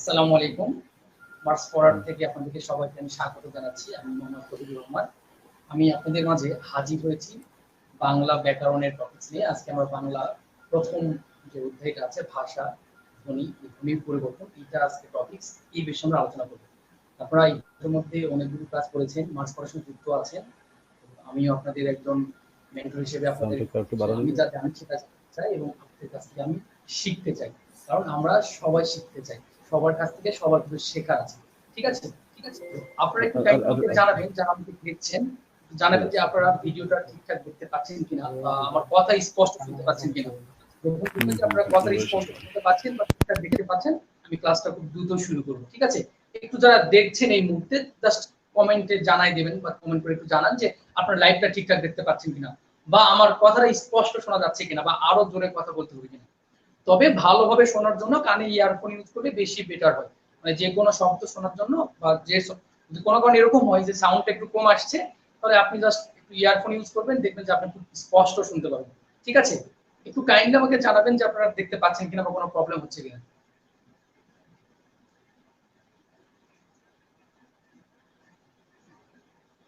আসসালামু আলাইকুম। মার্কস পড়ার থেকে আপনাদেরকে সবাইকে আমি স্বাগত জানাচ্ছি। আমি মোহাম্মদ ফরিদুর রহমান। আমি আপনাদের মাঝে হাজির হয়েছি বাংলা ব্যাকরণের টপিকস নিয়ে। আজকে আমরা বাংলা প্রথম যে অধ্যায়টা আছে ভাষা, ধ্বনি, ধ্বনির পরিবর্তন, এটা আজকে টপিকস। এই বিষয়ে আমরা আলোচনা করব। আপনারা এর মধ্যে অনেকগুলো ক্লাস করেছেন, মার্কস পড়ার সাথে যুক্ত আছেন। আমিও আপনাদের একজন মেন্টর হিসেবে আপনাদের আমি যা জানি সেটা চাই এবং আপনাদের কাছ থেকে আমি শিখতে চাই, কারণ আমরা সবাই শিখতে চাই, সবার কাছ থেকে সবার কিছু শেখার আছে। ঠিক আছে, আপনারা একটু জানাবেন যারা আমাকে দেখছেন, জানাবেন যে আপনারা ভিডিওটা ঠিকঠাক দেখতে পাচ্ছেন কিনা বা আমার কথা স্পষ্ট শুনতে পাচ্ছেন কিনা। যখন আপনারা কথা স্পষ্ট শুনতে পাচ্ছেন বা ঠিকঠাক দেখতে পাচ্ছেন, আমি ক্লাসটা খুব দ্রুত শুরু করব। ঠিক আছে, একটু যারা দেখছেন এই মুহূর্তে জাস্ট কমেন্টে জানাই দেবেন বা কমেন্ট করে একটু জানান যে আপনারা লাইভটা ঠিকঠাক দেখতে পাচ্ছেন কিনা বা আমার কথাটা স্পষ্ট শোনা যাচ্ছে কিনা বা আরো জোরে কথা বলতে হবে কিনা। তবে ভালোভাবে শোনার জন্য কানে ইয়ারফোন ইউজ করলে বেশি বেটার হয়। মানে যে কোনো শব্দ শোনার জন্য বা যে কোনো কারণে এরকম হয় যে সাউন্ডটা একটু কম আসছে, তাহলে আপনি জাস্ট একটু ইয়ারফোন ইউজ করবেন, দেখবেন যে আপনি খুব স্পষ্ট শুনতে পারবেন। ঠিক আছে, একটু কাইন্ডলি আমাকে জানাবেন যে আপনারা দেখতে পাচ্ছেন কিনা বা কোনো প্রবলেম হচ্ছে কিনা।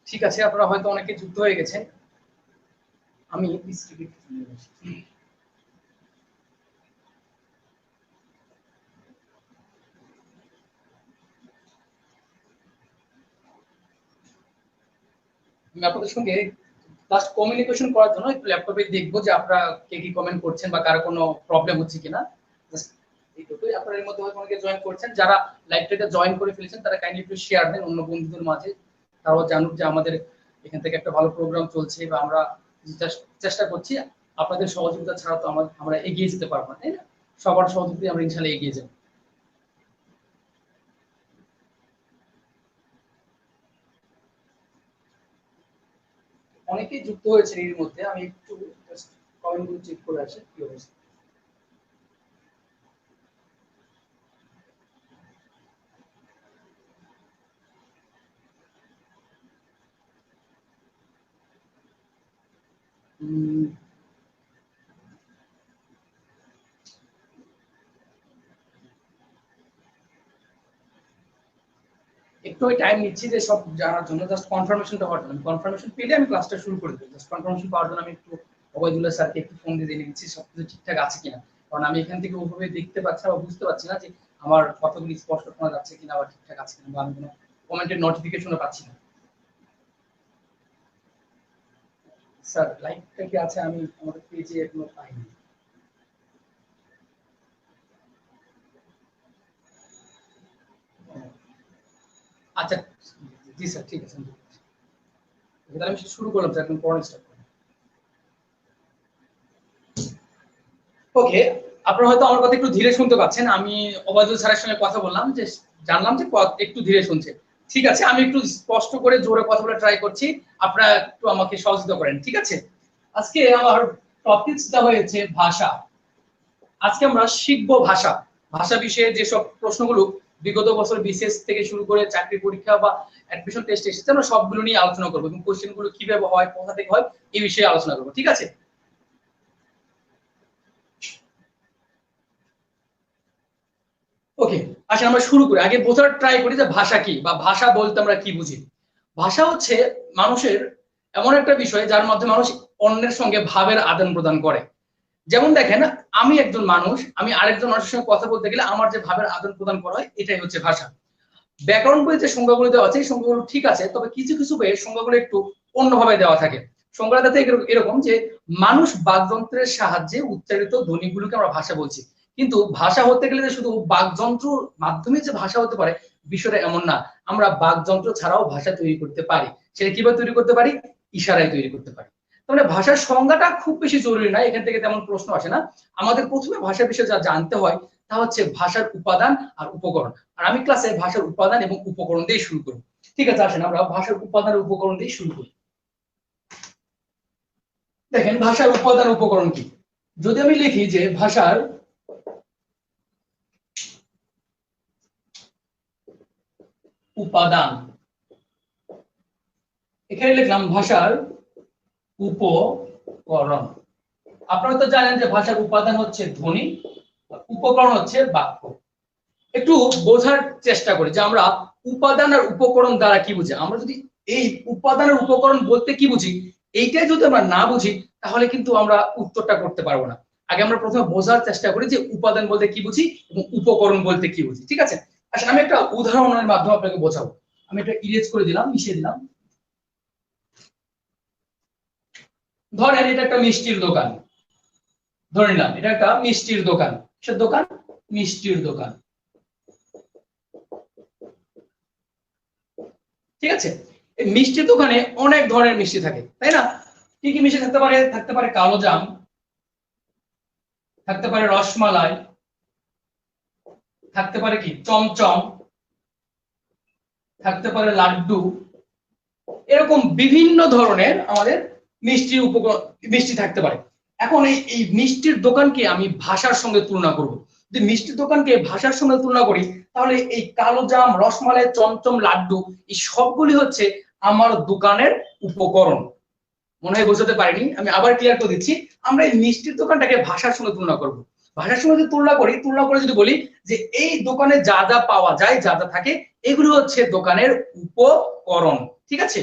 ঠিক আছে, আপনারা হয়তো অনেকে যুক্ত হয়ে গেছেন। আমি আপনাদের সঙ্গে জাস্ট কমিউনিকেশন করার জন্য একটু ল্যাপটপে দেখবো যে আপনারা কে কি কমেন্ট করছেন বা কারো কোনো প্রবলেম হচ্ছে কিনা। এইটুকুই। আপনারা এর মধ্যে হয়তো অনেকে জয়েন করছেন, যারা লাইভটাতে জয়েন করে ফেলেছেন তারা কাইন্ডলি একটু শেয়ার দেন অন্য বন্ধুদের মাঝে, তারাও জানুক যে আমাদের এখান থেকে একটা ভালো প্রোগ্রাম চলছে বা আমরা চেষ্টা করছি। আপনাদের সহযোগিতা ছাড়া তো আমরা এগিয়ে যেতে পারবো না, তাই না? সবার সহযোগিতা আমরা ইনশাআল্লাহ এগিয়ে যাব। অনেকেই যুক্ত হয়েছে এর মধ্যে, আমি একটু জাস্ট কমেন্টগুলো চেক করে আসি কি অবস্থা। একটু টাইম নিচ্ছি যে সব জানার জন্য, জাস্ট কনফার্মেশনটা হওয়ার জন্য। কনফার্মেশন পেলে আমি ক্লাসটা শুরু করে দেবো। জাস্ট কনফার্মেশন পাওয়ার জন্য আমি একটু ওবায়দুল্লাহ স্যারকে একটু ফোন দিয়ে জেনে নিচ্ছি সবকিছু ঠিকঠাক আছে কিনা, কারণ আমি এখান থেকে ওভাবে দেখতে পাচ্ছি বা বুঝতে পারছি না যে আমার কথাগুলো স্পষ্ট শোনা যাচ্ছে কিনা বা ঠিকঠাক আছে কিনা, বা আমি কোনো কমেন্টের নোটিফিকেশনও পাচ্ছি না। স্যার লাইভটা কি আছে? আমি আমাদের পেজে এখনো পাইনি। আচ্ছা, জি স্যার, ঠিক আছে। তাহলে আমি শুরু করলাম স্যার, এখন পড়ানো স্টার্ট করলাম। ওকে, আপনারা হয়তো আমার কথা একটু ধীরে শুনতে পাচ্ছেন। আমি ওবায়দুল স্যারের সঙ্গে কথা বললাম, যে জানলাম যে একটু ধীরে শুনছে। ঠিক আছে, আমি একটু স্পষ্ট করে জোরে কথা বলে ট্রাই করছি, আপনারা একটু আমাকে সহযোগিতা করেন। ঠিক আছে, আজকে আমার টপিকসটা হয়েছে ভাষা। আজকে আমরা শিখবো ভাষা। ভাষা বিষয়ে যেসব প্রশ্নগুলো বিগত বছর বিসিএস থেকে শুরু করে চাকরি পরীক্ষা বা অ্যাডমিশন টেস্ট এসেছে, আমরা সবগুলো নিয়ে আলোচনা করবো এবং কোশ্চেনগুলো কিভাবে হয়, কোথা থেকে হয়, এই বিষয়ে আলোচনা করবো। ঠিক আছে, ওকে, আসলে আমরা শুরু করি। আগে বোঝার ট্রাই করি যে ভাষা কি বা ভাষা বলতে আমরা কি বুঝি। ভাষা হচ্ছে মানুষের এমন একটা বিষয় যার মাধ্যমে মানুষ অন্যের সঙ্গে ভাবের আদান প্রদান করে। যেমন দেখেন, আমি একজন মানুষ, আমি আরেকজন মানুষের সঙ্গে কথা বলতে গেলে আমার যে ভাবের আদান প্রদান করা হয়, এটাই হচ্ছে ভাষা। ব্যাকরণ বইতে যে সংজ্ঞাগুলো দেওয়া আছে এই সংজ্ঞাগুলো ঠিক আছে, তবে কিছু কিছু বইয়ে সংজ্ঞাগুলো একটু অন্যভাবে দেওয়া থাকে। সংজ্ঞাটাতে এরকম যে মানুষ বাকযন্ত্রের সাহায্যে উচ্চারিত ধ্বনিগুলোকে আমরা ভাষা বলছি। কিন্তু ভাষা হতে গেলে যে শুধু বাকযন্ত্র মাধ্যমে যে ভাষা হতে পারে, বিষয়টা এমন না। আমরা বাকযন্ত্র ছাড়াও ভাষা তৈরি করতে পারি। সেটা কিভাবে তৈরি করতে পারি? ইশারায় তৈরি করতে পারি। তাহলে ভাষার সংজ্ঞাটা খুব বেশি জরুরি না, এখান থেকে তেমন প্রশ্ন আসে না। আমাদের প্রথমে ভাষা বিষয়ে যা জানতে হয় তা হচ্ছে ভাষার উপাদান আর উপকরণ। আর আমি ক্লাসে ভাষার উপাদান এবং উপকরণ দিয়ে শুরু করব। ঠিক আছে, আসেন আমরা ভাষার উপাদান আর উপকরণ দিয়ে শুরু করি। দেখেন, ভাষার উপাদান উপকরণ কি? যদি আমি লিখি যে ভাষার উপাদান, এখানে লিখলাম ভাষার উপকরণ। আপনারা তো জানেন যে ভাষার উপাদান হচ্ছে ধ্বনি, উপকরণ হচ্ছে বাক্য। একটু বোঝার চেষ্টা করি যে আমরা উপাদান আর উপকরণ দ্বারা কি বুঝি। আমরা যদি এই উপাদান আর উপকরণ বলতে কি বুঝি এইটাই যদি আমরা না বুঝি তাহলে কিন্তু আমরা উত্তরটা করতে পারবো না। আগে আমরা প্রথমে বোঝার চেষ্টা করি যে উপাদান বলতে কি বুঝি এবং উপকরণ বলতে কি বুঝি। ঠিক আছে, আচ্ছা আমি একটা উদাহরণের মাধ্যমে আপনাকে বোঝাবো। আমি এটা ইরেজ করে দিলাম, মিশিয়ে দিলাম। ধরেন এটা একটা মিষ্টির দোকান, ধরে নিলাম এটা একটা মিষ্টির দোকান। কিসের দোকান? মিষ্টির দোকান। ঠিক আছে, এই মিষ্টির দোকানে অনেক ধরনের মিষ্টি থাকে, তাই না? কি কি মিষ্টি থাকতে পারে? থাকতে পারে কালো জাম, থাকতে পারে রসমালাই, থাকতে পারে কি চমচম, থাকতে পারে লাড্ডু। এরকম বিভিন্ন ধরনের আমাদের মিষ্টির উপকরণ, মিষ্টি থাকতে পারে। এখন এই মিষ্টির দোকানকে আমি ভাষার সঙ্গে তুলনা করব। যদি মিষ্টির দোকানকে ভাষার সঙ্গে তুলনা করি তাহলে এই কালো জাম, রসমালাই, চমচম, লাড্ডু এই সবগুলি হচ্ছে আমার দোকানের উপকরণ। মনে হয় বোঝাতে পারিনি, আমি আবার ক্লিয়ার করে দিচ্ছি। আমরা এই মিষ্টির দোকানটাকে ভাষার সঙ্গে তুলনা করব। ভাষার সঙ্গে যদি তুলনা করি, তুলনা করে যদি বলি যে এই দোকানে যা যা পাওয়া যায়, যা যা থাকে, এগুলো হচ্ছে দোকানের উপকরণ। ঠিক আছে,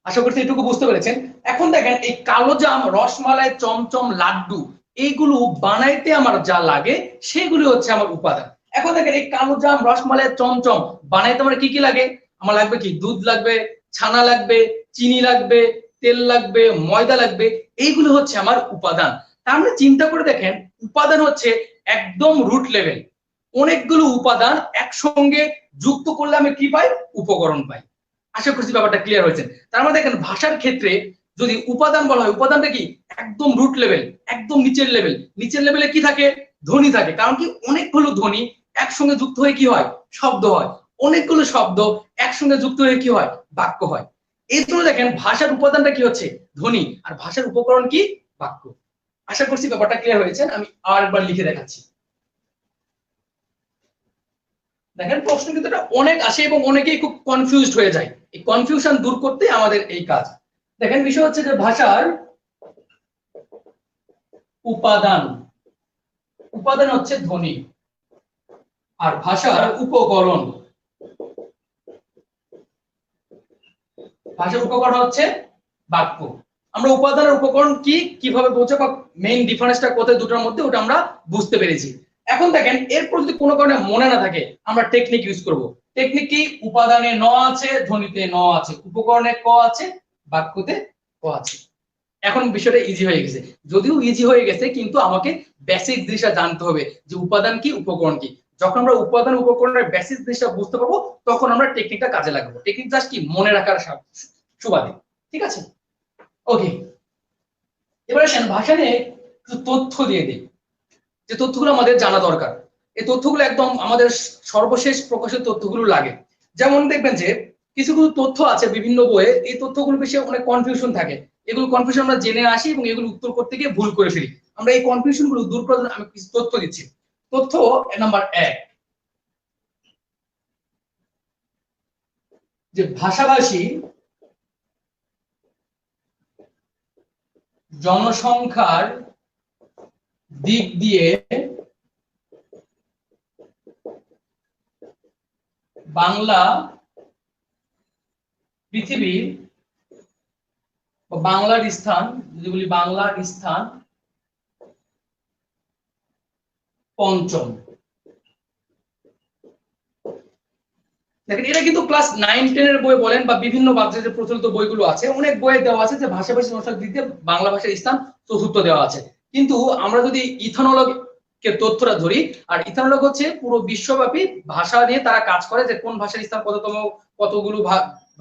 আশা করছি এটুকু বুঝতে পেরেছেন। এখন দেখেন এই কালো জাম, রসমালাই, চমচম, লাড্ডু এইগুলো বানাইতে আমার যা লাগে সেগুলি হচ্ছে আমার উপাদান। এখন দেখেন এই কালো জাম, রসমালাই, চমচম বানাইতে আমার কি কি লাগে? আমার লাগবে কি দুধ লাগবে, ছানা লাগবে, চিনি লাগবে, তেল লাগবে, ময়দা লাগবে। এইগুলো হচ্ছে আমার উপাদান। তার মানে চিন্তা করে দেখেন উপাদান হচ্ছে একদম রুট লেভেল। অনেকগুলো উপাদান একসঙ্গে যুক্ত করলে আমি কি পাই? উপকরণ পাই। আশা করছি ব্যাপারটা ক্লিয়ার হয়েছে। তার মানে দেখেন ভাষার ক্ষেত্রে যদি উপাদান বলা হয়, উপাদানটা কি একদম রুট লেভেল, একদম নিচের লেভেল। নিচের লেভেলে কি থাকে? ধ্বনি থাকে। কারণ কি অনেকগুলো ধ্বনি একসঙ্গে যুক্ত হয়ে কি হয়? শব্দ হয়। অনেকগুলো শব্দ একসঙ্গে যুক্ত হয়ে কি হয়? বাক্য হয়। এই জন্য দেখেন ভাষার উপাদানটা কি হচ্ছে? ধ্বনি। আর ভাষার উপকরণ কি? বাক্য। আশা করছি ব্যাপারটা ক্লিয়ার হয়েছে। আমি আরেকবার লিখে দেখাচ্ছি। দেখেন প্রশ্ন কিন্তু এটা অনেক আসে এবং অনেকেই খুব কনফিউজড হয়ে যায়। এই কনফিউশন দূর করতে আমাদের এই কাজ। দেখেন বিষয় হচ্ছে যে ভাষার উপাদান, উপাদান হচ্ছে ধ্বনি, আর ভাষার উপকরণ, ভাষার উপকরণ হচ্ছে বাক্য। আমরা উপাদান আর উপকরণ কি কিভাবে বোঝা বা মেইন ডিফারেন্সটা কোথায় দুটোর মধ্যে, ওটা আমরা বুঝতে পেরেছি। এখন দেখেন এরপর যদি কোনো কারণে মনে না থাকে আমরা টেকনিক ইউজ করব। টেকনিক কি? উপাদানে ন আছে, ধ্বনিতে ন আছে, উপকরণে ক আছে, বাক্যতে ক আছে। এখন বিষয়টা ইজি হয়ে গেছে। যদিও ইজি হয়ে গেছে কিন্তু আমাকে বেসিক জিনিসটা জানতে হবে যে উপাদান কি, উপকরণ কি। যখন আমরা উপাদান উপকরণের বেসিক জিনিসটা বুঝতে পারবো তখন আমরা টেকনিকটা কাজে লাগাবো। টেকনিক জাস্ট কি মনে রাখার সুবাদে। ঠিক আছে, ওকে। এবার আসেন ভাষা নিয়ে কিছু তথ্য দিয়ে দিই, যে তথ্যগুলো আমাদের জানা দরকার। এই তথ্যগুলো একদম আমাদের সর্বশেষ প্রকাশিত তথ্যগুলো লাগে। যেমন দেখবেন যে কিছু কিছু তথ্য আছে বিভিন্ন বইয়ে, এই তথ্যগুলো বিষয়ে অনেক কনফিউশন থাকে। এগুলো কনফিউশন আমরা জেনে আসি এবং এগুলো উত্তর করতে গিয়ে ভুল করে ফেলি। আমরা এই কনফিউশন গুলো দূর করার জন্য আমি কিছু তথ্য দিচ্ছি। তথ্য নাম্বার 1, যে ভাষাভাষী জনসংখ্যার দিক দিয়ে বাংলা পৃথিবীর, বাংলার স্থান, যদি বলি বাংলার স্থান পঞ্চম। দেখেন এটা কিন্তু ক্লাস 9-10 এর বই বলেন বা বিভিন্ন বাংলাদেশের প্রচলিত বইগুলো আছে, অনেক বইয়ে দেওয়া আছে যে ভাষাভাষী জনসংখ্যার দিক দিয়ে বাংলা ভাষার স্থান চতুর্থ দেওয়া আছে। কিন্তু আমরা যদি ইথানোলগ তথ্যটা ধরি, আর ইথানোলগ হচ্ছে পুরো বিশ্বব্যাপী ভাষা নিয়ে তারা কাজ করে, যে কোন ভাষার স্থান কততম, কতগুলো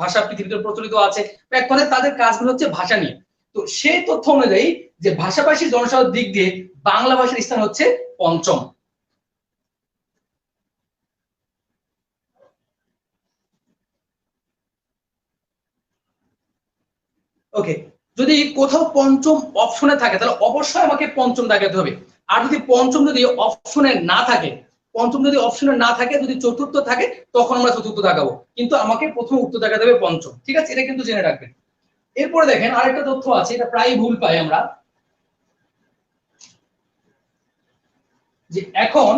ভাষা পৃথিবীতে প্রচলিত আছে। এক কথায় তাদের কাজগুলো হচ্ছে ভাষা নিয়ে। তো সেই তথ্য অনুযায়ী যে ভাষাভাষী জনসংখ্যার দিক দিয়ে বাংলা ভাষার স্থান হচ্ছে পঞ্চম। ওকে, যদি কোথাও পঞ্চম অপশনে থাকে তাহলে অবশ্যই আমাকে পঞ্চম দেখাতে হবে। আর যদি পঞ্চম যদি অপশনে না থাকে পঞ্চম যদি অপশনে না থাকে, যদি চতুর্থ থাকে তখন আমরা চতুর্থ দেখাবো, কিন্তু আমাকে প্রথম উত্তর দেখা দেবে পঞ্চম। ঠিক আছে, এটা কিন্তু জেনে রাখবেন। এরপরে দেখেন আরেকটা তথ্য আছে, এটা প্রায় ভুল পাই আমরা, যে এখন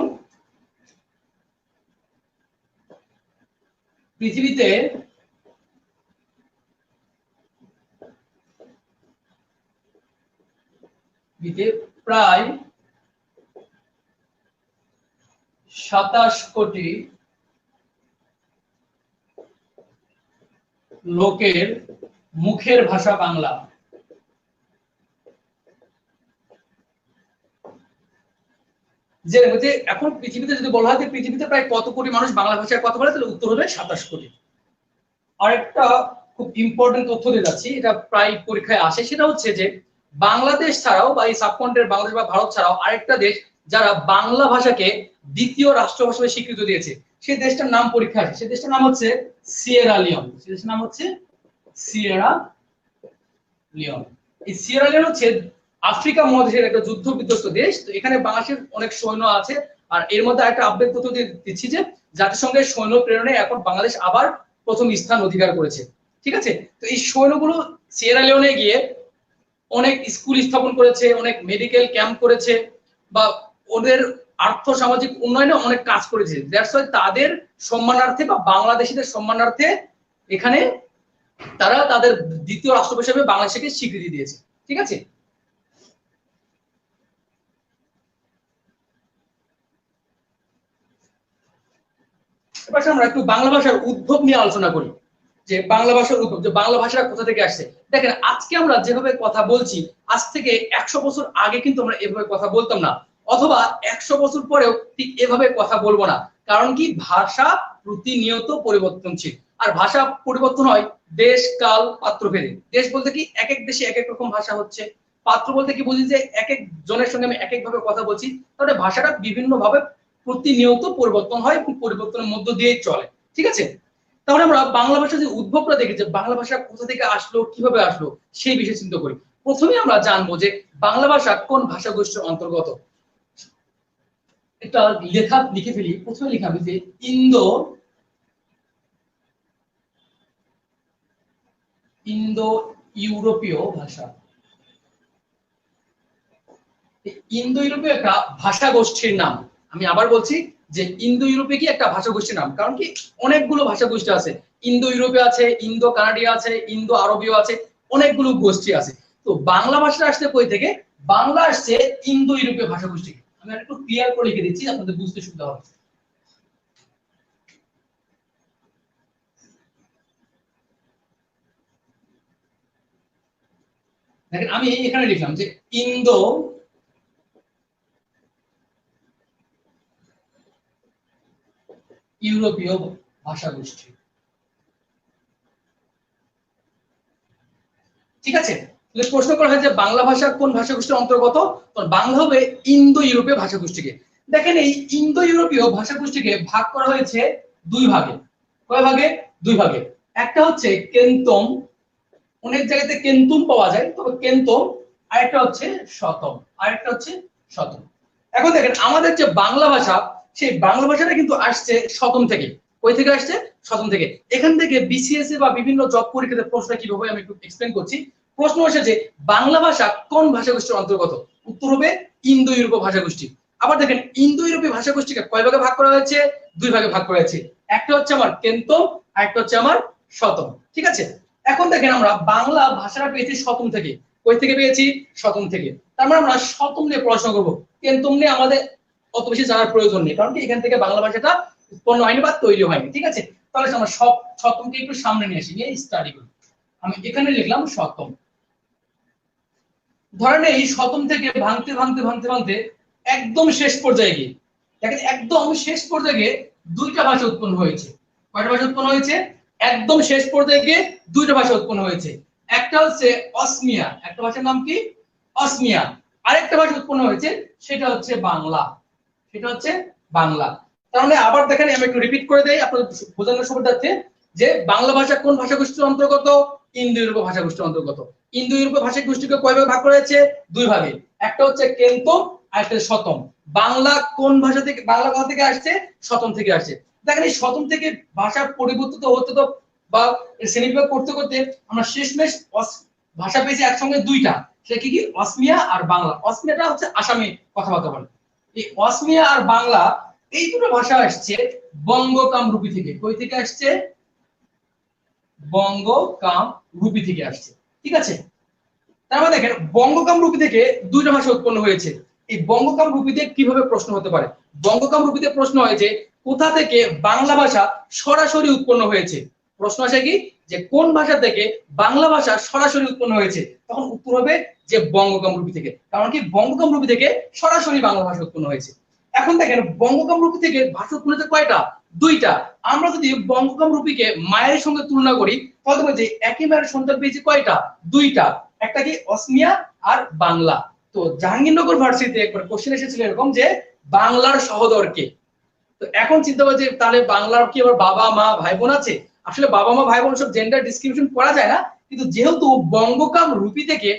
পৃথিবীতে প্রায় 27 কোটি লোকের মুখের ভাষা বাংলা। যে এখন পৃথিবীতে যদি বলা হয় যে পৃথিবীতে প্রায় কত কোটি মানুষ বাংলা ভাষায় কথা বলে, তাহলে উত্তর হবে 27 কোটি। আরেকটা খুব ইম্পর্টেন্ট তথ্য দিয়ে যাচ্ছি, এটা প্রায় পরীক্ষায় আসে, সেটা হচ্ছে যে বাংলাদেশ ছাড়াও বা এই সাবকন্টিনেন্ট বাংলাদেশ বা ভারত ছাড়াও আরেকটা দেশ যারা বাংলা ভাষাকে দ্বিতীয় রাষ্ট্রভাষা হিসেবে স্বীকৃতি দিয়েছে, সেই দেশটার নাম পরীক্ষা আসে। সেই দেশটার নাম হচ্ছে সিয়েরা লিওন। সেই দেশটার নাম হচ্ছে সিয়েরা লিওন। এই সিয়েরা লিওন হচ্ছে আফ্রিকা মহাদেশের একটা যুদ্ধ বিধ্বস্ত দেশ। তো এখানে বাংলাদেশের অনেক সৈন্য আছে। আর এর মধ্যে একটা আপডেট তথ্য দিচ্ছি যে জাতিসংঘের সৈন্য প্রেরণে এখন বাংলাদেশ আবার প্রথম স্থান অধিকার করেছে। ঠিক আছে, তো এই সৈন্যগুলো সিয়েরা লিওনে গিয়ে অনেক স্কুল স্থাপন করেছে, অনেক মেডিকেল ক্যাম্প করেছে, বা ওদের আর্থ সামাজিক উন্নয়নে অনেক কাজ করেছে। দ্যাটস ওয়াই তাদের সম্মানার্থে বা বাংলাদেশিদের সম্মানার্থে এখানে তারা তাদের দ্বিতীয় রাষ্ট্র হিসেবে বাংলাদেশকে স্বীকৃতি দিয়েছে। ঠিক আছে, এবার আমরা একটু বাংলা ভাষার উদ্ভব নিয়ে আলোচনা করি, যে বাংলা ভাষার উদ্ভব, যে বাংলা ভাষাটা কোথা থেকে আসছে। দেখেন আজকে আমরা যেভাবে কথা বলছি, আজ থেকে 100 বছর আগে কিন্তু আমরা এভাবে কথা বলতাম না, অথবা 100 বছর পরেও ঠিক এভাবে কথা বলবো না। কারণ কি, ভাষা প্রতিনিয়ত পরিবর্তনশীল, আর ভাষা পরিবর্তন হয় দেশ কাল পাত্র ভেদে। দেশ বলতে কি, এক এক দেশে এক এক রকম ভাষা হচ্ছে। পাত্র বলতে কি বুঝি, যে এক এক জনের সঙ্গে আমি এক এক ভাবে কথা বলছি, তাহলে ভাষাটা বিভিন্ন ভাবে প্রতিনিয়ত পরিবর্তন হয় এবং পরিবর্তনের মধ্য দিয়েই চলে। ঠিক আছে, তাহলে আমরা বাংলা ভাষার যে উদ্ভবটা দেখি, যে বাংলা ভাষা কোথা থেকে আসলো, কিভাবে আসলো, সেই বিষয়ে চিন্তা করি। প্রথমে আমরা জানবো যে বাংলা ভাষা কোন ভাষা গোষ্ঠীর অন্তর্গত। একটা লেখা লিখে ফেলি, প্রথমে লিখা হবে যে ইন্দো ইউরোপীয় ভাষা। ইন্দো ইউরোপীয় একটা ভাষা গোষ্ঠীর নাম। আমি আবার বলছি যে ইন্দো ইউরোপে কি একটা ভাষা গোষ্ঠীর নাম, কারণ কি অনেকগুলো ভাষা গোষ্ঠী আছে। ইন্দো ইউরোপে আছে, ইন্দো কানাডিয়া আছে, ইন্দো আরবীয় আছে, অনেকগুলো গোষ্ঠী আছে। তো বাংলা ভাষা আসছে কই থেকে? বাংলা আসছে ইন্দো ইউরোপীয় ভাষা গোষ্ঠী। আমি একটু ক্লিয়ার করে লিখে দিচ্ছি, আপনাদের বুঝতে সুবিধা হবে। দেখেন আমি এখানে লিখলাম যে ইন্দো ইউরোপীয় ভাষা গোষ্ঠী। ঠিক আছে, প্রশ্ন করা হয় যে বাংলা ভাষা কোন ভাষা গোষ্ঠীর অন্তর্গত, তো বাংলা হবে ইন্দো ইউরোপীয় ভাষা গোষ্ঠীকে। দেখেন এই ইন্দো ইউরোপীয় ভাষা গোষ্ঠীকে ভাগ করা হয়েছে দুই ভাগে। কয় ভাগে? দুই ভাগে। একটা হচ্ছে কেন্তম, অনেক জায়গাতে কেন্তুম পাওয়া যায়, তবে কেন্তম। আরেকটা হচ্ছে শতম, আরেকটা হচ্ছে শতম। এখন দেখেন আমাদের যে বাংলা ভাষা, সেই বাংলা ভাষাটা কিন্তু আসছে শতম থেকে। কই থেকে আসছে? শতম থেকে। এখান থেকে বিসিএস বা বিভিন্ন জব পরীক্ষাতে প্রশ্ন কিভাবে, আমি একটু এক্সপ্লেন করছি। প্রশ্ন এসেছে বাংলা ভাষা কোন ভাষা গোষ্ঠীর অন্তর্গত, উত্তর হবে ইন্দো ইউরোপীয় ভাষা গোষ্ঠী। আবার দেখেন ইন্দো ইউরোপীয় ভাষা গোষ্ঠীকে কয় ভাগে ভাগ করা হয়েছে? দুই ভাগে ভাগ করা হয়েছে। একটা হচ্ছে আমার কেন্তম, আর একটা হচ্ছে আমার শতম। ঠিক আছে, এখন দেখেন আমরা বাংলা ভাষাটা পেয়েছি শতম থেকে। কই থেকে পেয়েছি? শতম থেকে। তার মানে আমরা শতম নিয়ে পড়াশোনা করবো, কেন্তম নিয়ে আমাদের অত বেশি জানার প্রয়োজন নেই, কারণ কি এখান থেকে বাংলা ভাষাটা উৎপন্ন হয়নি বা তৈরি হয়নি। ঠিক আছে, তাহলে আমরা সব শতমকে একটু সামনে নিয়ে আসি, নিয়ে স্টাডি করি। আমি এখানে লিখলাম শতম। ধরেন এই শতম থেকে ভাঙতে ভাঙতে ভাঙতে ভাঙতে একদম শেষ পর্যায়ে গিয়ে দেখেন, একদম শেষ পর্যায়ে গিয়ে দুইটা ভাষা উৎপন্ন হয়েছে। কয়টা ভাষা উৎপন্ন হয়েছে? একদম শেষ পর্যায়ে গিয়ে দুইটা ভাষা উৎপন্ন হয়েছে। একটা হচ্ছে অসমিয়া, একটা ভাষার নাম কি? অসমিয়া। আরেকটা ভাষা উৎপন্ন হয়েছে, সেটা হচ্ছে বাংলা, সেটা হচ্ছে বাংলা। তাহলে আবার দেখেন আমি একটু রিপিট করে দেই আপনাদের বোঝানোর সুবিধার্থে, যে বাংলা ভাষা কোন ভাষা গোষ্ঠীর অন্তর্গত? ইন্দো ইউরোপীয় ভাষা গোষ্ঠীর অন্তর্গত। ইন্দো ইউরোপীয় ভাষা গোষ্ঠীকে কয় ভাগে ভাগ করা হয়েছে? দুই ভাগে। একটা হচ্ছে কেন্তম, আর একটা শতম। বাংলা কোন ভাষা থেকে, বাংলা ভাষা থেকে আসছে? শতম থেকে আসছে। দেখেন এই শতম থেকে ভাষার পরিবর্তিত হতে তো বা শ্রেণীবিভাগ করতে করতে আমরা শেষমেশ ভাষা পেয়েছি একসঙ্গে দুইটা, সেটা কি কি? অসমিয়া আর বাংলা। অসমিয়াটা হচ্ছে আসামে কথাবার্তা বলে। এই অসমিয়া আর বাংলা এই দুটো ভাষা আসছে বঙ্গ কামরূপী থেকে। কই থেকে আসছে? বঙ্গ কামরূপী থেকে আসছে। ঠিক আছে, তার মানে দেখেন বঙ্গ কামরূপী থেকে দুইটা ভাষা উৎপন্ন হয়েছে। এই বঙ্গ কামরূপীতে কিভাবে প্রশ্ন হতে পারে? বঙ্গ কামরূপীতে প্রশ্ন হয় যে কোথা থেকে বাংলা ভাষা সরাসরি উৎপন্ন হয়েছে। প্রশ্ন আসে কি যে কোন ভাষা থেকে বাংলা ভাষা সরাসরি উৎপন্ন হয়েছে, তখন উত্তর হবে যে বঙ্গ কামরূপী থেকে। কারণ কি বঙ্গ কামরূপী থেকে সরাসরি বাংলা ভাষা উৎপন্ন হয়েছে। এখন দেখেন বঙ্গ কামরূপী থেকে ভাষা উৎপন্ন হয়েছে কয়টা? দুইটা। আমরা যদি বঙ্গ কামরূপীকে মায়ের সঙ্গে তুলনা করি তাহলে দেখব যে একই মায়ের সন্তান পেয়েছে কয়টা? দুইটা। একটা কি অসমিয়া আর বাংলা। তো জাহাঙ্গীরনগর ভার্সিটিতে একবার কোশ্চেন এসেছিল এরকম যে বাংলার সহোদর কে? তো এখন চিন্তা করে যে তাহলে বাংলার কি আবার বাবা মা ভাই বোন আছে? আসলে বাবা মা ভাই বোন সব জেন্ডার ডিসক্রিমিনেশন করা যায় না, কিন্তু যেহেতু বঙ্গকাম রূপী থেকে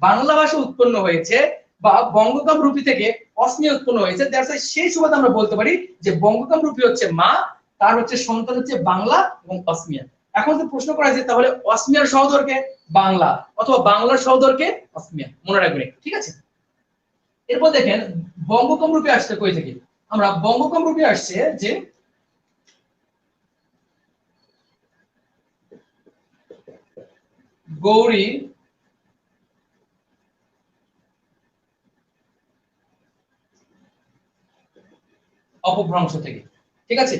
বাংলা ভাষা উৎপন্ন হয়েছে বা বঙ্গকাম রূপী থেকে অসমিয়া উৎপন্ন হয়েছে, সেই সুবাদে আমরা বলতে পারি যে বঙ্গকাম রূপী হচ্ছে মা, তার হচ্ছে সন্তান হচ্ছে বাংলা এবং অসমিয়া। এখন যদি প্রশ্ন করা যায় তাহলে অসমিয়ার সহোদরকে বাংলা অথবা বাংলার সহোদরকে অসমিয়া, মনে রাখবেন। ঠিক আছে, এরপর দেখেন বঙ্গকাম রূপে আসছে কই থেকে? আমরা বঙ্গকাম রূপে আসছে যে গৌরী অপভ্রংশ থেকে। ঠিক আছে,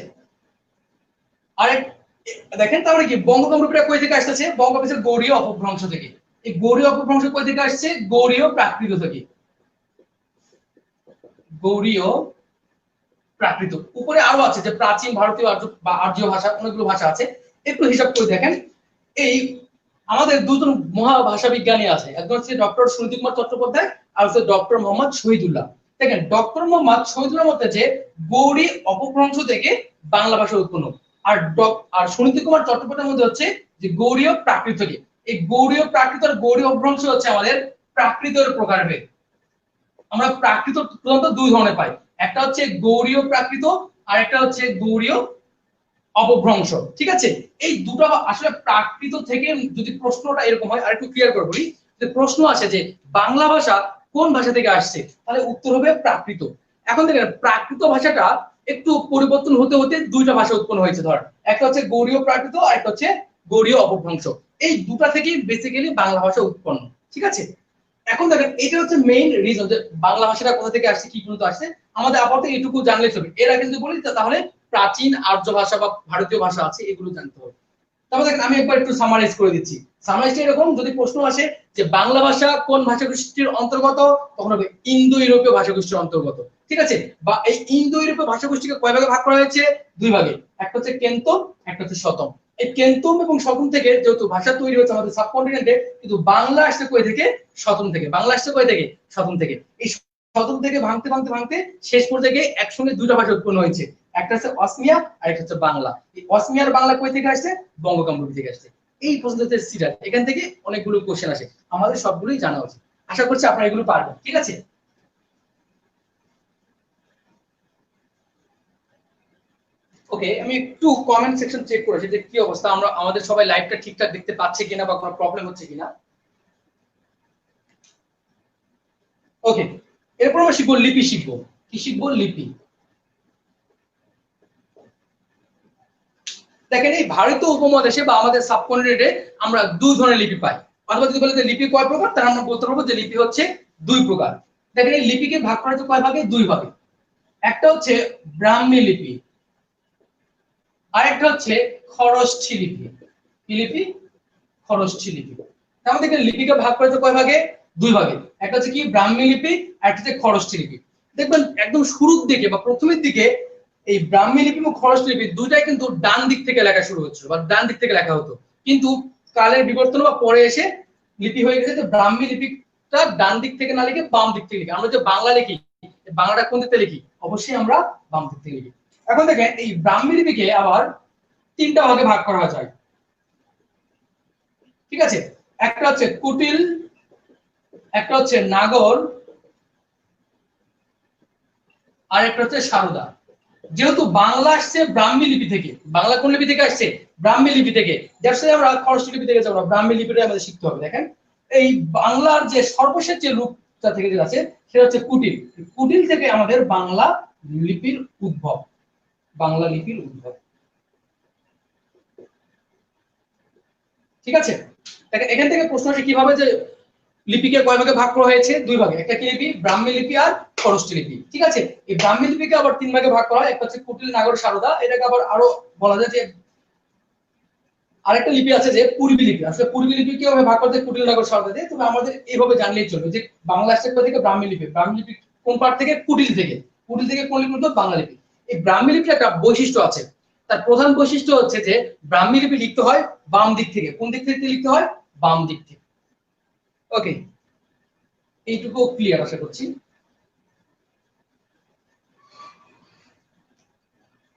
আরেক দেখেন তাহলে কি বঙ্গকাম রূপটা কই থেকে আসছে? বঙ্গকাম গৌরীয় অপভ্রংশ থেকে। এই গৌরীয় অপভ্রংশ কই থেকে আসছে? গৌরীয় প্রাকৃত থেকে। গৌরীয় প্রাকৃত। উপরে আরো আছে যে প্রাচীন ভারতীয় আর্য বা আর্য ভাষা, অনেকগুলো ভাষা আছে। একটু হিসাব করে দেখেন, এই আমাদের দুজন মহা ভাষা বিজ্ঞানী আছে, একজন হচ্ছে ডক্টর সুনীতি কুমার চট্টোপাধ্যায় আর হচ্ছে ডক্টর মোহাম্মদ শহীদুল্লাহ। দেখেন ডক্টর মোহাম্মদ শহীদুল্লাহর মতে যে গৌরী অপভ্রংশ থেকে বাংলা ভাষা উৎপন্ন, আর সুনীতি কুমার চট্টোপাধ্যায়ের মধ্যে হচ্ছে যে গৌরীয় প্রাকৃত থেকে। এই গৌরীয় প্রাকৃত আর গৌরী অপভ্রংশ হচ্ছে আমাদের প্রাকৃতের প্রকারভেদ। আমরা প্রাকৃত প্রধানত দুই ধরনের পাই, একটা হচ্ছে গৌরীয় প্রাকৃত আর একটা হচ্ছে গৌরীয় অপভ্রংশ। ঠিক আছে, এই দুটো আসলে প্রাকৃত থেকে যদি প্রশ্নটা এরকম হয়, আর একটু ক্লিয়ার করে বলি, যে প্রশ্ন আসে যে বাংলা ভাষা কোন ভাষা থেকে আসছে, তাহলে উত্তর হবে প্রাকৃত। এখন দেখেন প্রাকৃত ভাষাটা একটু পরিবর্তন হতে হতে দুইটা ভাষা উৎপন্ন হয়েছে। ধর একটা হচ্ছে গৌরীয় প্রাকৃত আর একটা হচ্ছে গৌরীয় অপভ্রংশ। এই দুটা থেকেই বেসিক্যালি বাংলা ভাষা উৎপন্ন। ঠিক আছে, এখন দেখেন এটা হচ্ছে মেইন রিজন যে বাংলা ভাষাটা কোথা থেকে আসছে, কি গুণত আসছে। আমাদের আপাতত এইটুকু জানলে চলবে। এর আগে যদি বলি তাহলে প্রাচীন আর্য ভাষা বা ভারতীয় ভাষা আছে এগুলো জানতে হবে। তারপর দেখেন আমি একবার একটু সামারাইজ করে দিচ্ছি। সামারাইজটা এরকম, যদি প্রশ্ন আসে যে বাংলা ভাষা কোন ভাষাগোষ্ঠীর অন্তর্গত, তখন হবে ইন্দো ইউরোপীয় ভাষাগোষ্ঠীর অন্তর্গত। ঠিক আছে, বা এই ইন্দো ইউরোপীয় ভাষাগোষ্ঠীকে কয় ভাগে ভাগ করা হয়েছে? দুই ভাগে, একটা হচ্ছে কেন্তম, একটা হচ্ছে শতম। এই কেন্তম এবং শতম থেকে যেহেতু ভাষা তৈরি হচ্ছে আমাদের সাবকন্টিনেন্টে, কিন্তু বাংলা আসছে কই থেকে? শতম থেকে। বাংলা আসছে কই থেকে? শতম থেকে। এই শতম থেকে ভাঙতে ভাঙতে ভাঙতে শেষ পর্যায়ে একসঙ্গে দুটো ভাষা উৎপন্ন হয়েছে, একটা হচ্ছে অসমিয়া আর একটা হচ্ছে বাংলা। এই অসমিয়ার বাংলা কই থেকে আসছে? বঙ্গকামরূপী থেকে আসছে। এই পর্যন্ত সিটার, এখান থেকে অনেকগুলো কোশ্চেন আসে, আমাদের সবগুলোই জানা উচিত। আশা করছি আপনারা এগুলো পারবেন। ঠিক আছে, ওকে, আমি একটু কমেন্ট সেকশন চেক করেছি যে কি অবস্থা, আমরা আমাদের সবাই লাইভটা ঠিকঠাক দেখতে পাচ্ছে কিনা বা কোনো প্রবলেম হচ্ছে কিনা। ওকে, এরপর আমরা শিখবো লিপি। শিখবো কি? শিখবো লিপি। দেখেন এই ভারতীয় উপমহাদেশে বা আমাদের সাবকন্টিনেন্টে আমরা দুই ধরনের লিপি পাই। অথবা যদি বলে যে লিপি কয় প্রকার, তাহলে আমরা বলতে পারবো যে লিপি হচ্ছে দুই প্রকার। দেখেন এই লিপিকে ভাগ করা হচ্ছে কয় ভাগে? দুই ভাগে। একটা হচ্ছে ব্রাহ্মী লিপি আর একটা হচ্ছে খরস্থি লিপি। কি লিপি? খরস্থি লিপি। তাহলে দেখেন লিপিকে ভাগ করা হচ্ছে কয় ভাগে? দুই ভাগে। একটা হচ্ছে কি ব্রাহ্মী লিপি আর একটা হচ্ছে খরস্থি লিপি। দেখবেন একদম শুরুর দিকে বা প্রথমের দিকে এই ব্রাহ্মী লিপি এবং খরস্থি লিপি দুইটাই কিন্তু ডান দিক থেকে লেখা শুরু হচ্ছিল বা ডান দিক থেকে লেখা হতো, কিন্তু কালের বিবর্তন বা পরে এসে লিপি হয়ে গেছে যে ব্রাহ্মী লিপিটা ডান দিক থেকে না লিখে বাম দিক থেকে লিখি। আমরা যে বাংলা লিখি, বাংলাটা কোন দিক থেকে লিখি? অবশ্যই আমরা বাম দিক থেকে লিখি। এখন দেখেন এই ব্রাহ্মী লিপিকে আবার তিনটা ভাগে ভাগ করা যায়। ঠিক আছে, একটা হচ্ছে কুটিল, একটা হচ্ছে নাগর আর একটা হচ্ছে সারদা। যেহেতু বাংলা আসছে ব্রাহ্মী লিপি থেকে, বাংলা কোন লিপি থেকে আসছে? ব্রাহ্মী লিপি থেকে। দ্যাটস আমরা খরচ লিপি থেকে যাব, ব্রাহ্মী লিপিটা আমাদের শিখতে হবে। দেখেন এই বাংলার যে সর্বশেষ যে রূপটা থেকে যে আছে সেটা হচ্ছে কুটিল। কুটিল থেকে আমাদের বাংলা লিপির উদ্ভব, বাংলা লিপির উদ্ভব। ঠিক আছে, এখান থেকে প্রশ্ন আসে কিভাবে যে লিপিকে কয় ভাগে ভাগ করা হয়েছে? দুই ভাগে। একটা কি লিপি? ব্রাহ্মী লিপি আর খরষ্টি লিপি। ঠিক আছে, এই ব্রাহ্মী লিপিকে আবার তিন ভাগে ভাগ করা হয়। একটা হচ্ছে কুটিল, নাগর, সারদা। এটাকে আবার আরো বলা যায় যে আরেকটা লিপি আছে যে পূর্বী লিপি। আসলে পূর্বী লিপি কিভাবে ভাগ করতে? কুটিল, নাগর, সারদা দিয়ে। তবে আমাদের এইভাবে জানলেই চলবে যে বাংলা আসছে থেকে ব্রাহ্মী লিপি। ব্রাহ্মী লিপি কোন পার্ট থেকে? কুটিল থেকে। কুটিল থেকে কোন লিপি? বাংলা লিপি। এই ব্রাহ্মী লিপির একটা বৈশিষ্ট্য আছে। তার প্রধান বৈশিষ্ট্য হচ্ছে যে ব্রাহ্মী লিপি লিখতে হয় বাম দিক থেকে। কোন দিক থেকে লিখতে হয়? বাম দিক থেকে। ওকে, এইটুকু ক্লিয়ার আশা করছি।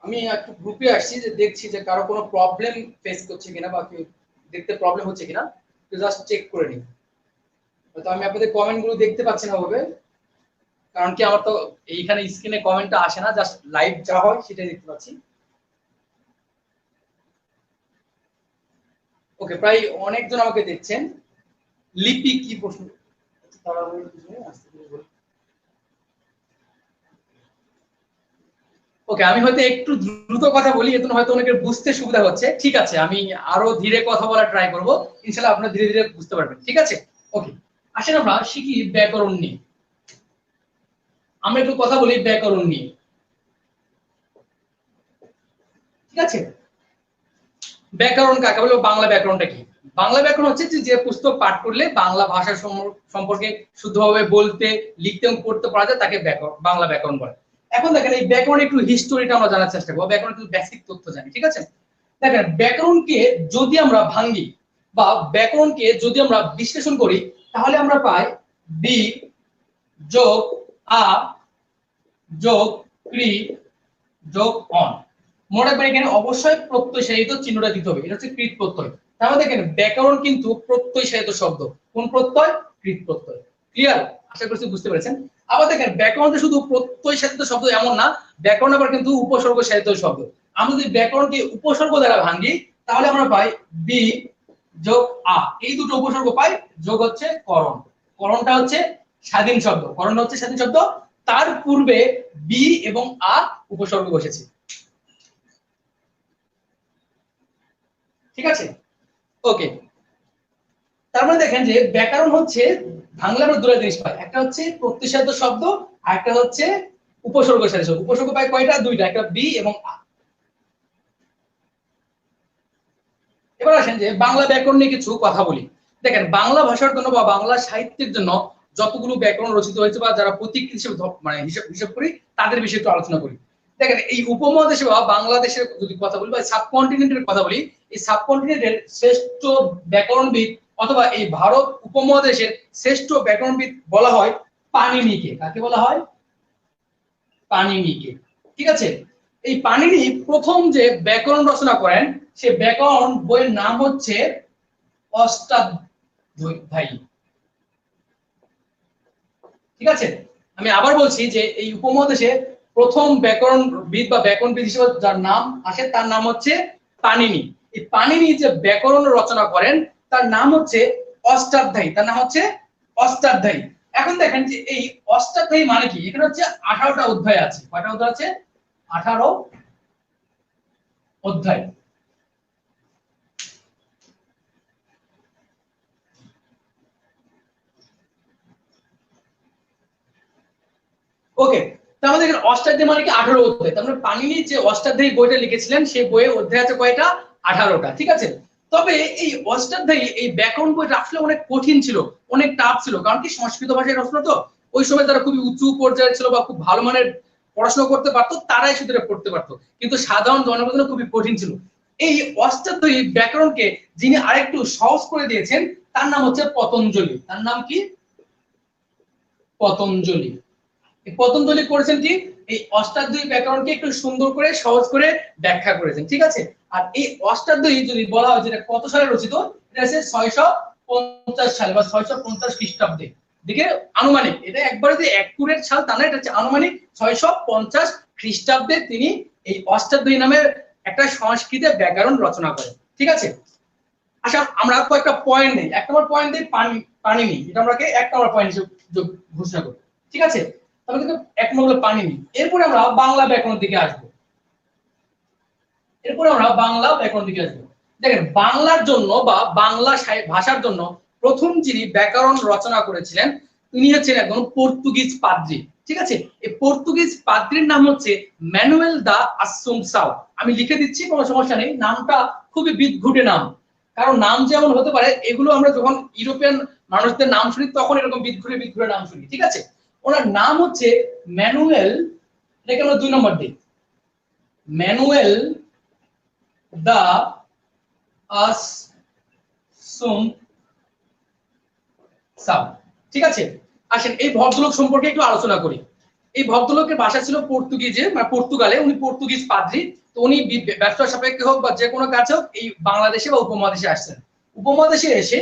আমি একটু গ্রুপে আসছি যে দেখছি যে কারো কোনো প্রবলেম ফেস করছে কিনা বা কি দেখতে প্রবলেম হচ্ছে কিনা, তো জাস্ট চেক করে নিই। তো আমি আপনাদের কমেন্ট গুলো দেখতে পাচ্ছি না ভাবে, কারণ কি আমার তো এইখানে স্ক্রিনে কমেন্টটা আসে না, জাস্ট লাইভ যা হয় সেটাই দেখতে পাচ্ছি। ওকে, প্রায় অনেকজন আমাকে দেখছেন। লিপি কি প্রশ্ন? ওকে, আমি হয়তো একটু দ্রুত কথা বলি, এজন্য হয়তো অনেকের বুঝতে সুবিধা হচ্ছে। ঠিক আছে, আমি আরো ধীরে কথা বলা ট্রাই করব, ইনশাআল্লাহ আপনারা ধীরে ধীরে বুঝতে পারবেন। ঠিক আছে, ওকে, আসেন আমরা শিখি ব্যাকরণ নিয়ে। আমরা একটু কথা বলি ব্যাকরণ নিয়ে। ঠিক আছে, ব্যাকরণ কাকে বলে? বাংলা ব্যাকরণটা কি? বাংলা ব্যাকরণ হচ্ছে যে পুস্তক পাঠ করলে বাংলা ভাষা সম্পর্কে শুদ্ধভাবে বলতে, লিখতে এবং পড়তে পারা যায়, তাকে বাংলা ব্যাকরণ বলে। এখন দেখেন এই ব্যাকরণ একটু হিস্টোরিটা আমরা জানার চেষ্টা করব, ব্যাকরণ একটু বেসিক তথ্য জানি। ঠিক আছে, দেখেন ব্যাকরণকে যদি আমরা ভাঙি বা ব্যাকরণকে যদি আমরা বিশ্লেষণ করি, তাহলে আমরা পাই বি যোগ আ যোগ ক্রি যোগ অন। মনে রাখবেন এখানে অবশ্যই প্রত্যয় সাহিত্য চিহ্নটা দিতে হবে, এটা হচ্ছে কৃত প্রত্যয়। তাহলে দেখেন ব্যাকরণ কিন্তু প্রত্যয় সাহিত্য শব্দ। কোন প্রত্যয়? কৃত প্রত্যয়। ক্লিয়ার? আশা করছি বুঝতে পেরেছেন। আবার দেখেন ব্যাকরণটা শুধু প্রত্যয় সাহিত্য শব্দ এমন না, ব্যাকরণ আবার কিন্তু উপসর্গ সাহিত্য শব্দ। আমরা যদি ব্যাকরণকে উপসর্গ দ্বারা ভাঙি, তাহলে আমরা পাই বি যোগ আ, এই দুটো উপসর্গ পাই, যোগ হচ্ছে করণ। করণটা হচ্ছে স্বাধীন শব্দ, করণটা হচ্ছে স্বাধীন শব্দ, তার পূর্বে বি এবং আ উপসর্গ বসেছে। ঠিক আছে, ওকে। তার মানে দেখেন যে ব্যাকরণ হচ্ছে বাংলা আমরা দুটো জিনিস পাই, একটা হচ্ছে প্রত্যয়সাধ্য শব্দ আর একটা হচ্ছে উপসর্গ সাহিত্য শব্দ। উপসর্গ পাই কয়টা? দুইটা, একটা বি এবং আ। এবার আসেন যে বাংলা ব্যাকরণ নিয়ে কিছু কথা বলি। দেখেন বাংলা ভাষার জন্য বা বাংলা সাহিত্যের জন্য যতগুলো ব্যাকরণ রচিত হয়েছে বা যারা প্রতীক হিসেবে মানে হিসাব করি, তাদের বিষয়ে একটু আলোচনা করি। দেখেন এই উপমহাদেশে বা বাংলাদেশের যদি কথা বলি বা সাবকন্টিনেন্টের কথা বলি, এই সাবকন্টিনেন্টের শ্রেষ্ঠ ব্যাকরণবিদ অথবা এই ভারত উপমহাদেশের শ্রেষ্ঠ ব্যাকরণবিদ বলা হয় পাণিনিকে। কাকে বলা হয়? পাণিনিকে। ঠিক আছে, এই পাণিনি প্রথম যে ব্যাকরণ রচনা করেন, সে ব্যাকরণ বইয়ের নাম হচ্ছে অষ্টাধ্যায়ী। ঠিক আছে, আমি আবার বলছি যে এই উপমহাদেশে প্রথম ব্যাকরণবিদ বা ব্যাকরণবিদ হিসেবে যার নাম আসে তার নাম হচ্ছে পাণিনি। এই পাণিনি যে ব্যাকরণ রচনা করেন তার নাম হচ্ছে অষ্টাধ্যায়ী, তার নাম হচ্ছে অষ্টাধ্যায়ী। এখন দেখেন যে এই অষ্টাধ্যায়ী মানে কি? এখানে হচ্ছে 18টা অধ্যায় আছে। কয়টা অধ্যায় আছে? 18 অধ্যায়। ওকে, তার মধ্যে এখানে অষ্টাধ্যায়ী মানে কি? 18 অধ্যায়। তার মানে পাণিনি যে অষ্টাধ্যায়ী বইটা লিখেছিলেন সেই বইয়ে অধ্যায় আছে কয়টা? 18টা। ঠিক আছে, তবে এই অষ্টাধ্যায়ী এই ব্যাকরণ বইটা আসলে অনেক কঠিন ছিল, অনেক টাফ ছিল। কারণ কি সংস্কৃত ভাষায় রচনা তো, ওই সময় যারা খুবই উঁচু পর্যায়ে ছিল বা খুব ভালো মানের পড়াশোনা করতে পারতো তারাই শুধু পড়তে পারতো, কিন্তু সাধারণ জনগণ খুবই কঠিন ছিল। এই অষ্টাধ্যায়ী ব্যাকরণকে যিনি আরেকটু সহজ করে দিয়েছেন তার নাম হচ্ছে পতঞ্জলি। তার নাম কি? পতঞ্জলি। পতঞ্জলি করেছেন কি? এই অষ্টাধ্যায়ী ব্যাকরণকে একটু সুন্দর করে সহজ করে ব্যাখ্যা করেছেন। ঠিক আছে, আর এই অষ্টাধ্যায়ী যদি বলা হয় যেটা কত সালে রচিত, এটা হচ্ছে 650 সালে বা 650 খ্রিস্টাব্দে। দিকে আনুমানিক, এটা একবারে যে অ্যাকুরেট সাল তা না, এটা হচ্ছে আনুমানিক 650 খ্রিস্টাব্দে তিনি এই অষ্টাধ্যায়ী নামে একটা সংস্কৃত ব্যাকরণ রচনা করেন। ঠিক আছে, আচ্ছা আমরা কয়েকটা পয়েন্ট নেই। এক নম্বর পয়েন্ট দিই পানিনি, এটা আমরা এক নম্বর পয়েন্ট হিসেবে ঘোষণা করি। ঠিক আছে, তাহলে কিন্তু এক নম্বর পানিনি। এরপরে আমরা বাংলা ব্যাকরণ দিকে আসবো। দেখেন, বাংলার জন্য বা বাংলা ভাষার জন্য প্রথম যিনি ব্যাকরণ রচনা করেছিলেন তিনি হচ্ছেন একজন পর্তুগিজ পাদ্রী। ঠিক আছে, এই পর্তুগিজ পাদ্রীর নাম হচ্ছে ম্যানুয়েল দা আসুনসাও। আমি লিখে দিচ্ছি, কোনো সমস্যা নেই, নামটা খুবই বিদঘুটে নাম, কারণ নাম যেমন হতে পারে, এগুলো আমরা যখন ইউরোপিয়ান মানুষদের নাম শুনি তখন এরকম বিদঘুটে নাম শুনি। ঠিক আছে, ওনার নাম হচ্ছে ম্যানুয়েল, এটাকে আমরা 2 নম্বর দিই, ম্যানুয়েল দা আসুনসাও। ঠিক আছে, আসেন এই ভদ্রলোক সম্পর্কে একটু আলোচনা করি। এই ভদ্রলোকের ভাষা ছিল পর্তুগিজে, মানে পর্তুগালে, উনি পর্তুগিজ পাদ্রী। তো উনি ব্যবসার সাপেক্ষে হোক বা যে কোনো কাজে হোক এই বাংলাদেশে বা উপমহাদেশে আসছেন। উপমহাদেশে এসে,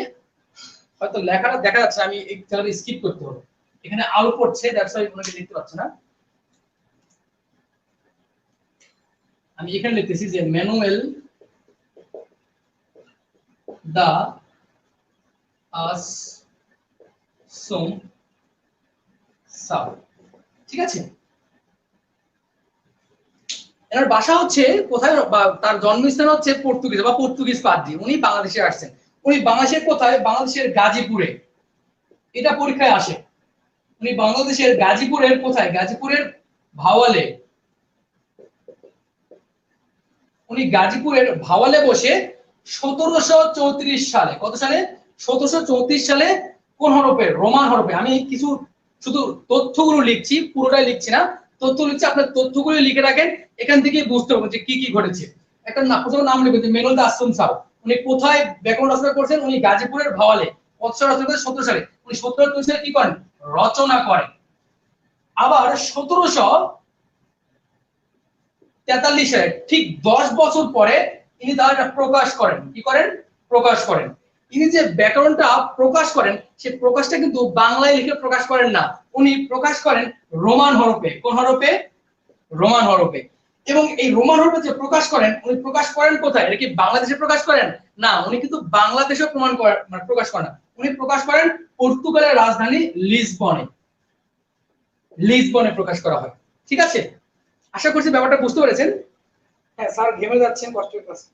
হয়তো লেখাটা দেখা যাচ্ছে, আমি এই জায়গাটা স্কিপ করতে হবে, এখানে আলো পড়ছে, দ্যাটস ওয়াই ওনাকে দেখতে পাচ্ছি না। আমি এখানে লিখতেছি যে ম্যানুয়েল দা আসুনসাও। ঠিক আছে, এর ভাষা হচ্ছে কোথায়, তার জন্মস্থান হচ্ছে পর্তুগিজ বা পর্তুগিজ পাদ্রী। উনি বাংলাদেশে আসছেন। উনি বাংলাদেশের কোথায়? বাংলাদেশের গাজীপুরে, এটা পরীক্ষায় আসে। উনি বাংলাদেশের গাজীপুরের কোথায়? গাজীপুরের ভাওয়ালে। উনি গাজীপুরের ভাওয়ালে বসে 1734 সালে, কত সালে? 1734 সালে কোন হরফে? রোমান হরফে। আমি কিছু শুধু তথ্যগুলো লিখছি, পুরোটাই লিখছি না, তথ্য লিখছি, আপনার তথ্যগুলো লিখে রাখেন, এখান থেকে বুঝতে পারবেন যে কি কি ঘটেছে। একটা প্রথম নাম লিখবেন যে ম্যানুয়েল দা আসুনসাও। উনি কোথায় ব্যাকরণ রচনা করছেন? উনি গাজীপুরের ভাওয়ালে। কত সালে রচনা করেন? 17 সালে। উনি 17 সালে কি করেন? রচনা করেন। আবার 1743 সালে, ঠিক 10 বছর পরে ইনি তার প্রকাশ করেন। কি করেন? প্রকাশ করেন। ইনি যে ব্যাকরণটা প্রকাশ করেন, সে প্রকাশটা কিন্তু বাংলায় লিখে প্রকাশ করেন না, উনি প্রকাশ করেন রোমান হরফে। কোন হরফে? রোমান হরফে। এবং এই রোমান হরফে যে প্রকাশ করেন, উনি প্রকাশ করেন কোথায়? এটা কি বাংলাদেশে প্রকাশ করেন? না, উনি কিন্তু বাংলাদেশে প্রকাশ করেন না, উনি প্রকাশ করেন পর্তুগালের রাজধানী লিসবনে। লিসবনে প্রকাশ করা হয়। ঠিক আছে, আশা করছি ব্যাপারটা বুঝতে পেরেছেন। হ্যাঁ স্যার, ঘেমে যাচ্ছেন, কষ্ট হচ্ছে।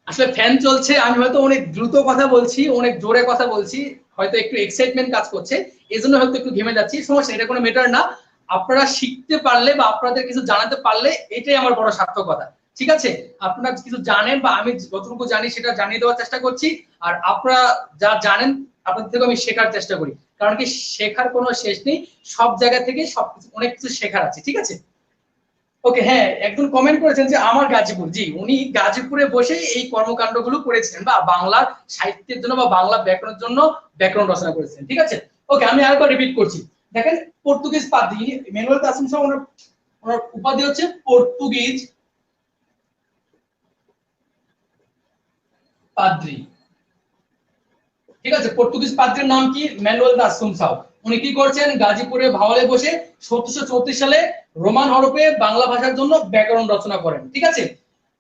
আসলে ফ্যান চলছে, আমি হয়তো অনেক দ্রুত কথা বলছি, অনেক জোরে কথা বলছি, হয়তো একটু এক্সাইটমেন্ট কাজ করছে, এজন্য হয়তো একটু ঘেমে যাচ্ছি। সমস্যা, এটা কোনো ম্যাটার না। আপনারা শিখতে পারলে বা আপনাদের কিছু জানাতে পারলে এটাই আমার বড় সার্থকতা। ঠিক আছে, আপনারা কিছু জানেন বা আমি যতটুকু জানি সেটা জানিয়ে দেওয়ার চেষ্টা করছি, আর আপনারা যা জানেন আপনাদের থেকে আমি শেখার চেষ্টা করি, কারণ কি শেখার কোনো শেষ নেই, সব জায়গা থেকে সবকিছু অনেক কিছু শেখার আছে। ঠিক আছে, ওকে। হ্যাঁ, একজন কমেন্ট করেছেন যে আমার গাজীপুর। জি, উনি গাজীপুরে বসে এই কর্মকাণ্ডগুলো করেছেন বা বাংলা সাহিত্যের জন্য বা বাংলা ব্যাকরণের জন্য ব্যাকরণ রচনা করেছেন। ঠিক আছে, ওকে, আমি আরেকবার রিপিট করছি। দেখেন, পর্তুগিজ পাদ্রী ম্যানুয়েল দা আসুনসাও, ওনার উপাধি হচ্ছে পর্তুগিজ পাদ্রী। ঠিক আছে, পর্তুগিজ পাদ্রীর নাম কি? ম্যানুয়েল দা আসুনসাও। উনি কি করছেন? গাজীপুরে ভাওয়ালে বসে 1734 সালে রোমান হরফে বাংলা ভাষার জন্য ব্যাকরণ রচনা করেন। ঠিক আছে,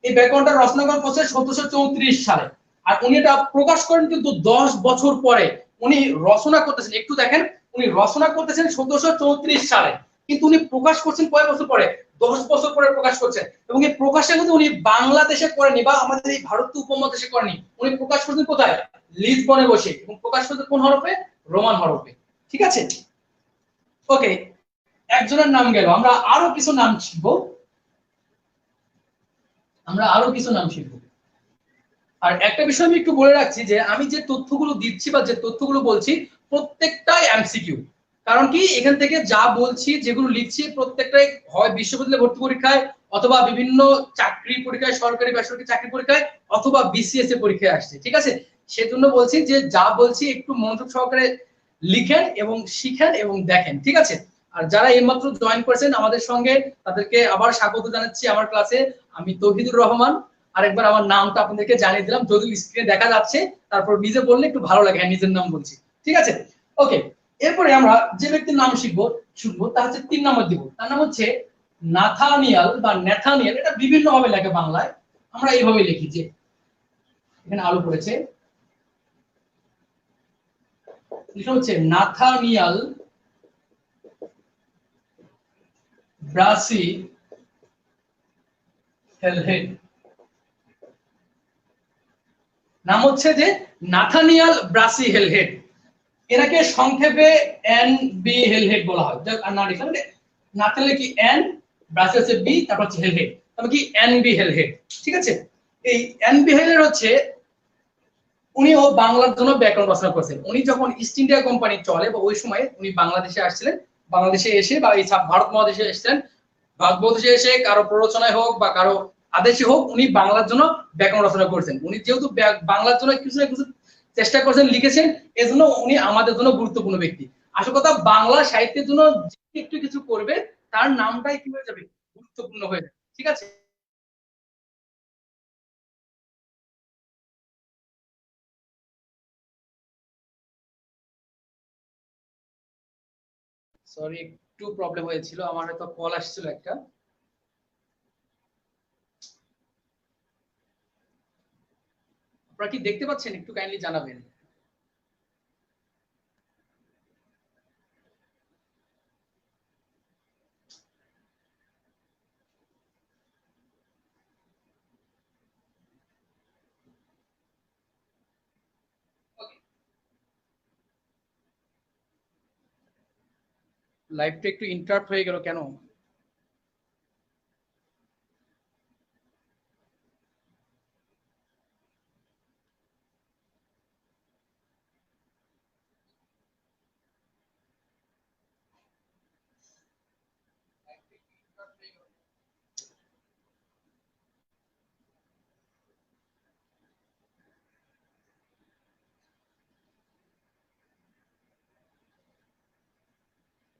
এই ব্যাকরণটা রচনা করেন 1734 সালে, আর উনি এটা প্রকাশ করেন কিন্তু 10 বছর পরে। উনি রচনা করতেছেন, একটু দেখেন, উনি রচনা করতেছেন 1734 সালে, কিন্তু উনি প্রকাশ করছেন কয় বছর পরে? 10 বছর পরে প্রকাশ করছেন। এবং এই প্রকাশটা কিন্তু উনি বাংলাদেশে করেনি বা আমাদের এই ভারতীয় উপমহাদেশে করেনি, উনি প্রকাশ করছেন কোথায়? লিসবনে বসে। এবং প্রকাশ করছেন কোন হরফে? রোমান হরফে। ঠিক আছে, ওকে, একজনের নাম গেল, আমরা আরো কিছু নাম শিখবো। আর একটা বিষয় আমি একটু বলে রাখছি যে আমি যে তথ্যগুলো দিচ্ছি বা যে তথ্যগুলো বলছি প্রত্যেকটাই এমসিকিউ। কারণ কি এখান থেকে যা বলছি, যেগুলো লিখছি, প্রত্যেকটাই হয় বিশ্ববিদ্যালয় ভর্তি পরীক্ষায়, অথবা বিভিন্ন চাকরি পরীক্ষায়, সরকারি বেসরকারি চাকরি পরীক্ষায়, অথবা বিসিএস এ পরীক্ষায় আসছে। ঠিক আছে, সেজন্য বলছি যে যা বলছি একটু মনোযোগ সহকারে লিখেন এবং শিখেন এবং দেখেন। ঠিক আছে, আর যারা এইমাত্র জয়েন করেছেন আমাদের সঙ্গে, তাদেরকে আবার স্বাগত জানাচ্ছি আমার ক্লাসে। আমি তৌহিদুর রহমান, আরেকবার আমার নামটা আপনাদেরকে জানিয়ে দিলাম, যদি স্ক্রিনে দেখা যাচ্ছে তারপর নিজে বললে একটু ভালো লাগে, হ্যাঁ নিজের নাম বলছি, ঠিক আছে। ওকে, এরপরে আমরা যে ব্যক্তির নাম শুনবো তার হচ্ছে 3 নম্বর দিব, তার নাম হচ্ছে নাথানিয়াল বা নেথানিয়াল। এটা বিভিন্ন ভাবে লেখে বাংলায়, আমরা এইভাবে লিখি যে এখানে আলু পড়েছে, এটা হচ্ছে নাথানিয়াল ব্রাসি হেলহেড। নাম হচ্ছে যে নাথানিয়াল ব্রাসি হেলহেড, এনাকে সংক্ষেপে এন বি হেলহেড বলা হয়। আর না লিখলাম নাথানিয়াল কি এন, ব্রাসি হচ্ছে বি, তারপর হচ্ছে হেলহেড, তবে কি এন বি হেলহেড, ঠিক আছে। এই এন বি হেলহেড হচ্ছে উনিও বাংলার জন্য ব্যাকরণ রচনা করেছেন। উনি যখন ইস্ট ইন্ডিয়া কোম্পানি চলে বা ওই সময় উনি বাংলাদেশে আসছিলেন, বাংলাদেশে এসে বা এই ভারত মহাদেশে এসেছিলেন, ভারত মহাদেশে এসে কারো প্ররোচনায় হোক বা কারো আদেশে হোক উনি বাংলার জন্য ব্যাকরণ রচনা করেছেন। উনি যেহেতু বাংলার জন্য কিছু না কিছু চেষ্টা করেছেন, লিখেছেন, এজন্য উনি আমাদের জন্য গুরুত্বপূর্ণ ব্যক্তি। আসল কথা, বাংলা সাহিত্যের জন্য যে একটু কিছু করবে তার নামটাই কি হয়ে যাবে, গুরুত্বপূর্ণ হয়ে যাবে, ঠিক আছে। সরি, একটু প্রবলেম হয়েছিল, আমার হয়তো কল আসছিল একটা। আপনারা কি দেখতে পাচ্ছেন, একটু কাইন্ডলি জানাবেন। লাইভটা একটু ইন্টারাপ্ট হয়ে গেল কেন?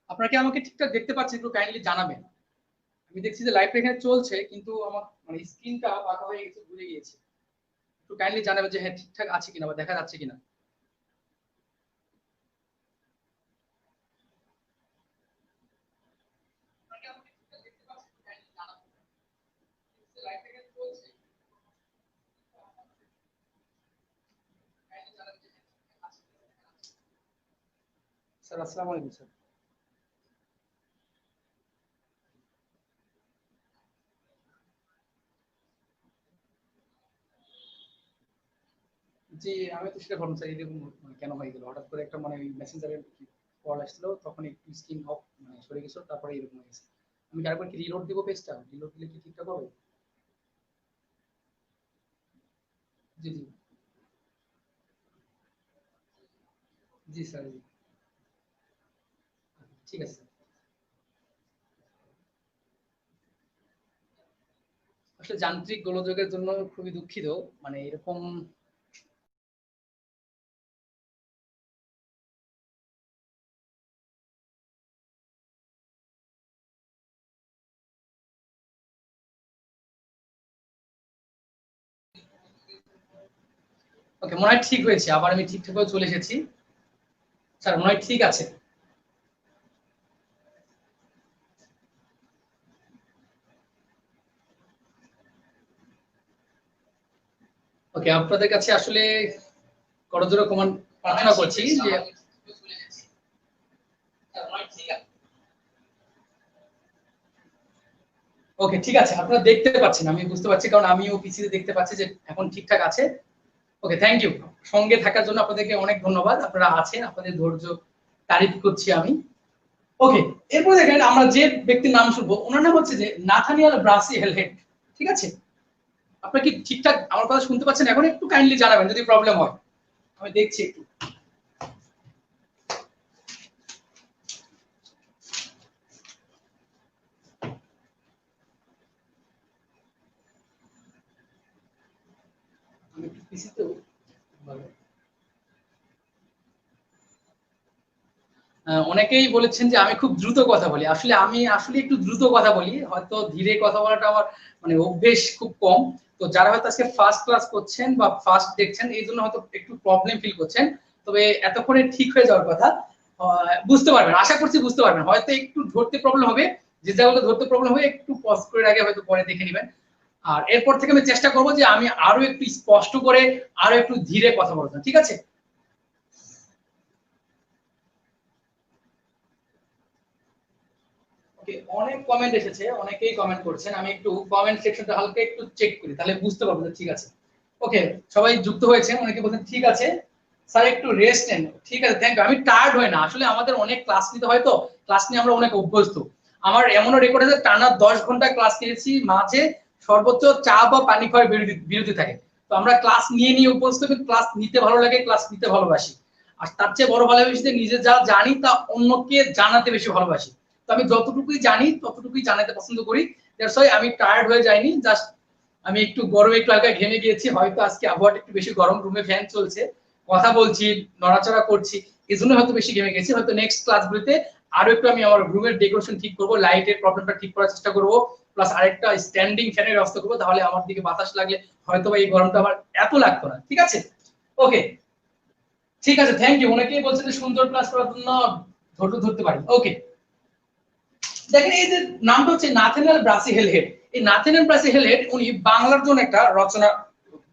আপনারা কি আমাকে ঠিকঠাক দেখতে পাচ্ছেন, একটু কাইন্ডলি জানাবেন। আমি দেখছি যে লাইভটা এখানে চলছে, কিন্তু আমার মানে স্ক্রিনটা বাঁকা হয়ে গেছে, ভুলে গিয়েছি। একটু কাইন্ডলি জানাবেন যে হ্যাঁ ঠিকঠাক আছে কিনা বা দেখা যাচ্ছে কিনা। স্যার আসসালামু আলাইকুম স্যার। জি, আমি তো সেটা ভাবলাম স্যার, এরকম মানে কেন হয়ে গেল হঠাৎ করে, একটা মানে মেসেঞ্জারের কল আসছিল, তখন একটু স্ক্রিন অফ মানে সরে গেছিল, তারপরে এরকম হয়ে গেছে। আমি কি আরেকবার কি রিলোড দিব পেজটা? রিলোড দিলে কি ঠিকঠাক হবে? জি জি। জি স্যার, জি। ঠিক আছে। আসলে যান্ত্রিক গোলযোগের জন্য খুবই দুঃখিত, মানে এরকম। ওকে, মনে হয় ঠিক হয়েছে, আবার আমি ঠিকঠাক ভাবে চলে এসেছি। স্যার মনে হয় ঠিক আছে। ওকে, আপনাদের কাছে আসলে করজোড়ে ক্ষমা প্রার্থনা করছি যে ওকে ঠিক আছে, আপনারা দেখতে পাচ্ছেন, আমি বুঝতে পারছি, কারণ আমিও পিসিতে দেখতে পাচ্ছি যে এখন ঠিকঠাক আছে। ওকে, থ্যাংক ইউ। সঙ্গে থাকার জন্য আপনাদেরকে অনেক ধন্যবাদ, আপনারা আছেন, আপনাদের ধৈর্য তারিফ করছি আমি। ওকে, এরপর দেখেন আমরা যে ব্যক্তির নাম শুনবো ওনার নাম হচ্ছে যে নাথানিয়াল ব্রাসি হেলহেড, ঠিক আছে। আপনারা কি ঠিকঠাক আমার কথা শুনতে পাচ্ছেন? এখন একটু কাইন্ডলি জানাবেন যদি প্রবলেম হয়, আমি দেখছি একটু। আমি একটু পিসিতেও অনেকেই বলেছেন যে আমি খুব দ্রুত কথা বলি, আসলে আমি একটু দ্রুত কথা বলি, হয়তো ধীরে কথা বলাটা আমার মানে অভ্যেস খুব কম। তো যারা হয়তো আজকে ফার্স্ট ক্লাস করছেন বা ফার্স্ট দেখছেন এই জন্য হয়তো একটু প্রবলেম ফিল করছেন, তবে এতক্ষণে ঠিক হয়ে যাওয়ার কথা। বুঝতে পারবেন, আশা করছি বুঝতে পারবেন। হয়তো একটু ধরতে প্রবলেম হবে, যে জায়গাগুলো ধরতে প্রবলেম হবে একটু পজ করে আগে হয়তো পরে দেখে নেবেন। আর এরপর থেকে আমি চেষ্টা করবো যে আমি আরো একটু স্পষ্ট করে আরো একটু ধীরে কথা বলতাম, ঠিক আছে? অনেক কমেন্ট এসেছে, অনেকেই কমেন্ট করছেন, আমি একটু কমেন্ট সেকশনটা হালকা একটু চেক করি, তাহলে বুঝতে পারবো যে ঠিক আছে। ওকে, সবাই যুক্ত হয়েছে, অনেকে বলছেন ঠিক আছে স্যার একটু রেস্ট নেন। ঠিক আছে, থ্যাংক ইউ। আমি টায়ার্ড হই না, আসলে আমাদের অনেক ক্লাস নিতে হয়, তো ক্লাস নিয়ে আমরা অনেক অভ্যস্ত। আমার এমনও রেকর্ড আছে টানা 10 ঘন্টা ক্লাস নিয়েছি, মাঝে সর্বোচ্চ চা বা পানি খাওয়ার বিরতি থাকে। তো আমরা ক্লাস নিয়ে নিয়ে অভ্যস্ত, ক্লাস নিতে ভালো লাগে, ক্লাস নিতে ভালোবাসি। আর তার চেয়ে বড় ভালোবাসি যে নিজে যা জানি তা অন্যকে জানাতে বেশি ভালোবাসি। তো আমি যতটুকুই জানি ততটুকুই জানাতে পছন্দ করি। দ্যাটস ওয়াই আমি টায়ার্ড হয়ে যাইনি, জাস্ট আমি একটু গরমে একটু হালকা ঘেমে গিয়েছি, হয়তো আজকে আবহাওয়াটা একটু বেশি গরম, রুমে ফ্যান চলছে, কথা বলছি, নড়াচড়া করছি, এই জন্য হয়তো বেশি ঘেমে গেছি। হয়তো নেক্সট ক্লাসগুলিতে আরো একটু আমি আমার রুমের ডেকোরেশন ঠিক করবো, লাইটের প্রবলেমটা ঠিক করার চেষ্টা করবো, প্লাস আরেকটা স্ট্যান্ডিং ফ্যানের ব্যবস্থা করবো, তাহলে আমার দিকে বাতাস লাগলে হয়তো এই গরমটা আমার এত লাগতো না। ঠিক আছে, ওকে, ঠিক আছে, থ্যাংক ইউ। অনেকেই বলছে যে সুন্দর ক্লাস করার জন্য ধৈর্য ধরতে পারি। ওকে, দেখেন এই যে নামটা হচ্ছে নাথানিয়েল ব্রাসি হেলহেড। এই নাথানিয়েল ব্রাসি হেলহেড উনি বাংলার জন্য একটা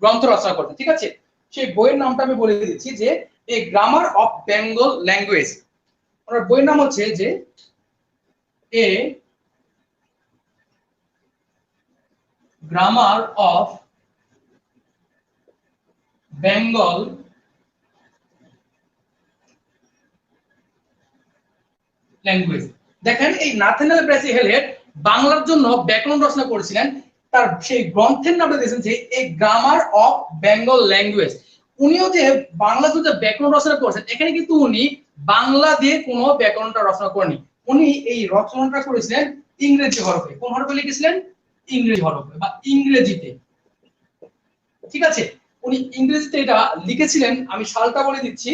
গ্রন্থ রচনা করতেন, ঠিক আছে? সেই বইয়ের নামটা আমি বলে দিচ্ছি, যে a grammar of Bengal language. ওনার বইয়ের নাম হচ্ছে যে a grammar of Bengal language. দেখেন এই নাথানিয়েল ব্রাসি হেলহেড বাংলার জন্য ব্যাকরণ রচনা করেছিলেন, তার সেই গ্রন্থের নামটা দিয়েছেন যে a grammar of Bengal language. উনিও যে বাংলা যে ব্যাকরণ রচনা করেছেন, এখানে কিন্তু উনি বাংলা দিয়ে কোনো ব্যাকরণটা রচনা করেনি, উনি এই রচনাটা করেছিলেন ইংরেজি হরফে। কোন হরফে লিখেছিলেন? ইংরেজি হরফে বা ইংরেজিতে, ঠিক আছে? উনি ইংরেজিতে এটা লিখেছিলেন, আমি সালটা বলে দিচ্ছি,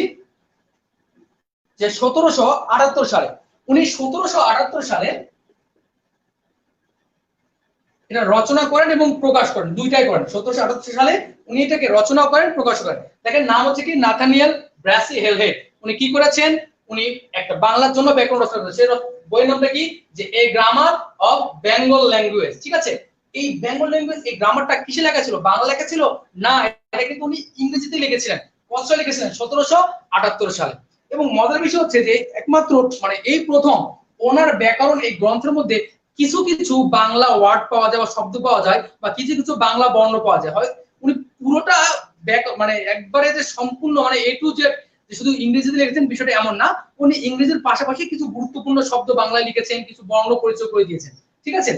যে 1778 সালে। উনি 1778 সালে এটা রচনা করেন এবং প্রকাশ করেন, দুইটাই করেন। 1778 সালে উনি এটাকে রচনা করেন, প্রকাশ করেন। দেখেন নাম হচ্ছে কি নাথানিয়েল ব্রাসি হেলহেড। উনি কি করেছেন? উনি একটা বাংলার জন্য ব্যাকরণ রচনা করেছেন। সেই বইয়ের নামটা কি? যে a grammar of Bengal language, ঠিক আছে? এই বেঙ্গল ল্যাঙ্গুয়েজ, এই গ্রামারটা কিসে লেখা ছিল? বাংলা লেখা ছিল না, এটা কিন্তু উনি ইংরেজিতে লিখেছিলেন। কত সালে লিখেছিলেন? 1778 সালে। এবং মজার বিষয় হচ্ছে যে একমাত্র মানে এই প্রথম ওনার ব্যাকরণ এই গ্রন্থের মধ্যে কিছু কিছু বাংলা ওয়ার্ড পাওয়া যায় বা শব্দ পাওয়া যায়, বা কিছু কিছু বাংলা বর্ণ পাওয়া যায়। হয় উনি পুরোটা মানে একবারে যে সম্পূর্ণ মানে এ টু জেড শুধু ইংরেজিতে লিখেছেন বিষয়টা এমন না, উনি ইংরেজির পাশাপাশি কিছু গুরুত্বপূর্ণ শব্দ বাংলায় লিখেছেন, কিছু বর্ণ পরিচয় করে দিয়েছেন, ঠিক আছে?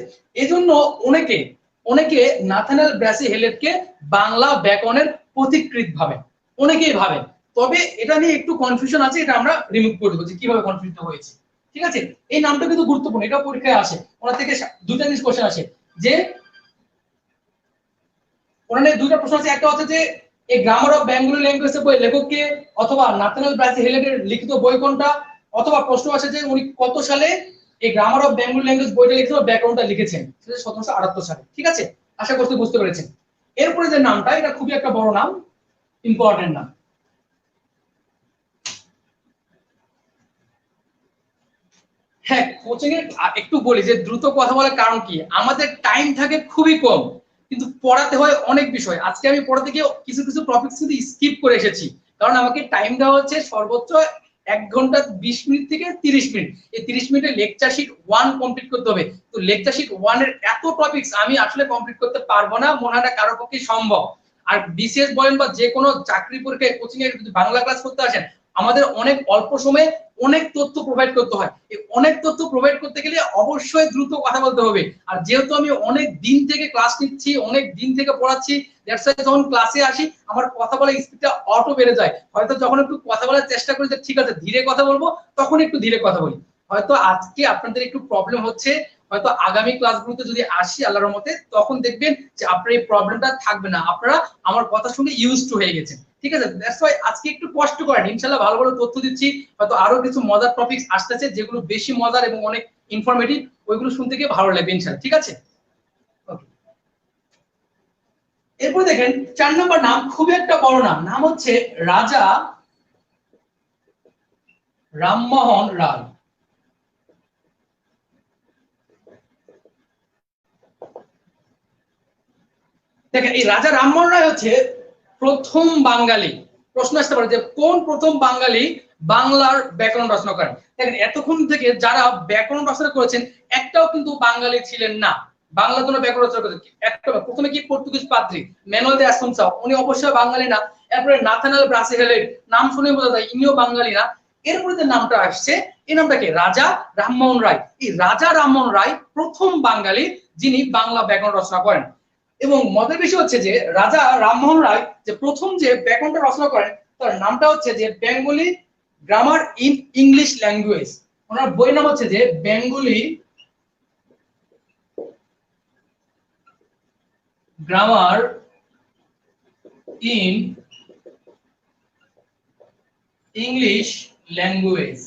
এজন্য অনেকে অনেকে নাথানিয়েল ব্রাসি হেলহেডকে বাংলা ব্যাকরণের পথিকৃৎ ভাবে, অনেকেই ভাবেন। তবে এটা নিয়ে একটু কনফিউশন আছে, এটা আমরা রিমুভ করে দেবো যে কিভাবে কনফিউশন হয়েছে, ঠিক আছে? এই নামটা কিন্তু গুরুত্বপূর্ণ, এটা পরীক্ষায় আসে, ওনার থেকে দুইটা জিনিস কোশ্চেন আসে। যে ওনার দুইটা প্রশ্ন আছে, একটা হচ্ছে যে এই গ্রামার অফ বেঙ্গলি ল্যাঙ্গুয়েজ এর বই লেখক কে, অথবা নাথানিয়েল ব্রাসি হেলহেডের লিখিত বই কোনটা, অথবা প্রশ্ন আছে যে উনি কত সালে এই গ্রামার অফ বেঙ্গলি ল্যাঙ্গুয়েজ বইটা লিখেছেন, ব্যাকরণটা লিখেছেন, সেটা 1778 সালে, ঠিক আছে? আশা করতে বুঝতে পেরেছেন। এরপরে যে নামটা, এটা খুবই একটা বড় নাম, ইম্পর্টেন্ট নাম। হ্যাঁ, কোচিং এর একটু বলি যে দ্রুত কথা বলার কারণ কি, আমাদের টাইম থাকে খুবই কম, কিন্তু পড়াতে হয় অনেক বিষয়। আজকে আমি পড়াতে গিয়ে কিছু কিছু টপিক শুধু স্কিপ করে এসেছি, কারণ আমাকে টাইম দেওয়া হচ্ছে সর্বোচ্চ 1 ঘন্টা 20 মিনিট থেকে 30 মিনিট। এই 30 মিনিটের লেকচার শিট 1 কমপ্লিট করতে হবে। তো লেকচার শিট 1 এর এত টপিকস আমি আসলে কমপ্লিট করতে পারবো না, মনে হয় না কারোর পক্ষে সম্ভব। আর বিসিএস বলেন বা যে কোনো চাকরি পরীক্ষায় কোচিং এর যদি বাংলা ক্লাস করতে আসেন, আমাদের অনেক অল্প সময়ে অনেক তথ্য প্রোভাইড করতে হয়। এই অনেক তথ্য প্রোভাইড করতে গেলে অবশ্যই দ্রুত কথা বলতে হবে। আর যেহেতু আমি অনেক দিন থেকে ক্লাস নিচ্ছি, অনেক দিন থেকে পড়াচ্ছি, দ্যাটস ওয়াই যখন ক্লাসে আসি আমার কথা বলার স্পিডটা অটো বেড়ে যায়। হয়তো যখন একটু কথা বলার চেষ্টা করি যে ঠিক আছে ধীরে কথা বলবো, তখন একটু ধীরে কথা বলি। হয়তো আজকে আপনাদের একটু প্রবলেম হচ্ছে, হয়তো আগামী ক্লাসগুলোতে যদি আসি আল্লাহর রহমতে, তখন দেখবেন যে আপনার এই প্রবলেমটা থাকবে না, আপনারা আমার কথা শুনে ইউজ টু হয়ে গেছেন। ঠিক আছে, দ্যাটস ওয়াই আজকে একটু কষ্ট করেন, ইনশাআল্লাহ ভালো ভালো তথ্য দিচ্ছি, হয়তো আরো কিছু মজার টপিকস আসতেছে যেগুলো বেশি মজার এবং অনেক ইনফরমেটিভ, ওইগুলো শুনতে গিয়ে ভালো লাগবে ইনশাআল্লাহ। ঠিক আছে, ওকে। এরপর দেখেন 4 নম্বর নাম খুবই একটা বড় নাম, নাম হচ্ছে রাজা রামমোহন রায়। দেখেন এই রাজা রামমোহন রায় হচ্ছে প্রথম বাঙালি। প্রশ্ন আসতে পারে যে কোন প্রথম বাঙালি বাংলার ব্যাকরণ রচনা করেন। দেখেন এতক্ষণ থেকে যারা ব্যাকরণ রচনা করেছেন একটাও কিন্তু বাঙালি ছিলেন না, বাংলার জন্য ব্যাকরণ রচনা করেছেন একটা। প্রথমে কি পর্তুগিজ পাদ্রী ম্যানুয়েল দে আসুনসা, উনি অবশ্যই বাঙালি না। এরপরে নাথানাল ব্রাসিহেলের নাম শুনে বোঝা যায় ইনিও বাঙালি না। এরপরে যে নামটা আসছে এই নামটা কি রাজা রামমোহন রায়। এই রাজা রামমোহন রায় প্রথম বাঙালি যিনি বাংলা ব্যাকরণ রচনা করেন। এবং মজার বিষয় হচ্ছে যে রাজা রামমোহন রায় যে প্রথম যে ব্যাকরণটা রচনা করেন তার নামটা হচ্ছে যে Bengali grammar in English language. ওনার বইয়ের নাম হচ্ছে যে Bengali grammar in English language.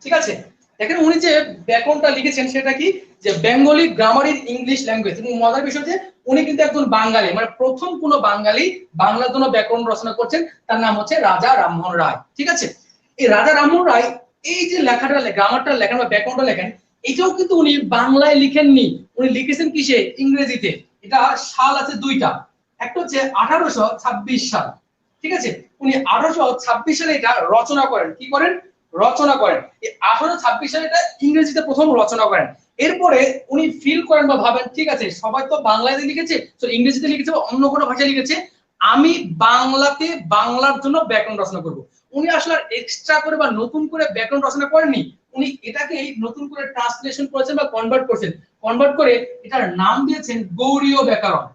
ঠিক আছে, দেখেন উনি যে ব্যাকরণটা লিখেছেন সেটা কি যে Bengali grammar in English language. এবং মজার বিষয় যে উনি কিন্তু একজন বাঙালি, মানে প্রথম কোন বাঙালি বাংলার জন্য ব্যাকরণ রচনা করছেন, তার নাম হচ্ছে রাজা রামমোহন রায়। ঠিক আছে, এই রাজা রামমোহন রায় এই যে লেখাটা গ্রামারটা লেখেন বা ব্যাকরণটা লেখেন এটাও কিন্তু উনি বাংলায় লিখেননি, উনি লিখেছেন কিসে ইংরেজিতে। এটা সাল আছে দুইটা, একটা হচ্ছে 1826 সাল। ঠিক আছে, উনি 1826 সালে এটা রচনা করেন। কি করেন? রচনা করেন। এই 1826 সালে এটা ইংরেজিতে প্রথম রচনা করেন। এরপরে উনি ফিল করেন বা ভাবেন ঠিক আছে সবাই তো বাংলাতে লিখেছে, তো ইংরেজিতে লিখেছে বা অন্য কোনো ভাষায় লিখেছে, আমি বাংলাতে বাংলার জন্য ব্যাকরণ রচনা করব। উনি আসলে এক্সট্রা করে বা নতুন করে ব্যাকরণ রচনা করেননি, উনি এটাকে নতুন করে ট্রান্সলেশন করেছেন বা কনভার্ট করেছেন। কনভার্ট করে এটার নাম দিয়েছেন গৌড়ীয় ব্যাকরণ।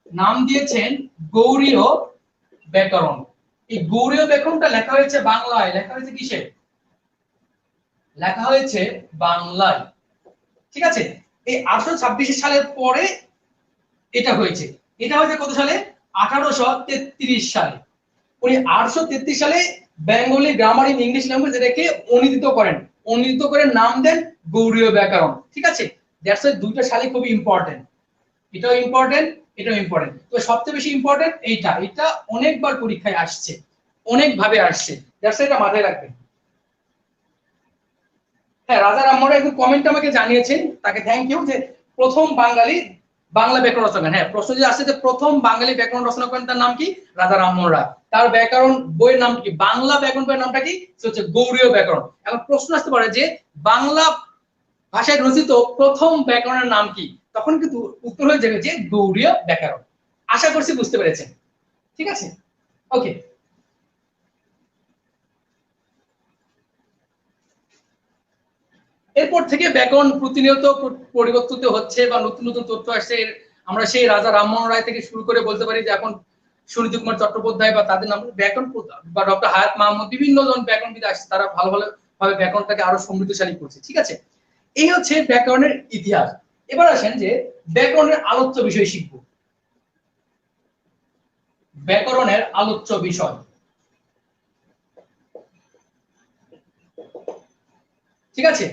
নাম দিয়েছেন গৌড়ীয় ব্যাকরণ। এই গৌড়ীয় ব্যাকরণটা লেখা হয়েছে বাংলায়। লেখা হয়েছে কিসে? লেখা হয়েছে বাংলায়। ঠিক আছে, এই 1826 সালের পরে এটা হয়েছে। এটা হয়েছে কত সালে? 1833 সালে। উনি 1833 সালে Bengali grammar in English language এটাকে অনুদিত করেন। অনুদিত করে নাম দেন গৌড়ীয় ব্যাকরণ। ঠিক আছে, দ্যাটস ওয়াই দুইটা সালে খুব ইম্পর্টেন্ট। এটাও ইম্পর্টেন্ট, এটাও ইম্পর্টেন্ট। তো সবচেয়ে বেশি ইম্পর্টেন্ট এইটা। এটা অনেকবার পরীক্ষায় আসছে, অনেক ভাবে আসছে, দ্যাটস ওয়াই এটা মাথায় রাখবেন। হ্যাঁ, রাজা রামমোহন রায় কমেন্ট আমাকে জানিয়েছেন, তাকে থ্যাংক ইউ যে প্রথম বাঙালি বাংলা ব্যাকরণ রচনা করেন। হ্যাঁ, প্রশ্ন যে আসছে যে প্রথম বাঙালি ব্যাকরণ রচনা করেন তার নাম কি? রাজা রামমোহন রায়। তার ব্যাকরণ বইয়ের নাম কি? বাংলা ব্যাকরণ বইয়ের নামটা কি? সেটা হচ্ছে গৌড়ীয় ব্যাকরণ। এখন প্রশ্ন আসতে পারে যে বাংলা ভাষায় রচিত প্রথম ব্যাকরণের নাম কি? তখন কিন্তু উত্তর হয়ে যাবে যে গৌড়ীয় ব্যাকরণ। আশা করছি বুঝতে পেরেছেন। ঠিক আছে, ওকে। এরপর থেকে ব্যাকরণ প্রতিনিয়ত পরিবর্তিত হচ্ছে বা নতুন নতুন তথ্য আসছে। আমরা সেই রাজা রামমোহন রায় থেকে শুরু করে বলতে পারি যে এখন সুনীতি কুমার চট্টোপাধ্যায় বা তাদের নাম ব্যাকরণ বা ডক্টর হায়াত মাহমুদ, বিভিন্ন জন ব্যাকরণবিদ আসছে, তারা ভালো ভালো ভাবে ব্যাকরণটাকে আরো সমৃদ্ধশালী করছে। ঠিক আছে, এই হচ্ছে ব্যাকরণের ইতিহাস। এবার আসেন যে ব্যাকরণের আলোচ্য বিষয় শিখব। ব্যাকরণের আলোচ্য বিষয়, ঠিক আছে।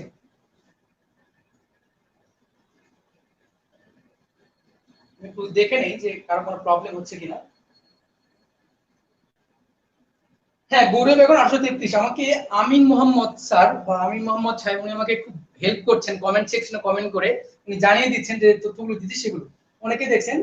একটু দেখে নেই যে কারো কোনো প্রবলেম হচ্ছে কিনা। হ্যাঁ, গৌড়ীয় ব্যাকরণ 833। আমাকে আমিন মোহাম্মদ স্যার বা আমিন মোহাম্মদ সাহেব উনি আমাকে খুব হেল্প করছেন কমেন্ট সেকশনে কমেন্ট করে, উনি জানিয়ে দিচ্ছেন যে তথ্যগুলো দিচ্ছি সেগুলো অনেকে দেখছেন।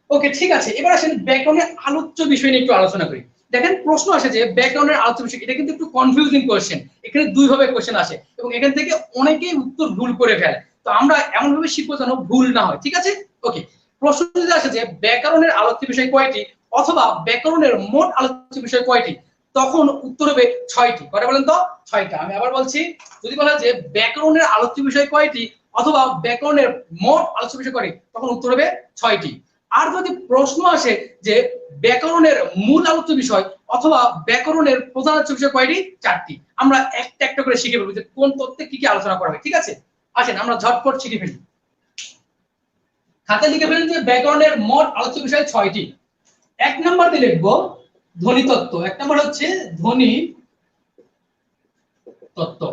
ওকে, ঠিক আছে। এবার আসেন ব্যাকরণের আলোচ্য বিষয় নিয়ে একটু আলোচনা করি। দেখেন প্রশ্ন আসে যে ব্যাকরণের আলোচ্য বিষয়, এটা কিন্তু একটু কনফিউজিং কোশ্চেন। এখানে দুই ভাবে কোশ্চেন আসে এবং এখান থেকে অনেকেই উত্তর ভুল করে ফেলে। তো আমরা এমন ভাবে শিখবো যেন ভুল না হয়। ঠিক আছে, ওকে। প্রশ্ন যদি আসে যে ব্যাকরণের আলোচ্য বিষয় কয়টি অথবা ব্যাকরণের মোট আলোচ্য বিষয় কয়টি, তখন উত্তর হবে 6টি। কয়টা বলেন তো? 6টা। আমি আবার বলছি, যদি বলা যে ব্যাকরণের আলোচ্য বিষয় কয়টি অথবা ব্যাকরণের মোট আলোচ্য বিষয় কয়টি, তখন উত্তর হবে 6টি। আর যদি প্রশ্ন আসে যে ব্যাকরণের মূল আলোচ্য বিষয় অথবা ব্যাকরণের প্রধান আলোচ্য বিষয় কয়টি? 4টি। আমরা একটা একটা করে শিখে ফেলবো যে কোন তথ্যে কি কি আলোচনা করা হবে। ঠিক আছে, আসেন আমরা ঝটপট শিখে ফেলি। খাতা লিখে ফেলেন যে ব্যাকরণের মোট আলোচ্য বিষয় 6টি। 1 নম্বর দিয়ে লিখবো ধ্বনি তত্ত্ব। 1 নম্বর হচ্ছে ধ্বনি তত্ত্ব।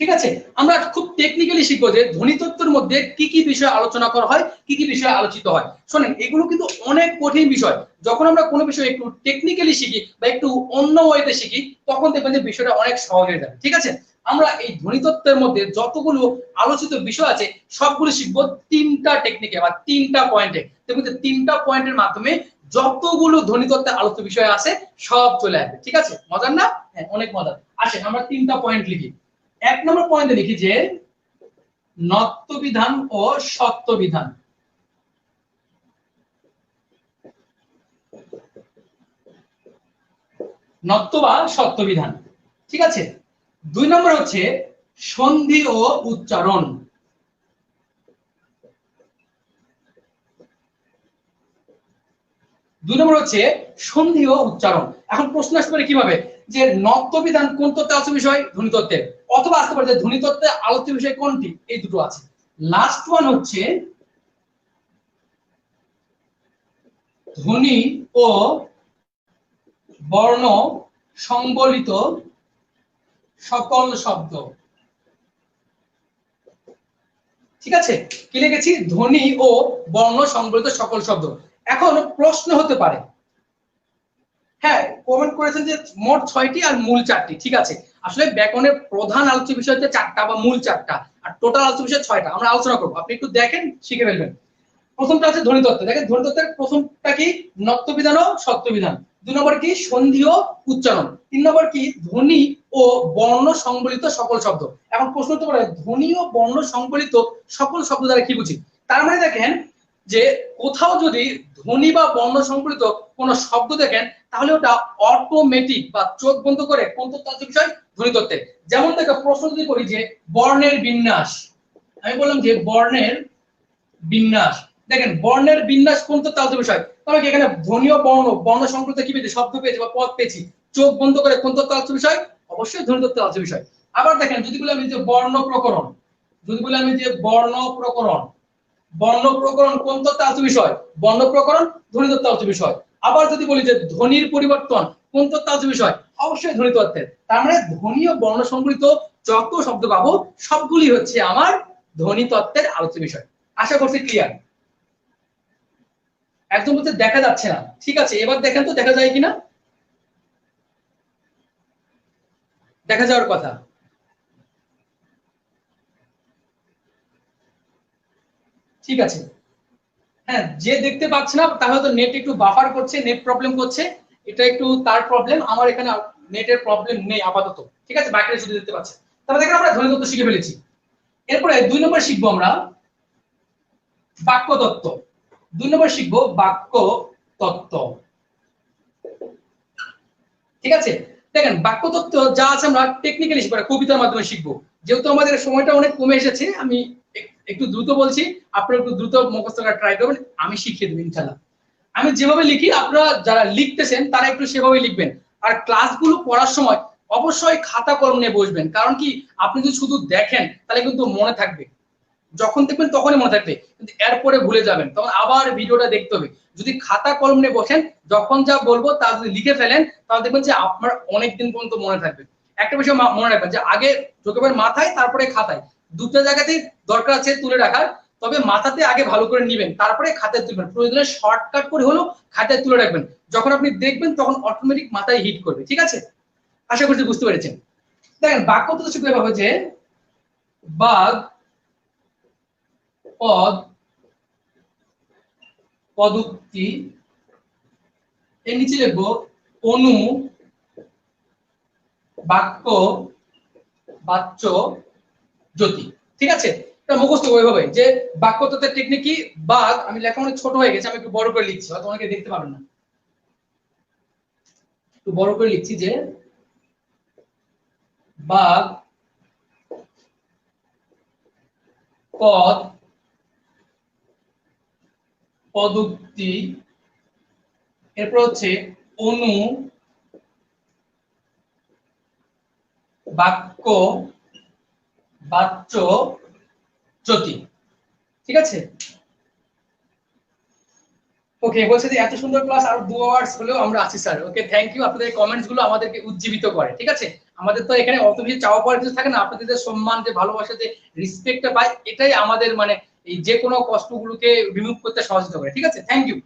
ঠিক আছে, আমরা খুব টেকনিক্যালি শিখবো যে ধ্বনি তত্ত্বের মধ্যে কি কি বিষয় আলোচনা করা হয়, কি কি বিষয় আলোচিত হয়। শুনেন, এগুলো কিন্তু অনেক কঠিন বিষয়। যখন আমরা কোনো বিষয় একটু টেকনিক্যালি শিখি বা একটু অন্য ওয়েতে শিখি, তখন দেখবেন যে বিষয়টা অনেক সহজ হয়ে যাবে। ঠিক আছে, আমরা এই ধ্বনি তত্ত্বের মধ্যে যতগুলো আলোচিত বিষয় আছে সবগুলো শিখবো 3টা টেকনিকে বা 3টা পয়েন্টে। দেখবেন যে 3টা পয়েন্টের মাধ্যমে যতগুলো ধ্বনি তত্ত্বের আলোচিত বিষয় আছে সব চলে আসবে। ঠিক আছে, মজার না? হ্যাঁ, অনেক মজার। আসেন আমরা 3টা পয়েন্ট লিখি। 1 নম্বর পয়েন্টে লিখি যে নত্ব বিধান ও সত্য বিধান। নত্ব বা সত্য বিধান। ঠিক আছে, 2 নম্বর হচ্ছে সন্ধি ও উচ্চারণ। 2 নম্বর হচ্ছে সন্ধি ও উচ্চারণ। এখন প্রশ্ন আসতে পারে কিভাবে, যে নত্ব বিধান কোন তত্ত্বে আলোচ্য বিষয়? ধ্বনি তত্ত্বের। অথবা আসতে পারে যে ধ্বনি তত্ত্বে আলোচ্য বিষয় কোনটি? এই দুটো আছে। লাস্ট ওয়ান হচ্ছে ধ্বনি ও বর্ণ সংবলিত সকল শব্দ। ঠিক আছে, কি লিখেছি? ধ্বনি ও বর্ণ সংবলিত সকল শব্দ। এখন প্রশ্ন হতে পারে, হ্যাঁ কমেন্ট করেছেন যে মোট 6টি আর মূল 4টি। ঠিক আছে, আসলে ব্যাকরণের প্রধান আলোচ্য বিষয় হচ্ছে 4টা বা মূল 4টা, আর টোটাল আলোচ্য বিষয় 6টা। আমরা আলোচনা করব, আপনি একটু দেখেন, শিখে ফেলবেন। প্রথমটা আছে ধ্বনি তত্ত্ব। দেখেন ধ্বনি তত্ত্বের প্রথমটা কি? নত্ব বিধান ও সত্য বিধান। 2 নম্বর কি? সন্ধি ও উচ্চারণ। 3 নম্বর কি? ধ্বনি ও বর্ণ সংবলিত সকল শব্দ। এখন প্রশ্ন হতে পারে ধ্বনি ও বর্ণ সংবলিত সকল শব্দ দ্বারা কি বুঝি? তার মানে দেখেন যে কোথাও যদি ধ্বনি বা বর্ণ সংবলিত কোন শব্দ দেখেন, তাহলে ওটা অটোমেটিক বা চোখ বন্ধ করে কোন তত্ত্ব আলোচ্য বিষয়? ধ্বনি তত্ত্বের। যেমন দেখো, প্রশ্ন যদি করি যে বর্ণের বিন্যাস, আমি বললাম যে বর্ণের বিন্যাস। দেখেন বর্ণের বিন্যাস কোন তত্ত্বে আলোচ্য বিষয়? তবে কি এখানে ধ্বনি ও বর্ণ, বর্ণ সংবলিত কি পেয়েছি? শব্দ পেয়েছি বা পদ পেয়েছি। চোখ বন্ধ করে কোন তত্ত্বে আলোচ্য বিষয়? অবশ্যই ধ্বনি তত্ত্বে আলোচ্য বিষয়। আবার দেখেন যদি বলি আমি যে বর্ণ প্রকরণ, যদি বলি আমি যে বর্ণ প্রকরণ, বর্ণ প্রকরণ কোন তত্ত্বে আলোচ্য বিষয়? বর্ণ প্রকরণ ধ্বনি তত্ত্বে আলোচ্য বিষয়। আবার যদি বলি যে ধ্বনির পরিবর্তন কোন তত্ত্বে আলোচ্য বিষয়? অবশ্যই ধ্বনি তত্ত্বের। তার মানে ধ্বনি ও বর্ণ সংবলিত যত শব্দ পাবো সবগুলি হচ্ছে আমার ধ্বনি তত্ত্বের আলোচ্য বিষয়। আশা করছি ক্লিয়ার। একদম বলতে দেখা যাচ্ছে না। ঠিক আছে, এবার দেখেন তো দেখা যায় কিনা। দেখা যাওয়ার কথা। ঠিক আছে, হ্যাঁ যে দেখতে পাচ্ছে না তাহলে তো নেট একটু বাফার করছে, নেট প্রবলেম করছে। এটা একটু তার প্রবলেম, আমার এখানে নেটের প্রবলেম নেই আপাতত। ঠিক আছে, বাকিটা শুধু দেখতে পাচ্ছে। তাহলে দেখেন আমরা ধ্বনি তত্ত্ব শিখে ফেলেছি। এরপরে 2 নম্বর শিখবো আমরা বাক্য তত্ত্ব। 2 নম্বর শিখবো বাক্য তত্ত্ব। ঠিক আছে, দেখেন বাক্য তত্ত্ব যা আছে আমরা টেকনিক্যালি শিখবো, কবিতার মাধ্যমে শিখবো। যেহেতু আমাদের সময়টা অনেক কমে এসেছে, আমি একটু দ্রুত বলছি, আপনারা একটু দ্রুত মুখস্থ করার ট্রাই করবেন, আমি শিখিয়ে দেব ইনশাআল্লাহ। আমি যেভাবে লিখি আপনারা যারা লিখতেছেন তারা একটু সেভাবে লিখবেন। আর ক্লাসগুলো পড়ার সময় অবশ্যই খাতা কলম নিয়ে বসবেন, কারণ কি আপনি যদি শুধু দেখেন তাহলে কিন্তু মনে থাকবে, যখন দেখবেন তখনই মনে থাকবে, কিন্তু এরপরে ভুলে যাবেন, তখন আবার ভিডিওটা দেখতে হবে। যদি খাতা কলম নিয়ে বসেন, যখন যা বলবো তা যদি লিখে ফেলেন, তাহলে দেখবেন যে আপনার অনেকদিন পর্যন্ত মনে থাকবে। একটা বিষয় মনে রাখবেন যে আগে চোখের মাথায় তারপরে খাতায়, দুটো জায়গাতেই দরকার আছে তুলে রাখার। তবে মাথাতে আগে ভালো করে নিবেন, তারপরে খাতায় তুলবেন। প্রয়োজনে শর্টকাট করে হলো খাতায় তুলে রাখবেন, যখন আপনি দেখবেন তখন অটোমেটিক মাথায় হিট করবে। ঠিক আছে, আশা করছি বুঝতে পেরেছেন। দেখেন বাক্য তো শিখলে এভাবে যে বাঘ, পদ, পদোক্তি, এর নিচে লিখবো অনু, বাক্য, বাচ্য, জ্যোতি। ঠিক আছে, এটা মুখস্থ ওইভাবে যে বাক্য তত্ত্বের টেকনিক কি? বাঘ, আমি লেখা অনেক ছোট হয়ে গেছে, আমি একটু বড় করে লিখছি, হয়তো অনেকে দেখতে পাবেন না, একটু বড় করে লিখছি যে বাঘ, পদ, পদোক্তি, এরপর হচ্ছে অনু, বাক্য, বাচ্য, জ্যোতি। ঠিক আছে, ওকে, বলছে যে এত সুন্দর ক্লাস আর 2 আওয়ার্স হলেও আমরা আছি স্যার। ওকে, থ্যাংক ইউ, আপনাদের কমেন্টস গুলো আমাদেরকে উজ্জীবিত করে। ঠিক আছে, আমাদের তো এখানে অত বেশি চাওয়া পাওয়ার কিছু থাকে না, আপনাদের যে সম্মান, যে ভালোবাসা, যে রেসপেক্টটা পাই, এটাই আমাদের মানে এই যে কোনো কষ্টগুলোকে রিমুভ করতে সহযোগিতা করে। ঠিক আছে, থ্যাংক ইউ।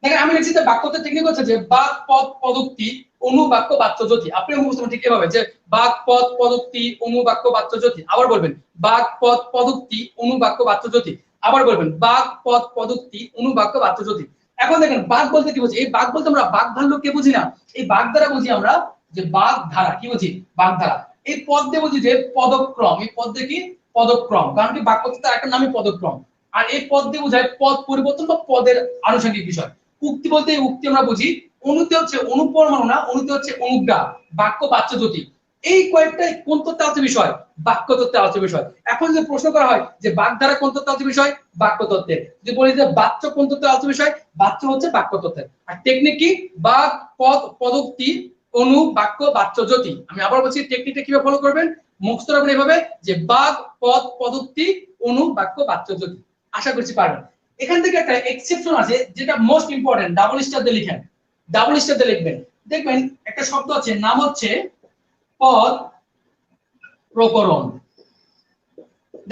দেখেন আমি লিখছি যে বাক্যতে টেকনিক হচ্ছে যে বাক পদ পদোক্তি অনুবাক্য বাচ্যজ্যোতি। আপনি মুখস্থ ঠিক এভাবে যে বাক পদ পদোক্তি অনুবাক্য বাচ্যজ্যোতি। আবার বলবেন বাক পদ পদোক্তি অনুবাক্য বাচ্যজ্যোতি। আবার বলবেন বাক পদ পদোক্তি অনুবাক্য বাচ্যজ্যোতি। এখন দেখেন বাঘ বলতে কি বুঝি? এই বাঘ বলতে আমরা বাঘ ভাল্লুককে বুঝি না, এই বাঘ দ্বারা বুঝি আমরা যে বাঘ ধারা। কি বুঝি? বাঘ ধারা। এই পদ দিয়ে বুঝি যে পদক্রম। এই পদ দিয়ে কি? পদক্রম। কারণ কি বাক্য তো একটা নামই পদক্রম। আর এই পদ দিয়ে বোঝায় পদ পরিবর্তন বা পদের আনুষঙ্গিক বিষয়। উক্তি বলতে উক্তি আমরা বুঝি, অনুতে হচ্ছে অনুপরমাণু না, অনুতে হচ্ছে অনুজ্ঞা, বাক্য বাচ্যজ্যোতি। এই কয়েকটা কোন তত্ত্বে আলোচ্য বিষয়? বাক্য তত্ত্বে আলোচ্য বিষয়। এখন যদি প্রশ্ন করা হয় যে বাক ধারা কোন তত্ত্বে আলোচ্য বিষয়? বাক্য তত্ত্বের। যদি বলি যে বাচ্য কোন তত্ত্বে আলোচ্য বিষয়? বাচ্য হচ্ছে বাক্য তত্ত্বের। আর টেকনিক কি? বাক পদ পদোক্তি অনু বাক্য বাচ্যজ্যোতি। আমি আবার বলছি টেকনিকটা কিভাবে ফলো করবেন, মুখস্থ রাখবেন এভাবে যে বাক পদ পদোক্তি অনু বাক্য বাচ্যজ্যোতি। আশা করছি পারবেন। এখান থেকে একটা এক্সেপশন আছে যেটা মোস্ট ইম্পর্টেন্ট, ডাবল স্টার দিয়ে লিখেন, ডাবল স্টার দিয়ে লিখবেন। দেখবেন একটা শব্দ আছে, নাম হচ্ছে পদ প্রকরণ।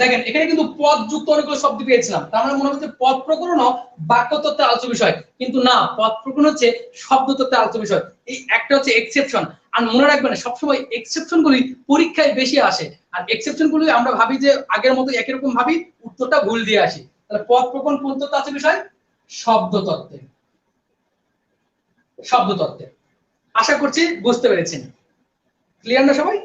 দেখেন এখানে কিন্তু পদ যুক্ত অনেকগুলো শব্দ পেয়েছিলাম, তার মানে মনে হচ্ছে পদ প্রকরণও বাক্য তত্ত্বের আলোচ্য বিষয়, কিন্তু না, পদ প্রকরণ হচ্ছে শব্দ তত্ত্বের আলোচ্য বিষয়। এই একটা হচ্ছে এক্সেপশন। আর মনে রাখবেন সবসময় এক্সেপশন গুলি পরীক্ষায় বেশি আসে, আর এক্সেপশন গুলি আমরা ভাবি যে আগের মতো একই রকম ভাবি, উত্তরটা ভুল দিয়ে আসি। তাহলে পদ প্রকরণ কোন তত্ত্বের আলোচ্য বিষয়? শব্দ তত্ত্বের। শব্দ তত্ত্বের। আশা করছি বুঝতে পেরেছেন। ক্লিয়ার না সবাই?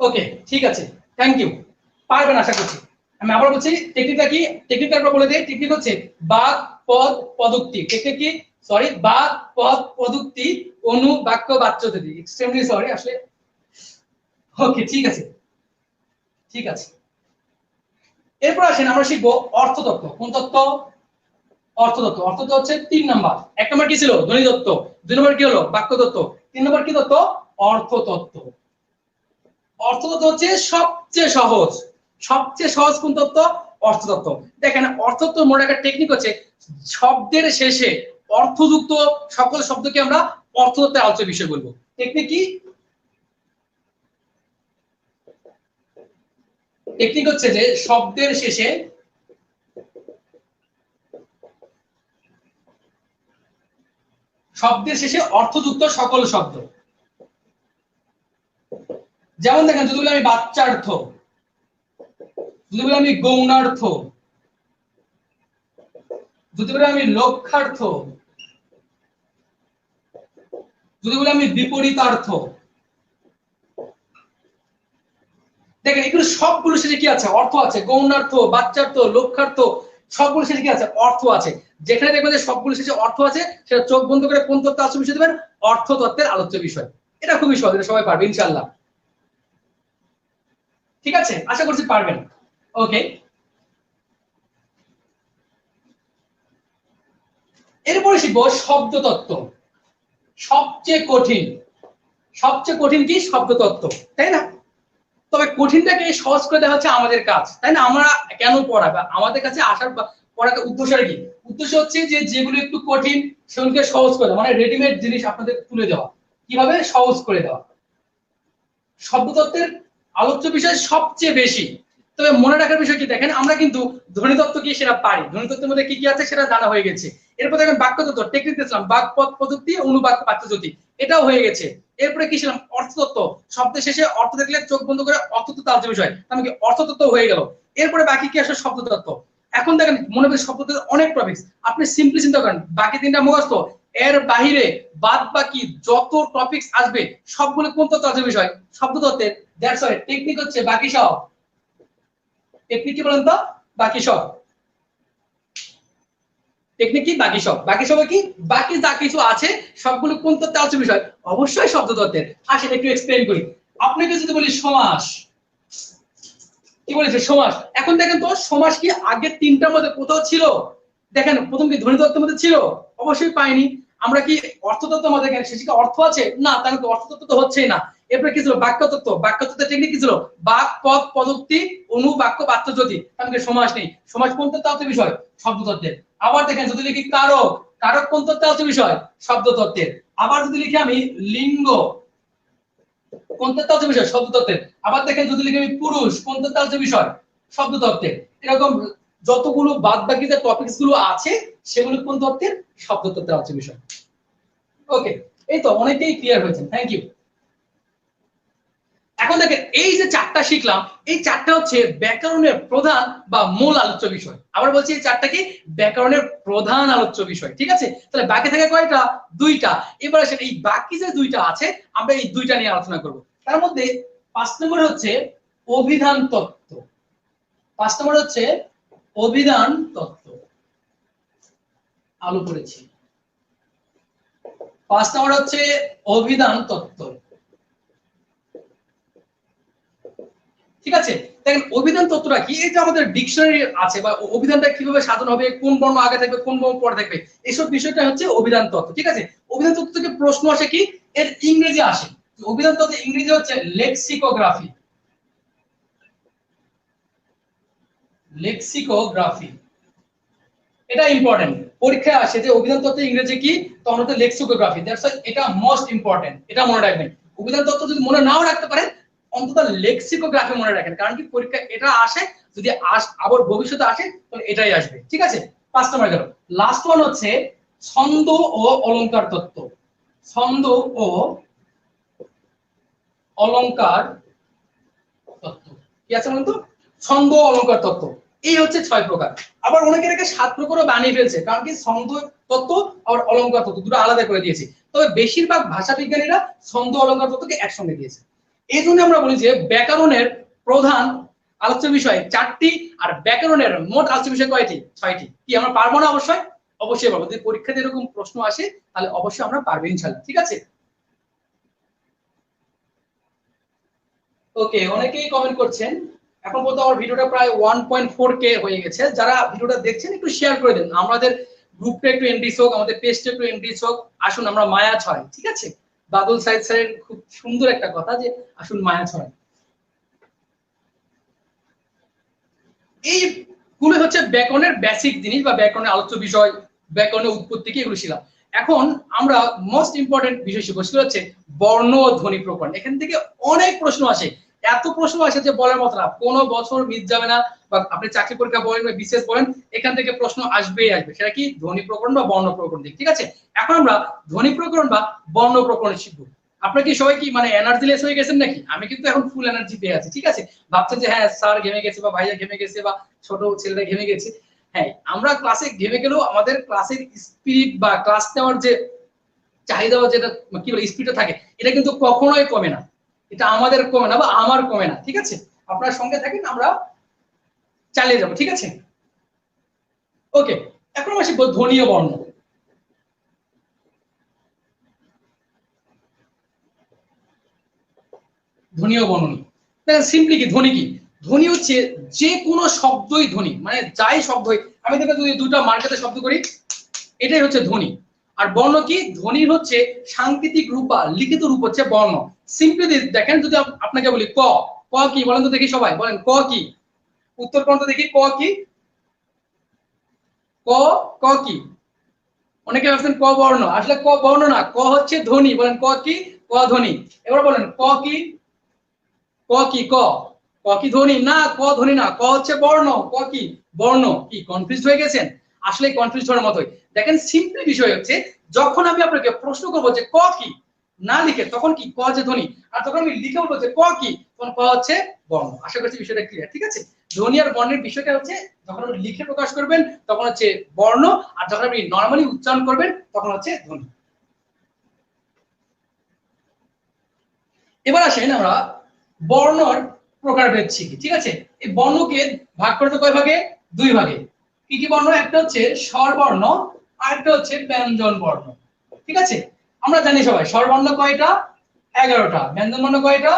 ওকে, ঠিক আছে, থ্যাংক ইউ, পারবেন আশা করছি। আমি আবার বলছি টেকনিকটা কি, টেকনিকটা আমরা বলে দিই। টেকনিক হচ্ছে বাক পদ পদোক্তি। টেকনিক কি? সরি, বাক পদ পদোক্তি অনু বাক্য বাচ্যজ্যোতি। এক্সট্রিমলি সরি আসলে। ওকে, ঠিক আছে, ঠিক আছে। এরপর আসেন আমরা শিখবো অর্থতত্ত্ব। কোন তত্ত্ব? অর্থতত্ত্ব। অর্থতত্ত্ব হচ্ছে 3 নাম্বার। 1 নাম্বার কি ছিল? ধ্বনিতত্ত্ব। 2 নাম্বার কি হলো? বাক্যতত্ত্ব। 3 নাম্বার কি তত্ত্ব? অর্থতত্ত্ব। অর্থতত্ত্ব হচ্ছে সবচেয়ে সহজ। সবচেয়ে সহজ কোন তত্ত্ব? অর্থতত্ত্ব। দেখেন অর্থতত্ত্ব মনে রাখার টেকনিক হচ্ছে শব্দের শেষে অর্থযুক্ত সকল শব্দকে আমরা অর্থতত্ত্বের আলোচ্য বিষয় বলবো। টেকনিক কি? টেকনিক হচ্ছে যে শব্দের শেষে অর্থযুক্ত সকল শব্দ। যেমন দেখেন যদি বলি আমি বাচ্চার্থ, যদি বলি আমি গৌণার্থ, যদি বলি আমি লক্ষ্যার্থ, যদি বলি আমি বিপরীতার্থ, দেখেন এগুলো সবগুলো শেষে কি আছে? অর্থ আছে। গৌণার্থ, বাচ্চার্থ, লক্ষ্যার্থ, সবগুলো শেষে কি আছে? অর্থ আছে। যেখানে দেখবেন যে সবগুলো শেষে অর্থ আছে, সেটা চোখ বন্ধ করে কোন তত্ত্বের আলোচ্য বিষয় দেবেন? অর্থতত্ত্বের আলোচ্য বিষয়। এটা খুবই সহজ, এটা সবাই পারবে ইনশাআল্লাহ। ঠিক আছে, আশা করছি পারবেন। ওকে, এরপরে শিখবো শব্দতত্ত্ব। সবচেয়ে কঠিন। সবচেয়ে কঠিন কি? শব্দতত্ত্ব, তাই না? তবে কঠিনটাকে সহজ করে দেওয়া হচ্ছে আমাদের কাজ, তাই না? আমরা কেন পড়া বা আমাদের কাছে আসার পড়ার উদ্দেশ্যটা কি? উদ্দেশ্য হচ্ছে যে যেগুলো একটু কঠিন সেগুলোকে সহজ করে দেওয়া, মানে রেডিমেড জিনিস আপনাদের তুলে দেওয়া। কিভাবে? সহজ করে দেওয়া। শব্দতত্ত্বের আলোচ্য বিষয় সবচেয়ে বেশি। তবে মনে রাখার বিষয় কি, দেখেন আমরা কিন্তু ধ্বনিতত্ত্ব কি সেটা পারি, ধ্বনিতত্ত্বের মধ্যে কি কি আছে সেটা জানা হয়ে গেছে। এরপর দেখেন বাক্যতত্ত্ব, টেকনিক দিয়েছিলাম বাক পদ পদ্ধতি অনুবাদ বাচ্যজ্যোতি, এটাও হয়ে গেছে। এরপরে কি ছিলাম? অর্থতত্ত্ব, শব্দের শেষে অর্থ দেখলে চোখ বন্ধ করে অর্থতত্ত্ব আলোচ্য বিষয়, তার মানে অর্থতত্ত্ব হয়ে গেল। এরপরে বাকি কি আসলে? শব্দতত্ত্ব। এখন দেখেন মনে করেন শব্দতত্ত্বের অনেক টপিকস, আপনি সিম্পলি চিন্তা করেন বাকি 3টা মুখস্থ, এর বাহিরে বাদ বাকি যত টপিকস আসবে সবগুলো কোন তত্ত্ব আলোচ্য বিষয়? শব্দতত্ত্বের। দ্যাটস ওয়াই টেকনিক হচ্ছে বাকি সব। টেকনিক কি বলেন তো? বাকি সব। টেকনিক কি? বাকি সব। বাকি সব কি? বাকি যা কিছু আছে সবগুলো কোন তত্ত্বে আলোচ্য বিষয়? অবশ্যই শব্দতত্ত্বের। সেটা একটু এক্সপ্লেইন করি। আপনাকে যদি বলি সমাস, কি বলেছে? সমাস। এখন দেখেন তো সমাস কি আগের 3টার মধ্যে কোথাও ছিল? দেখেন প্রথম কি ধ্বনিতত্ত্বের মধ্যে ছিল? অবশ্যই পাইনি। আমরা কি অর্থতত্ত্ব আমাদের এখানে শেষে অর্থ আছে না, তাহলে তো অর্থতত্ত্ব তো হচ্ছেই না। এরপরে কি ছিল বাক্যতত্ত্ব, বাক্যতত্ত্বের টেকনিক কি ছিল বাক পদ পদোক্তি অনুবাক্য বাক্যজ্যোতি, আমাদের সমাস নেই, সমাস কোন তত্ত্বের বিষয় শব্দতত্ত্বের। আবার দেখেন যদি লিখি কারক, কারক কোন তত্ত্বের বিষয় শব্দতত্ত্বের। আবার যদি লিখি আমি লিঙ্গ কোন তত্ত্বের বিষয় শব্দতত্ত্বের। আবার দেখেন যদি লিখি আমি পুরুষ কোন তত্ত্বের বিষয় শব্দতত্ত্বের। এরকম যতগুলো বাদ বাকি যে টপিকস গুলো আছে সেগুলো কোন তত্ত্বের শব্দতত্ত্বের আছে বিষয়। ওকে, এই তো অনেকেই ক্লিয়ার হয়েছে, থ্যাংক ইউ। এখন দেখেন এই যে চারটা শিখলাম, এই চারটা হচ্ছে ব্যাকরণের প্রধান বা মূল আলোচ্য বিষয়। আবার বলছি এই চারটা কি ব্যাকরণের প্রধান আলোচ্য বিষয়, ঠিক আছে। তাহলে বাকি থাকে কয়টা, দুইটা। এবার আসেন এই বাকি যে দুইটা আছে আমরা এই দুইটা নিয়ে আলোচনা করব। তার মধ্যে 5 নম্বর হচ্ছে অভিধান তত্ত্ব। 5 নম্বর হচ্ছে অভিধান তত্ত্ব, আলো করেছি। 5 নম্বর হচ্ছে অভিধান তত্ত্ব, ঠিক আছে। দেখেন অভিধান তত্ত্বটা কি, এই যে আমাদের ডিকশনারি আছে বা অভিধানটা কিভাবে সাজানো হবে, কোন বর্ণ আগে থাকবে কোন বর্ণ পরে থাকবে, এইসব বিষয়টা হচ্ছে অভিধান তত্ত্ব, ঠিক আছে। অভিধান তত্ত্ব থেকে প্রশ্ন আসে কি, এর ইংরেজি আসে। অভিধান তত্ত্বের ইংরেজি হচ্ছে লেক্সিকোগ্রাফি, লেক্সিকোগ্রাফি। এটা ইম্পর্টেন্ট, পরীক্ষায় আসে যে অভিধান তত্ত্বের ইংরেজি কি, তখন হচ্ছে লেক্সিকোগ্রাফি। দ্যাটস ওয়াই এটা মোস্ট ইম্পর্টেন্ট, এটা মনে রাখবেন। অভিধান তত্ত্ব যদি মনে নাও রাখতে পারেন অন্তত লেক্সিকোগ্রাফি মনে রাখেন, কারণ কি পরীক্ষা এটা আসে, যদি আবার ভবিষ্যতে আসে তাহলে এটাই আসবে, ঠিক আছে। 5 নম্বর গেল। লাস্ট ওয়ান হচ্ছে ছন্দ ও অলংকার তত্ত্ব। ছন্দ ও অলংকার তত্ত্ব কি আছে বলুন তো, ছন্দ ও অলংকার তত্ত্ব। এই হচ্ছে 6 প্রকার। আবার অনেকে এটাকে 7 প্রকারও বানিয়ে ফেলছে, কারণ কি ছন্দ তত্ত্ব আর অলংকার তত্ত্ব দুটো আলাদা করে দিয়েছে। তবে বেশিরভাগ ভাষা বিজ্ঞানীরা ছন্দ অলংকার তত্ত্বকে একসঙ্গে দিয়েছে। এই জন্য আমরা বলি যে ব্যাকরণের প্রধান আলোচ্য বিষয় 4টি আর ব্যাকরণের মোট আলোচ্য বিষয় কয়টি, 6টি। কি আমরা পারবো না? অবশ্যই অবশ্যই পারবো। যদি পরীক্ষাতে এরকম প্রশ্ন আসে তাহলে অবশ্যই আমরা পারবো ইনশাআল্লাহ, ঠিক আছে। ওকে, অনেকেই কমেন্ট করছেন। এখন পর্যন্ত আমার ভিডিওটা প্রায় 1.4K হয়ে গেছে। যারা ভিডিওটা দেখছেন একটু শেয়ার করে দেন, আমাদের গ্রুপটা একটু এনরিচ হোক, আমাদের পেজটা একটু এনরিচ হোক। আসুন আমরা মায়া ছয়, ঠিক আছে। বাদল সাইদ স্যারের খুব সুন্দর একটা কথা যে আসুন মায়া ছয়। এই গুলো হচ্ছে ব্যাকরণের বেসিক জিনিস বা ব্যাকরণের আলোচ্য বিষয়, ব্যাকরণের উৎপত্তি কি এগুলো ছিলাম। এখন আমরা মোস্ট ইম্পর্টেন্ট বিষয় শিখবো, সেটা হচ্ছে বর্ণ ও ধ্বনি প্রকরণ। এখান থেকে অনেক প্রশ্ন আসে, এত প্রশ্ন আসে যে বলার মতো না, কোনো বছর মিস যাবে না। বা আপনি চাকরি পরীক্ষা বলেন বা বিশেষ বলেন, এখান থেকে প্রশ্ন আসবেই আসবে। সেটা কি ধ্বনি প্রকরণ বা বর্ণ প্রকরণ দিক, ঠিক আছে। এখন আমরা ধ্বনি প্রকরণ বা বর্ণ প্রকরণ শিখবো। আপনারা কি সবাই কি মানে এনার্জি লেস হয়ে গেছেন নাকি? আমি কিন্তু এখন ফুল এনার্জি পেয়ে আছি, ঠিক আছে। ভাবছেন যে হ্যাঁ স্যার ঘেমে গেছে বা ভাইয়া ঘেমে গেছে বা ছোট ছেলেরা ঘেমে গেছে। হ্যাঁ, আমরা ক্লাসে ঘেমে গেলেও আমাদের ক্লাসের স্পিরিট বা ক্লাস নেওয়ার যে চাহিদা বা যেটা কি বলে স্পিডটা থাকে, এটা কিন্তু কখনোই কমে না। এটা আমাদের কমে না বা আমার কমে না, ঠিক আছে। আপনার সঙ্গে থাকেন, আমরা চালিয়ে যাবো, ঠিক আছে। ওকে, এখন আমরা শিখবো ধ্বনি ও বর্ণ। ধ্বনি ও বর্ণ দেখেন সিম্পলি কি ধ্বনি কি, ধ্বনি হচ্ছে যে কোনো শব্দই ধ্বনি, মানে যাই শব্দই। আমি দেখে যদি দুটো মার্কেটে শব্দ করি, এটাই হচ্ছে ধ্বনি। আর বর্ণ কি, ধ্বনির হচ্ছে সাংকেতিক রূপ বা লিখিত রূপ হচ্ছে বর্ণ। সিম্পলি দেখেন, যদি আপনাকে বলি ক, ক কি বলেন তো দেখি, সবাই বলেন ক কি, উত্তর কোন তো দেখি, ক কি, ক, ক কি। অনেকে ভাবছেন ক বর্ণ, আসলে ক বর্ণ না, ক হচ্ছে ধ্বনি। বলেন ক কি, ক ধ্বনি। এবার বলেন ক কি, ক কি, ক, ক কি ধ্বনি না, ক ধ্বনি না, ক হচ্ছে বর্ণ। ক কি বর্ণ। কি কনফিউজড হয়ে গেছেন? আসলে কনফিউজ হওয়ার মতোই। দেখেন সিম্পলি বিষয় হচ্ছে, যখন আমি আপনাকে প্রশ্ন করবো যে ক কি, না লিখে তখন কি ক যে ধ্বনি, আর তখন আমি লিখে বলবো যে ক কি, তখন ক হচ্ছে বর্ণ। আশা করছি বিষয়টা ক্লিয়ার, ঠিক আছে। ধ্বনি আর বর্ণের বিষয়টা হচ্ছে যখন আপনি লিখে প্রকাশ করবেন তখন হচ্ছে বর্ণ, আর যখন আপনি নরমালি উচ্চারণ করবেন তখন হচ্ছে ধ্বনি। এবার আসেন আমরা বর্ণর প্রকারভেদ শিখি, ঠিক আছে। এই বর্ণকে ভাগ করতে কয় ভাগে, 2 ভাগে। কি কি বর্ণ? একটা হচ্ছে স্বরবর্ণ আর একটা হচ্ছে ব্যঞ্জন বর্ণ, ঠিক আছে। আমরা জানি সবাই স্বরবর্ণ কয়টা, 11টা। ব্যঞ্জন বর্ণ কয়টা,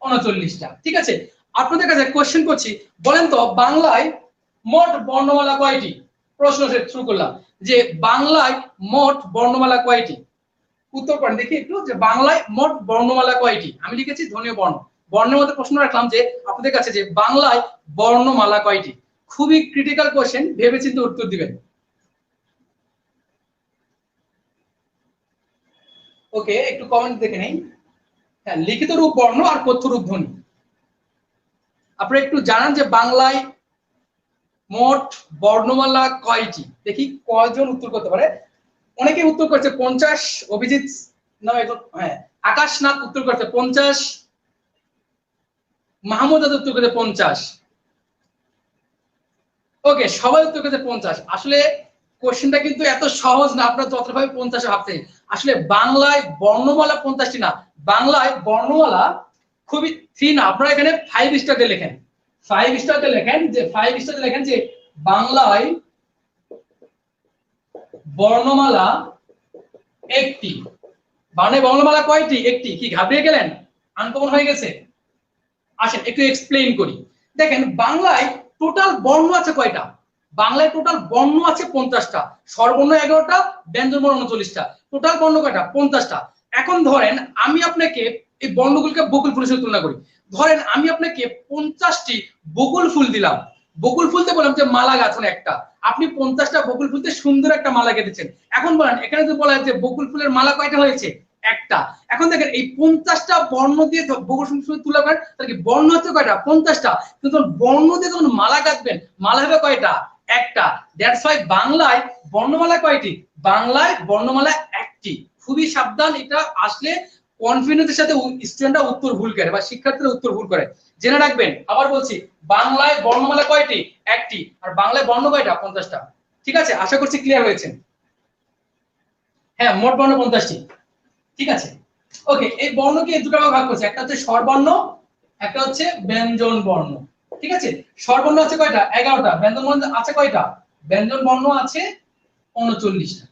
39টা, ঠিক আছে। আপনাদের কাছে কোশ্চেন করছি, বলেন তো বাংলায় মোট বর্ণমালা কয়টি? প্রশ্ন শুরু করলাম যে বাংলায় মোট বর্ণমালা কয়টি? উত্তর করেন দেখি একটু, যে বাংলায় মোট বর্ণমালা কয়টি? আমি লিখেছি ধ্বনি বর্ণ, বর্ণের মধ্যে প্রশ্ন রাখলাম যে আপনাদের কাছে যে বাংলায় বর্ণমালা কয়টি। খুবই ক্রিটিক্যাল কোশ্চেন, ভেবেচিন্তে উত্তর দিবেন। ওকে, একটু কমেন্ট দেখে নেই। হ্যাঁ, লিখিত রূপ বর্ণ আর কথ্য রূপ ধ্বনি। আপনারা একটু জানান যে বাংলায় মোট বর্ণমালা কয়টি? দেখি কয়জন উত্তর করতে পারে। অনেকে উত্তর করছে 50, অভিজিৎ না হ্যাঁ আকাশনাথ উত্তর করছে 50, মাহমুদ আদ উত্তর করছে 50। ওকে, সবাই উত্তর করছে 50। আসলে কোশ্চেনটা কিন্তু এত সহজ না আপনারা যতটা ভাবে 50 ভাবছেন। আসলে বাংলায় বর্ণমালা 50টি না, বাংলায় বর্ণমালা খুবই 3 না। আপনারা এখানে 5 স্টার দিয়ে লেখেন, 5 স্টার দিয়ে লেখেন যে 5 স্টার দিয়ে লেখেন যে বাংলায় বর্ণমালা একটি। মানে বর্ণমালা কয়টি? একটি। কি ঘাবড়িয়ে গেলেন? আনকমন হয়ে গেছে? আসেন একটু এক্সপ্লেইন করি। দেখেন বাংলায় টোটাল বর্ণ আছে কয়টা? বাংলায় টোটাল বর্ণ আছে 50টা, স্বরবর্ণ 11টা, ব্যঞ্জনবর্ণ 39টা। টোটাল বর্ণ কয়টা? 50টা। এখন ধরেন আমি আপনাকে এই বর্ণগুলোকে বকুল ফুলের সাথে তুলনা করি। ধরেন আমি আপনাকে 50টি বকুল ফুল দিলাম, বকুল ফুলতে বললাম যে মালা গাঁথুন একটা, আপনি 50টা বকুল ফুলতে সুন্দর একটা মালা গেঁথেছেন। এখন বলেন এখানে তো বলা হয় যে বকুল ফুলের মালা কয়টা হয়েছে? একটা। এখন দেখেন এই 50টা বর্ণ দিয়ে বকুল ফুল তুলা করেন, তাহলে কি বর্ণ হচ্ছে কয়টা? 50টা। কিন্তু বর্ণ দিয়ে যখন মালা গাঁথবেন, মালা হবে কয়টা? একটা। দ্যাটস ওয়াই বাংলায় বর্ণমালা কয়টি? বাংলায় বর্ণমালা একটি। খুবই সাবধান, এটা আসলে কনফিডেন্সের সাথে স্টুডেন্টরা উত্তর ভুল করে বা শিক্ষার্থীরা উত্তর ভুল করে। জেনে রাখবেন, আবার বলছি, বাংলায় বর্ণমালা কয়টি? একটি। আর বাংলায় বর্ণ কয়টা? 50টা। ঠিক আছে, আশা করছি ক্লিয়ার হয়েছে। হ্যাঁ, মোট বর্ণ 50টি। ঠিক আছে, ওকে। এই বর্ণকে দুটো ভাগে ভাগ করছে, একটা হচ্ছে স্বরবর্ণ, একটা হচ্ছে ব্যঞ্জন বর্ণ। ঠিক আছে, স্বরবর্ণ আছে কয়টা? 11টা। ব্যঞ্জন বর্ণ আছে কয়টা? ব্যঞ্জন বর্ণ আছে 39টা।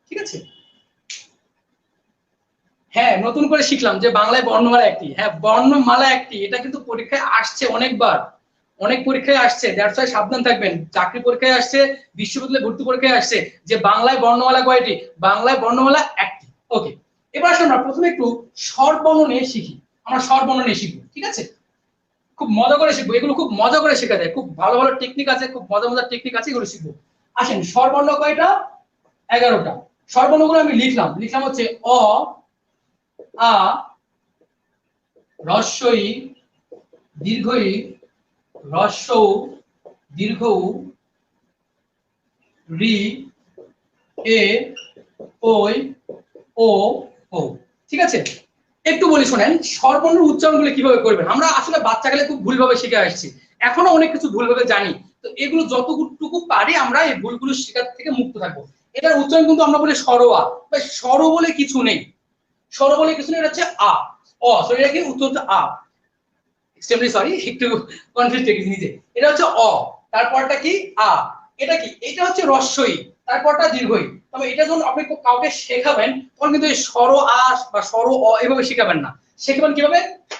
ঠিক আছে, হ্যাঁ নতুন করে শিখলাম যে বাংলায় বর্ণমালা একটি। হ্যাঁ, বর্ণমালা একটি, এটা কিন্তু পরীক্ষায় আসছে অনেকবার, অনেক পরীক্ষায় আসছে। দ্যাটস ওয়াই সাবধান থাকবেন। চাকরি পরীক্ষায় আসছে, বিশ্ববিদ্যালয়ে ভর্তি পরীক্ষায় আসছে যে বাংলায় বর্ণমালা কয়টি? বাংলায় বর্ণমালা একটি। ওকে, এবার আসলে আমরা প্রথমে একটু স্বরবর্ণ নিয়ে শিখি। আমরা স্বরবর্ণ নিয়ে শিখবো, ঠিক আছে? খুব মজা করে শিখবো, এগুলো খুব মজা করে শেখা যায়, খুব ভালো ভালো টেকনিক আছে, খুব মজা মজার টেকনিক আছে, এগুলো শিখবো। আসেন, স্বরবর্ণ কয়টা? 11টা। স্বরবর্ণগুলো আমি লিখলাম হচ্ছে অ, আ, হ্রস্ব ই, দীর্ঘ ই, হ্রস্ব উ, দীর্ঘ উ, রি, এ, ওই, ও, ও। ঠিক আছে, একটু বলি শোনেন, স্বরবর্ণের উচ্চারণগুলো কিভাবে করবেন। আমরা আসলে বাচ্চাকালে খুব ভুলভাবে শিখে আসছি, এখনো অনেক কিছু ভুলভাবে জানি। তো এগুলো যতটুকু পারি আমরা এই ভুলগুলো শেখার থেকে মুক্ত থাকবো। এটার উচ্চারণ কিন্তু আমরা বলি সরোয়া, স্বর বলে কিছু নেই, স্বর বলে কিছু নেই, এটা হচ্ছে আ, অ, সরি এটা কি উত্তর হচ্ছে আ। এক্সট্রিমলি সরি, একটু কনফিউজ দেখি নিজে। এটা হচ্ছে অ, তারপরটা কি? আ। এটা কি? এটা হচ্ছে হ্রস্বই, তারপরটা দীর্ঘই। তবে এটা যখন আপনি কাউকে শেখাবেন তখন কিন্তু এই স্বর আ বা স্বর অ এভাবে শেখাবেন না, শেখাবেন কিভাবে?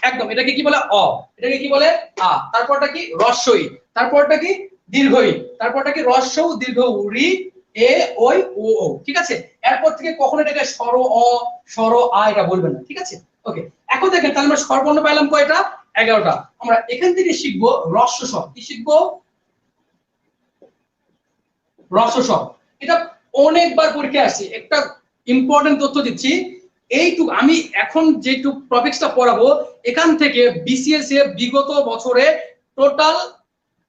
একদম, এটাকে কি বলে? অ। এটাকে কি বলে? আ। তারপরটা কি? হ্রস্বই, তারপরটা কি? দীর্ঘই, তারপরটা কি? হ্রস্ব উ, দীর্ঘ উ, রি, এ, ওই, ও, ও। ঠিক আছে, এরপর থেকে কখনো এটাকে স্বর অ, স্বর আ এটা বলবেন না। ঠিক আছে, ওকে। এখন দেখেন তাহলে আমরা স্বরবর্ণ পাইলাম কয়টা? 11টা। আমরা এখান থেকে শিখবো হ্রস্ব স্বর। কি শিখবো? হ্রস্ব স্বর। এটা অনেকবার পরীক্ষায় আসছে। একটা ইম্পর্টেন্ট তথ্য দিচ্ছি, এইটুকু আমি এখন যেটুকু টপিকসটা পড়াবো, এখান থেকে বিসিএস এ বিগত বছরে টোটাল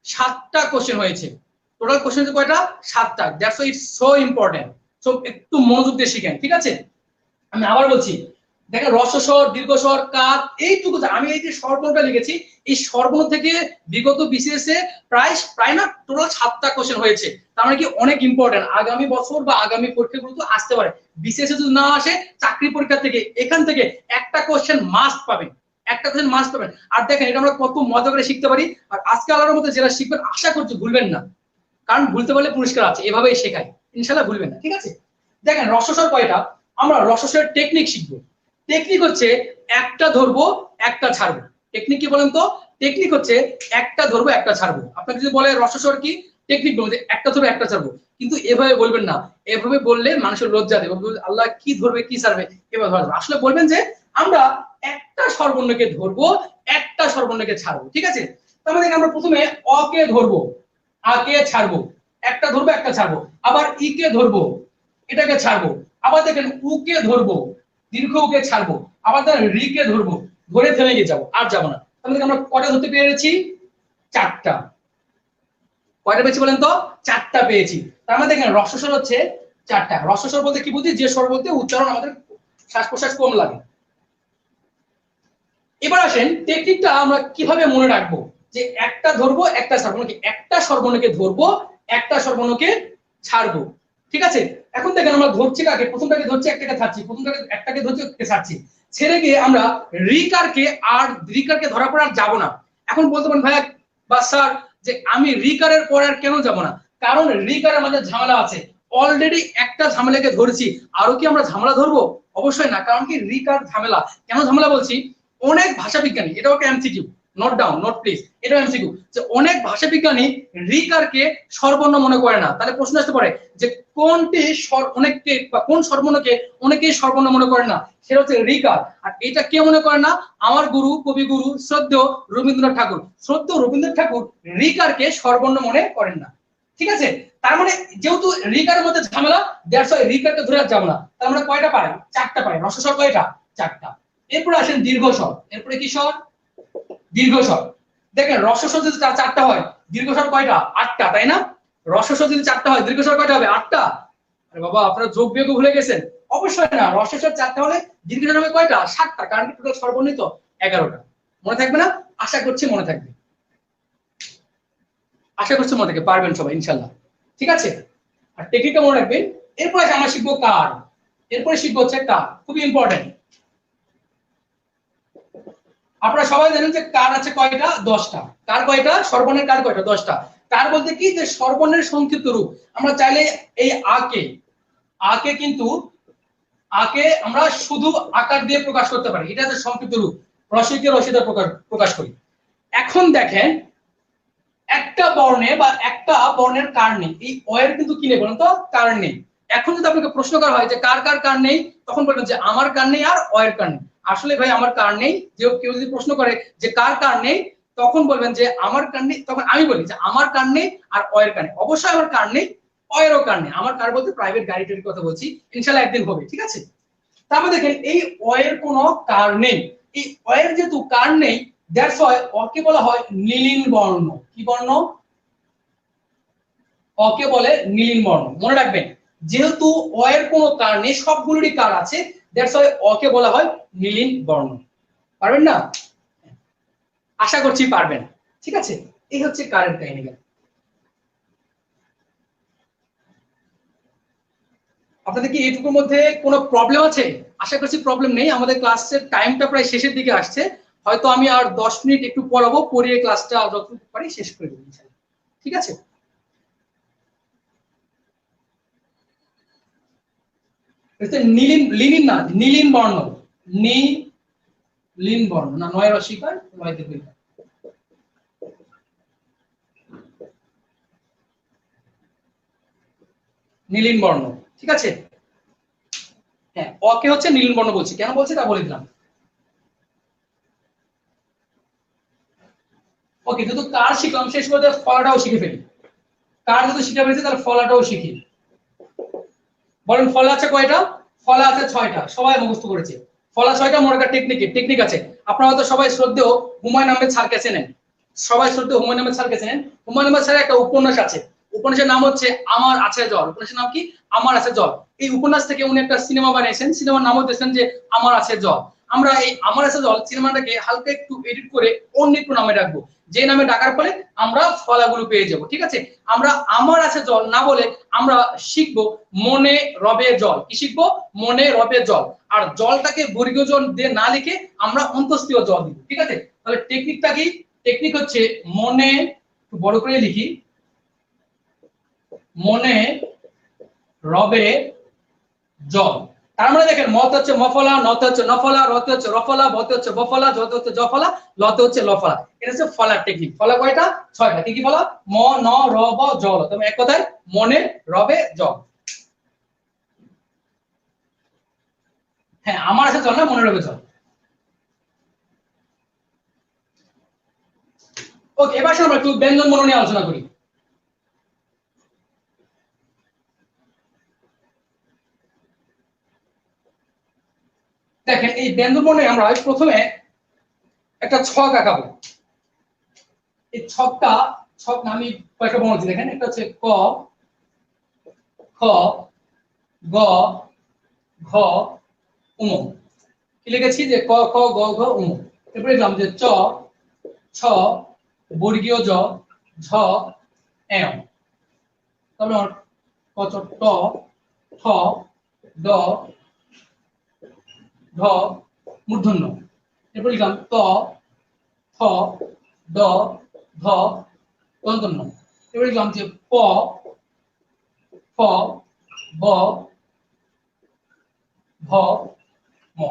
7টা কোশ্চেন হয়েছে। টোটাল কোশ্চেন কয়টা? 7টা। That's why it's so important. So একটু মনোযোগ দিয়ে শিখেন, ঠিক আছে? আমি আবার বলছি, দেখেন হ্রস্ব স্বর, দীর্ঘ স্বর, কাত, এইটুকু আমি এই যে স্বরবর্ণটা লিখেছি, এই স্বরবর্ণ থেকে বিগত বিসিএস এ প্রায় না টোটাল 7টা কোশ্চেন হয়েছে। তার মানে কি অনেক ইম্পর্টেন্ট, আগামী বছর বা আগামী পরীক্ষাগুলো তো আসতে পারে। বিসিএস এ যদি না আসে, চাকরি পরীক্ষা থেকে এখান থেকে একটা কোশ্চেন মাস্ট পাবেন, একটা কোশ্চেন মাস্ট পাবেন। আর দেখেন এটা আমরা কত মজা করে শিখতে পারি। আর আজকে আলোর মধ্যে যারা শিখবেন আশা করছি ভুলবেন না, কারণ ভুলতে পারলে পুরস্কার আছে, এভাবেই শেখায়, ইনশাআল্লাহ ভুলবেন না। ঠিক আছে, দেখেন হ্রস্ব স্বর কয়টা? আমরা হ্রস্ব স্বরের টেকনিক শিখবো। টেকনিক হচ্ছে একটা ধরবো একটা ছাড়বো। টেকনিক কি বলেন তো? টেকনিক হচ্ছে একটা ধরবো একটা ছাড়বো। আপনাকে যদি বলে হ্রস্ব স্বর কি, টেকনিক বলবো যে একটা ধরবে একটা ছাড়বো, কিন্তু এভাবে বলবেন না। এভাবে বললে মানুষের লজ্জা দেবে, আল্লাহ কি ধরবে কি ছাড়বে এভাবে ধরবে। আসলে বলবেন যে আমরা একটা স্বরবর্ণকে ধরবো, একটা স্বরবর্ণকে ছাড়বো, ঠিক আছে। তার মানে আমরা প্রথমে অ কে ধরবো, আ কে ছাড়বো, একটা ধরবো একটা ছাড়বো, আবার ই কে ধরবো, এটাকে ছাড়বো, আবার দেখেন উ কে ধরবো, দীর্ঘ উ কে ছাড়বো, আবার দেখেন রি কে ধরবো, ধরে থেমে গিয়ে যাবো, আর যাবো না। তাহলে আমরা কটা ধরতে পেরেছি? চারটা। কয়টা পেয়েছি বলেন তো? চারটা পেয়েছি। তার মানে দেখেন রস্বস্বর হচ্ছে চারটা। রস্বস্বর বলতে কি বুঝি? যে স্বর বলতে উচ্চারণ আমাদের শ্বাস প্রশ্বাস কম লাগে। এবার আসেন টেকনিকটা আমরা কিভাবে মনে রাখবো, যে একটা ধরবো একটা ছাড়বো, নাকি একটা স্বরবর্ণকে ধরবো একটা স্বরবর্ণকে ছাড়বো, ঠিক আছে। এখন দেখেন আমরা ধরছি কাকে, প্রথমটাকে ধরছি একটাকে ছাড়ছি, প্রথমটাকে একটাকে ধরছি একটাকে ছাড়ছি, ছেড়ে গিয়ে আমরা রিকারকে আর রিকারকে ধরার পর আর যাবো না। এখন বলতে পারেন ভাইয়া বা স্যার যে আমি রিকারের পর আর কেন যাব না? কারণ রিকারের মধ্যে ঝামেলা আছে, অলরেডি একটা ঝামেলাকে ধরেছি, আরো কি আমরা ঝামেলা ধরবো? অবশ্যই না। কারণ কি রিকার ঝামেলা, কেন ঝামেলা বলছি? অনেক ভাষাবিজ্ঞানী, এটাও একটা MCQ, note down, note please, এটা এমসিকিউ, যে অনেক ভাষাবিজ্ঞানী রিকারকে স্বরবর্ণ মনে করে না। তাহলে প্রশ্ন আসতে পারে যে কোনটি অনেককে বা কোন স্বরবর্ণকে অনেকেই স্বরবর্ণ মনে করে না, সেটা হচ্ছে রিকার। আর এটা কে মনে করে না? আমার গুরু, কবিগুরু শ্রদ্ধেয় রবীন্দ্রনাথ ঠাকুর। শ্রদ্ধেয় রবীন্দ্রনাথ ঠাকুর রিকারকে স্বরবর্ণ মনে করেন না, ঠিক আছে। তার মানে যেহেতু রিকারের মধ্যে ঝামেলা, দ্যাটস ওয়াই রিকারকে ধরে আর যাবো না। তার মানে কয়টা পাই? চারটা পাই। রস্বস্বর কয়টা? চারটা। এরপরে আসেন দীর্ঘ স্বর। এরপরে কি স্বর? দীর্ঘ স্বর। দেখেন রস্বস্বর যদি চারটা হয়, দীর্ঘ স্বর কয়টা? আটটা, তাই না? রস্বস্বর যদি চারটা হয়, দীর্ঘ স্বর কয়টা হবে? আটটা। আরে বাবা, আপনারা যোগ বিয়োগ ভুলে গেছেন? অবশ্যই না। রস্বস্বর চারটা হলে দীর্ঘ স্বর হবে কয়টা? 7টা। কারণ কি টোটাল স্বরবর্ণ তো 11টা। মনে থাকবে না? আশা করছি মনে থাকবে, আশা করছি মনে থাকবে, পারবেন সবাই ইনশাআল্লাহ, ঠিক আছে। আর টেকনিকটা মনে রাখবেন। এরপরে আমরা শিখবো কার। এরপরে শিখবো হচ্ছে কার, খুবই ইম্পর্টেন্ট। আপনারা সবাই জানেন যে কার আছে কয়টা? 10টা। কার কয়টা? স্বরবর্ণের কার কয়টা? 10টা। কার বলতে কি? যে স্বরবর্ণের সংক্ষিপ্ত রূপ। আমরা চাইলে এই আকে কিন্তু আকে আমরা শুধু আকার দিয়ে প্রকাশ করতে পারি, এটা হচ্ছে সংক্ষিপ্ত রূপ। রসইকে রসিদা প্রকাশ করি। এখন দেখেন একটা বর্ণে বা একটা বর্ণের কার নেই, এই অ এর কিন্তু কি নেই বলেন তো? কার নেই। এখন যদি আপনাকে প্রশ্ন করা হয় যে কার কার কার নেই, তখন বলবেন যে আমার কার নেই আর অ এর কার নেই। আসলে ভাই আমার কার নেই, যে কেউ যদি প্রশ্ন করে যে কার কার নেই, তখন বলবেন যে আমার কার নেই। তখন আমি বলি যে আমার কার নেই আর অ এর কার নেই। অবশ্যই আমার কার নেই, অ এরও কার নেই। আমার কার বলতে প্রাইভেট গাড়িটার কথা বলছি, ইনশাআল্লাহ একদিন হবে, ঠিক আছে। তারপরে দেখেন এই অ এর কোনো কার নেই। এই অ এর যেহেতু কার নেই, দ্যাটস ওয়াই অকে বলা হয় নীলিন বর্ণ। কি বর্ণ? অকে বলে নীলিন বর্ণ। মনে রাখবেন, যেহেতু অ এর কোনো কার নেই, সবগুলোরই কার আছে, দ্যাটস ওয়াই অকে বলা হয় নীলিন বর্ণ। পারবেন না? আশা করছি পারবেন, ঠিক আছে। এই হচ্ছে কারের কাহিনী। আপনাদের কি এইটুকুর মধ্যে কোনো প্রবলেম আছে? আশা করছি প্রবলেম নেই। আমাদের ক্লাসের টাইমটা প্রায় শেষের দিকে আসছে, হয়তো আমি আর 10 মিনিট একটু পড়াবো, পড়িয়ে ক্লাসটা যতটুকু পারি শেষ করে দেবো, ঠিক আছে। নীলিন, লিনিন না, নীলিন বর্ণ। নীলিন বর্ণ না, নয়ের অস্বীকার, নয় দীর্ঘ। নীলিন বর্ণ, ঠিক আছে। হ্যাঁ, অকে হচ্ছে নীলিন বর্ণ বলছি, কেন বলছি তা বলে দিলাম। ওকে, যেহেতু কার শিখলাম, শেষ করে ফলাটাও শিখে ফেলি। কার যদি শিখে ফেলেছি, তাহলে ফলাটাও শিখি। বলেন ফলা আছে কয়টা? ফলা আছে 6টা। সবাই মুখস্থ করেছে। ফলা 6টা। মনে রাখার টেকনিক আছে। আপনারা হয়তো সবাই শ্রদ্ধেয় হুমায়ুন আহমেদ স্যারকে চেনেন। সবাই শ্রদ্ধেয় হুমায়ুন আহমেদ স্যারকে চেনেন। হুমায়ুন আহমেদ স্যারের একটা উপন্যাস আছে, উপন্যাসের নাম হচ্ছে আমার আছে জল। উপন্যাসের নাম কি? আমার আছে জল। এই উপন্যাস থেকে উনি একটা সিনেমা বানিয়েছেন, সিনেমার নাম হচ্ছে যে আমার আছে জল। আমরা এই আমার আছে জল সিনেমাটাকে হালকা একটু এডিট করে অন্য একটু নামে রাখবো, যে নামে ডাকার ফলে আমরা ফলাগুলো পেয়ে যাব, ঠিক আছে। আমরা আমার আছে জল না বলে আমরা শিখবো মনে রবে জল। কি শিখবো? মনে রবে জল। আর জলটাকে বর্গীয় জল দিয়ে না লিখে আমরা অন্তঃস্থীয় জল দিব, ঠিক আছে। তাহলে টেকনিকটা কি? টেকনিক হচ্ছে মনে, একটু বড় করে লিখি, মনে রবে জল। তার মানে দেখেন মতে হচ্ছে মফলা, নতে হচ্ছে নফলা, রতে হচ্ছে রফলা, বতে হচ্ছে বফলা, জতে হচ্ছে জফলা, লতে হচ্ছে লফলা। এটা হচ্ছে ফলার টেকনিক। ফলা কয়টা? 6টা। কি কি ফলা? ম, ন, র, ব, জ, ল। তুমি এক কথায় মনে, রবে, জ। হ্যাঁ, আমার আছে চল না, মনে রবে চল। ওকে, এবার আমরা একটু ব্যঞ্জন বর্ণ নিয়ে আলোচনা করি। দেখেন এই ব্যঞ্জন বর্ণে আমরা প্রথমে একটা ছক আঁকাবো। এই ছক আমি কয়েকটা বর্ণ দিচ্ছি দেখেন। একটা হচ্ছে ক, খ, গ, ঘ, উম। কি লিখেছি? যে ক, খ, গ, ঘ, উম। এরপরে লিখলাম যে চ, ছ, বর্গীয় জ, ঝ, এম। তাহলে ক, চ, ট, ঠ, ড, ঢ, মূর্ধন্য। এরপর লিখলাম ত, থ, দ, ধ, দন্তন্য। এরপর লিখলাম যে প, ফ, ব, ভ, ম।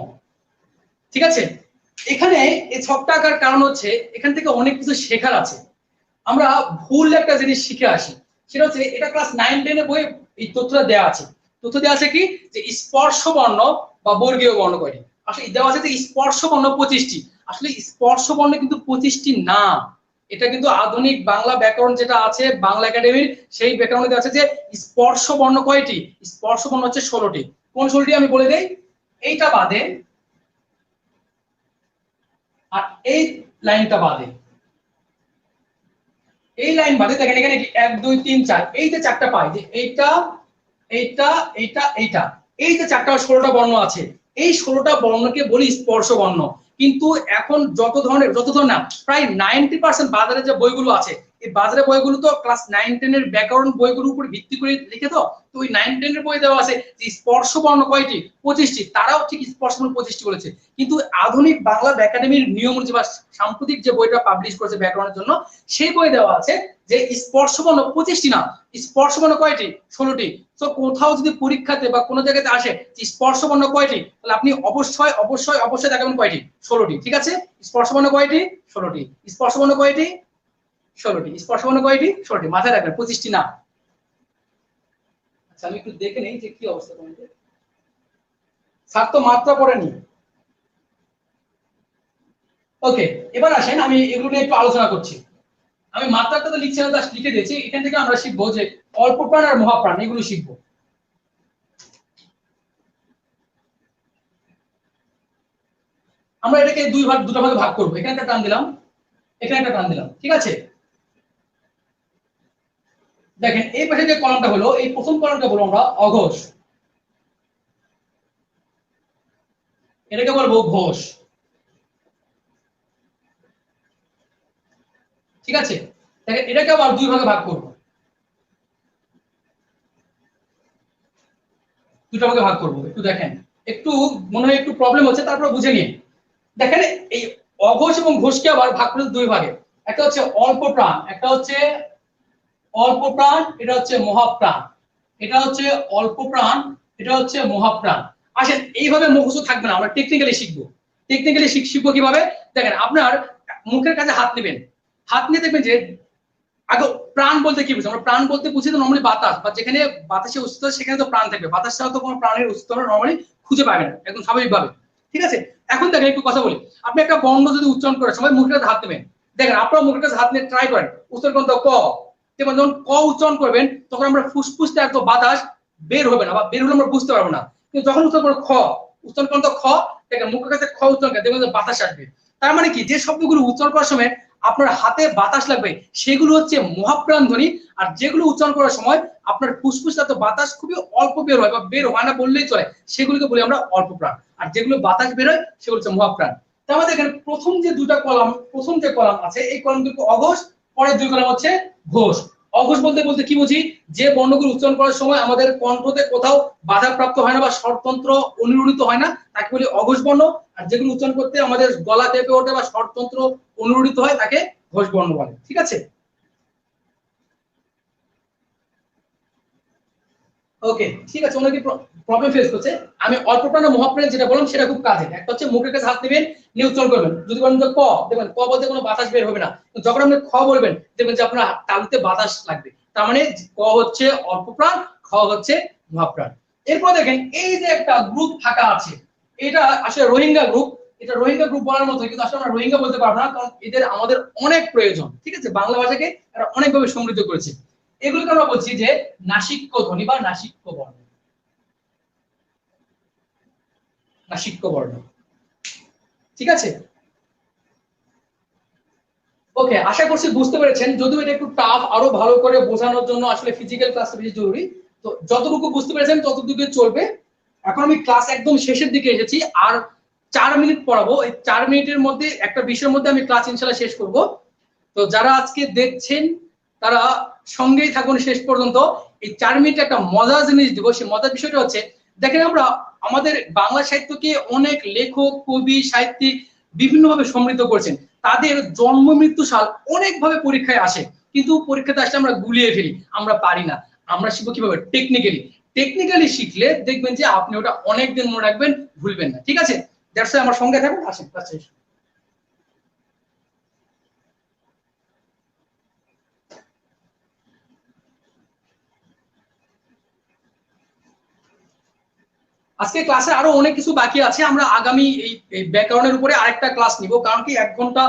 ঠিক আছে? এখানে এই ছকটা আঁকার কারণ হচ্ছে এখান থেকে অনেক কিছু শেখার আছে। আমরা ভুল একটা জিনিস শিখে আসি, সেটা হচ্ছে এটা ক্লাস 9-10 এর বইয়ে এই তথ্যটা দেওয়া আছে। তথ্য দেওয়া আছে কি? যে স্পর্শ বর্ণ বা বর্গীয় বর্ণ কয়টি। আসলে দেওয়া আছে যে স্পর্শ বর্ণ 25টি। আসলে স্পর্শ বর্ণ কিন্তু 25টি না। এটা কিন্তু আধুনিক বাংলা ব্যাকরণ যেটা আছে বাংলা একাডেমির, সেই ব্যাকরণে দেওয়া আছে যে স্পর্শ বর্ণ কয়টি? স্পর্শ বর্ণ হচ্ছে 16টি। কোন 16টি আমি বলে দেই। এইটা বাদে আর এই লাইনটা বাদে, এই লাইন বাদে দেখেন এখানে 1 2 3 4, এই যে চারটা পাই, যে এইটা এইটা এইটা এইটা, এই যে চারটা 16টা বর্ণ আছে, এই 16টা বর্ণকে বলি স্পর্শ বর্ণ। কিন্তু এখন যত ধরনের না, প্রায় 90% বাজারে যে বইগুলো আছে, এই বাজারে বইগুলো তো ক্লাস 9-10 এর ব্যাকরণ বইগুলোর উপর ভিত্তি করে লিখে। তো তো ওই 9-10 এর বই দেওয়া আছে যে স্পর্শ বর্ণ কয়টি? 25টি। তারাও ঠিক স্পর্শ বর্ণ 25টি বলেছে। কিন্তু আধুনিক বাংলা একাডেমির নিয়ম অনুযায়ী বা সাম্প্রতিক যে বইটা পাবলিশ করেছে ব্যাকরণের জন্য, সেই বই দেওয়া আছে যে স্পর্শ বর্ণ 25টি না, স্পর্শ বর্ণ কয়টি? 16টি। তো কোথাও যদি পরীক্ষাতে বা কোনো জায়গাতে আসে স্পর্শ বর্ণ কয়টি, তাহলে আপনি অবশ্যই অবশ্যই অবশ্যই দেখাবেন কয়টি? 16টি। ঠিক আছে? স্পর্শ বর্ণ কয়টি? 16টি। স্পর্শ বর্ণ কয়টি? 16টি। স্পর্শ বর্ণ কয়টি? 16টি। মাথায় রাখবেন, 25টি না। আচ্ছা, আমি একটু দেখে নেই যে কি অবস্থা তোমাদের। স্যার তো মাত্রা পড়েনি। ওকে, এবার আসেন আমি এগুলো নিয়ে একটু আলোচনা করছি। আমি মাত্রাটা তো লিখছি না, জাস্ট লিখে দিয়েছি। এখান থেকে আমরা শিখবো যে অল্প প্রাণ আর মহাপ্রাণ, এগুলো শিখবো। আমরা এটাকে দুটো ভাগে ভাগ করবো। এখানে একটা টান দিলাম, এখানে একটা টান দিলাম। ঠিক আছে? দেখেন এই পাশে যে কলামটা হলো, এই প্রথম কলামটা বলবো আমরা অঘোষ, এটাকে বলবো ঘোষ। ঠিক আছে? দেখেন এটাকে আবার দুই ভাগে ভাগ করবো, দুটো ভাগে ভাগ করবো। একটু দেখেন, একটু মনে হয় একটু প্রবলেম হচ্ছে, তারপর বুঝে নিন। দেখেন এই অঘোষ এবং ঘোষকে আবার ভাগ করে দুই ভাগে। একটা হচ্ছে অল্প প্রাণ, একটা হচ্ছে অল্প প্রাণ, এটা হচ্ছে মহাপ্রাণ। এটা হচ্ছে অল্প প্রাণ, এটা হচ্ছে মহাপ্রাণ। আসেন এইভাবে মুখস্থ থাকবে না, আমরা টেকনিক্যালি শিখবো। টেকনিক্যালি শিখবো কিভাবে? দেখেন আপনার মুখের কাছে হাত নেবেন, হাত নিয়ে দেখবেন যে আগে প্রাণ বলতে কি বুঝি? আমরা প্রাণ বলতে বুঝি তো নরমালি বাতাস, বা যেখানে বাতাসের অস্তিত্ব সেখানে তো প্রাণ থাকবে। বাতাস ছাড়া তো কোনো প্রাণের অস্তিত্ব নরমালি খুঁজে পাবেন না একদম স্বাভাবিকভাবে। ঠিক আছে? এখন দেখেন একটু কথা বলি। আপনি একটা বর্ণ যদি উচ্চারণ করার সময় মুখের কাছে হাত নেবেন, দেখেন আপনার মুখের কাছে হাত নিয়ে ট্রাই করেন উচ্চারণ করতে। ক, যেমন যখন ক উচ্চারণ করবেন তখন আমরা ফুসফুসতে একদম বাতাস বের হবে না, বা বের হলে আমরা বুঝতে পারবো না। কিন্তু যখন উচ্চারণ করবো খ, উচ্চারণ করতে খ, দেখেন মুখের কাছে খ উচ্চারণ করে দেখবেন বাতাস আসবে। তার মানে কি, যে শব্দগুলো উচ্চারণ করার সময় আপনার হাতে বাতাস লাগবে সেগুলো হচ্ছে মহাপ্রাণ ধ্বনি। আর যেগুলো উচ্চারণ করার সময় আপনার ফুসফুসে তো বাতাস খুবই অল্প বের হয় বা বের হয় না বললেই চলে, সেগুলোকে বলি আমরা অল্প প্রাণ। আর যেগুলো বাতাস বের হয় সেগুলো হচ্ছে মহাপ্রাণ। তার মধ্যে এখানে প্রথম যে দুটো কলাম, প্রথম যে কলাম আছে এই কলাম দুটো অঘোষ, পরের দুই কলাম হচ্ছে ঘোষ। অঘোষ বলতে বলতে কি বুঝি? যে বর্ণগুলো উচ্চারণ করার সময় আমাদের কণ্ঠতে কোথাও বাধাপ্রাপ্ত হয় না বা স্বরতন্ত্র অনুরণিত হয় না, তাকে বলি অঘোষ বর্ণ। আর যেগুলো উচ্চারণ করতে আমাদের গলা কেঁপে ওঠে বা স্বরতন্ত্র অনুরণিত হয় তাকে ঘোষ বর্ণ বলে। ঠিক আছে? ওকে ঠিক আছে, অনেকে প্রবলেম ফেস করছে। আমি অল্প প্রাণ মহাপ্রাণ যেটা বললাম সেটা খুব কাজে। একটা হচ্ছে মুখের কাছে হাত নেবেন, নিউট্রাল করবেন। যদি বলেন ক, দেখবেন ক বলতে কোনো বাতাস বের হবে না। যখন আপনি খ বলবেন দেখবেন যে আপনার তালুতে বাতাস লাগবে। তার মানে ক হচ্ছে অল্প প্রাণ, খ হচ্ছে মহাপ্রাণ। এরপর দেখেন এই যে একটা গ্রুপ ফাঁকা আছে, এটা আসলে রোহিঙ্গা গ্রুপ। এটা রোহিঙ্গা গ্রুপ বলার মতো, কিন্তু আসলে আমরা রোহিঙ্গা বলতে পারবো না, কারণ এদের আমাদের অনেক প্রয়োজন। ঠিক আছে, বাংলা ভাষাকে এরা অনেকভাবে সমৃদ্ধ করেছে। এগুলোকে আমরা বলছি যে নাসিক্য ধ্বনি বা নাসিক্য বর্ণ। নাসিক্য বর্ণ, ঠিক আছে। ওকে, আশা করছি বুঝতে পেরেছেন। যদিও এটা একটু টাফ, আরো ভালো করে বোঝানোর জন্য আসলে ফিজিক্যাল ক্লাসটা বেশি জরুরি। তো যতটুকু বুঝতে পেরেছেন ততটুকু চলবে। এখন আমি ক্লাস একদম শেষের দিকে এসেছি, আর 4 মিনিট পড়াবো। এই 4 মিনিটের মধ্যে একটা বিষয়ের মধ্যে আমি ক্লাস ইনশাল্লাহ শেষ করব। তো যারা আজকে দেখছেন তারা সঙ্গেই থাকুন শেষ পর্যন্ত। এই 4 মিনিট একটা মজার জিনিস দিব। সেই মজার বিষয়টা হচ্ছে, দেখেন আমরা আমাদের বাংলা সাহিত্যকে অনেক লেখক, কবি, সাহিত্যিক বিভিন্নভাবে সমৃদ্ধ করেছেন। তাদের জন্ম মৃত্যু সাল অনেকভাবে পরীক্ষায় আসে, কিন্তু পরীক্ষাতে আসলে আমরা গুলিয়ে ফেলি, আমরা পারি না। আমরা শিখবো কিভাবে? টেকনিক্যালি। টেকনিক্যালি শিখলে দেখবেন যে আপনি ওটা অনেকদিন মনে রাখবেন, ভুলবেন না। ঠিক আছে, দ্যাটস আমার সঙ্গে থাকুন। আসেন ক্লাস শেষ। আজকে ক্লাসে আরো অনেক কিছু বাকি আছে। আমরা আগামী এই ব্যাকরণের উপরে আরেকটা ক্লাস নিব, কারণ কি 1 ঘন্টা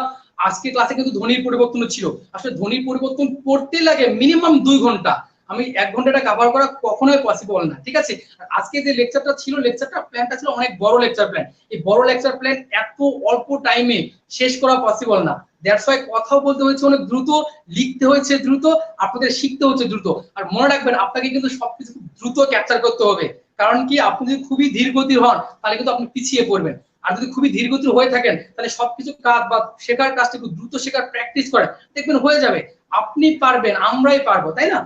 আজকে ক্লাসে কিন্তু ধ্বনির পরিবর্তন ছিল। আসলে ধ্বনির পরিবর্তন করতে লাগে মিনিমাম 2 ঘন্টা। আমি 1 ঘন্টাটা কভার করা কখনোই পসিবল না। ঠিক আছে, আজকে যে লেকচারটা ছিল, লেকচারটা প্ল্যানটা ছিল অনেক বড় লেকচার প্ল্যান। এই বড় লেকচার প্ল্যান এত অল্প টাইমে শেষ করা পসিবল না। দ্যাটস ওয়াই কথাও বলতে হয়েছে অনেক দ্রুত, লিখতে হয়েছে দ্রুত, আপনাদের শিখতে হচ্ছে দ্রুত। আর মনে রাখবেন আপনাকে কিন্তু সবকিছু দ্রুত ক্যাপচার করতে হবে। কারণ কি, আপনি যদি খুবই ধীর গতির হন তাহলে কিন্তু আপনি পিছিয়ে পড়বেন। আর যদি খুবই ধীর গতির হয়ে থাকেন তাহলে সবকিছু কাজ বা শেখার কাজটা একটু দ্রুত শেখার প্র্যাকটিস করেন, দেখবেন হয়ে যাবে। আপনি পারবেন, আমরাই পারবো, তাই না?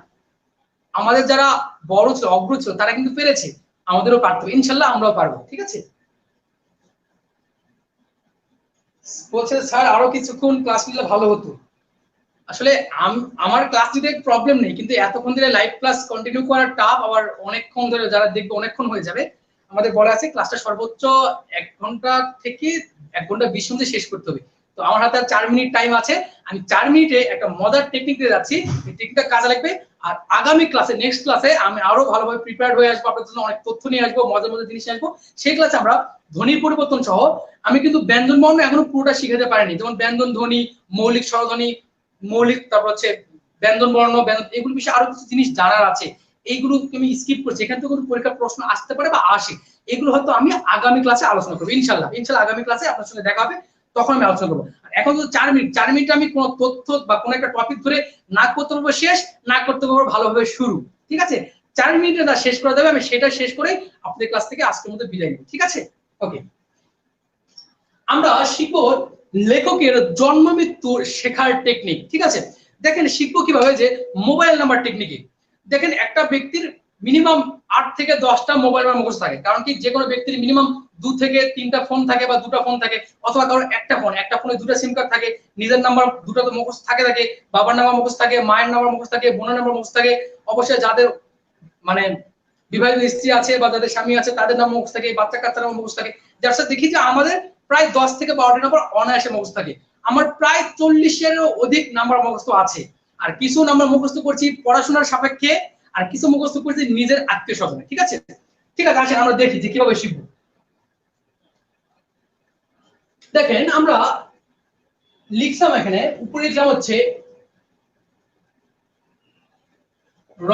আমাদের যারা বড় ছিল, অগ্র ছিল, তারা কিন্তু পেরেছে, আমাদেরও পারতে হবে। ইনশাল্লাহ আমরাও পারবো। ঠিক আছে, বলছে স্যার আরো কিছুক্ষণ ক্লাস নিলে ভালো হতো। আসলে আমার ক্লাস নিতে প্রবলেম নেই, কিন্তু এতক্ষণ ধরে লাইভ ক্লাস কন্টিনিউ করা টাফ। আবার অনেকক্ষণ ধরে যারা দেখবে অনেকক্ষণ হয়ে যাবে। আমাদের বলা আছে ক্লাসটা সর্বোচ্চ 1 ঘন্টা থেকে 1 ঘন্টা 20 মিনিটে শেষ করতে হবে। তো আমার হাতে 4 মিনিট টাইম আছে। আমি 4 মিনিটে একটা মজার টেকনিক দিয়ে যাচ্ছি, এই টেকনিকটা কাজে লাগবে। আর আগামী ক্লাসে, নেক্সট ক্লাসে আমি আরো ভালোভাবে প্রিপেয়ার হয়ে আসবো, আপনাদের জন্য অনেক তথ্য নিয়ে আসবো, মজার মজার জিনিস নিয়ে আসবো। সেই ক্লাসে আমরা ধ্বনির পরিবর্তন সহ, আমি কিন্তু ব্যঞ্জন বর্ণ এখনো পুরোটা শিখাতে পারিনি, যেমন ব্যঞ্জন ধ্বনি, মৌলিক স্বরধ্বনি, মৌলিক, তারপর হচ্ছে ব্যঞ্জন বর্ণ, এগুলো বিষয়ে আরো কিছু জিনিস জানার আছে। এইগুলো আমি স্কিপ করছি, এখান থেকে কোনো পরীক্ষার প্রশ্ন আসতে পারে বা আসে। এগুলো হয়তো আমি আগামী ক্লাসে আলোচনা করবো ইনশাল্লাহ। ইনশাল্লাহ আগামী ক্লাসে আপনার সঙ্গে দেখা হবে, তখন আমি আলোচনা করবো। এখন তো 4 মিনিট, 4 মিনিটে আমি কোনো তথ্য বা কোনো একটা টপিক ধরে না করতে পারবো শেষ, না করতে পারবো ভালোভাবে শুরু। ঠিক আছে, 4 মিনিটে যা শেষ করা যাবে আমি সেটা শেষ করে আপনাদের ক্লাস থেকে আজকের মধ্যে বিদায় নেব। ঠিক আছে, ওকে। আমরা শিখবো লেখকের জন্ম মৃত্যু শেখার টেকনিক। ঠিক আছে, দেখেন শিখবো কিভাবে, যে মোবাইল নাম্বার টেকনিকে। দেখেন একটা ব্যক্তির মিনিমাম 8 থেকে 10টা মোবাইল নাম্বার মুখস্থ থাকে। কারণ কি, যে কোনো ব্যক্তির মিনিমাম 2 থেকে 3টা ফোন থাকে বা 2টা ফোন থাকে, অথবা কারোর একটা ফোনে 2টা সিম কার্ড থাকে। নিজের নাম্বার 2টা তো মুখস্থ থাকে, বাবার নাম্বার মুখস্থ থাকে, মায়ের নাম্বার মুখস্থ থাকে, বোনের নাম্বার মুখস্থ থাকে। অবশ্যই যাদের মানে বিবাহিত স্ত্রী আছে বা যাদের স্বামী আছে তাদের নাম মুখস্থ থাকে, বাচ্চা কাচ্চার নাম মুখস্থ থাকে। যার সাথে দেখি যে আমাদের প্রায় 10 থেকে 12টা নাম্বার অনায়াসে মুখস্থ থাকে। আমার প্রায় 40-এরও অধিক নাম্বার মুখস্থ আছে। আর কিছু নাম্বার মুখস্থ করছি পড়াশোনার সাপেক্ষে, আর কিছু মুখস্থ করছি নিজের আত্মীয় স্বজনে। ঠিক আছে, ঠিক আছে, আসেন আমরা দেখি যে কিভাবে শিখবো। দেখেন আমরা লিখলাম, এখানে উপরে লিখলাম হচ্ছে র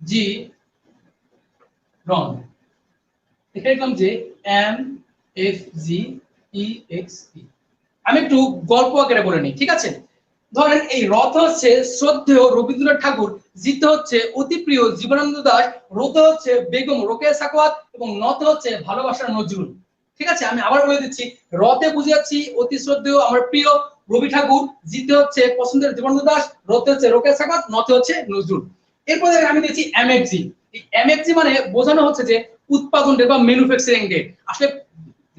জি রন। এখানে লিখলাম যে এম এফ জি ই এক্স ই। আমি একটু গল্প আকারে বলে নিই। ঠিক আছে, ধরেন এই রথ হচ্ছে শ্রদ্ধেয় রবীন্দ্রনাথ ঠাকুর, জিতে হচ্ছে অতি প্রিয় জীবনানন্দ দাশ, রোতে হচ্ছে বেগম রোকেয়া সাখাওয়াত, এবং নতে হচ্ছে ভালোবাসার নজরুল। ঠিক আছে, আমি আবার বলে দিচ্ছি। রতে বুঝাচ্ছি অতি শ্রদ্ধেয় আমার প্রিয় রবি ঠাকুর, জিতে হচ্ছে পছন্দের জীবনানন্দ দাশ, রতে হচ্ছে রোকেয়া সাখাওয়াত, নতে হচ্ছে নজরুল। এরপর আমি দিচ্ছি এমএফজি। এই এমএফজি মানে বোঝানো হচ্ছে যে উৎপাদন ডেট বা ম্যানুফ্যাকচারিং ডেট। আসলে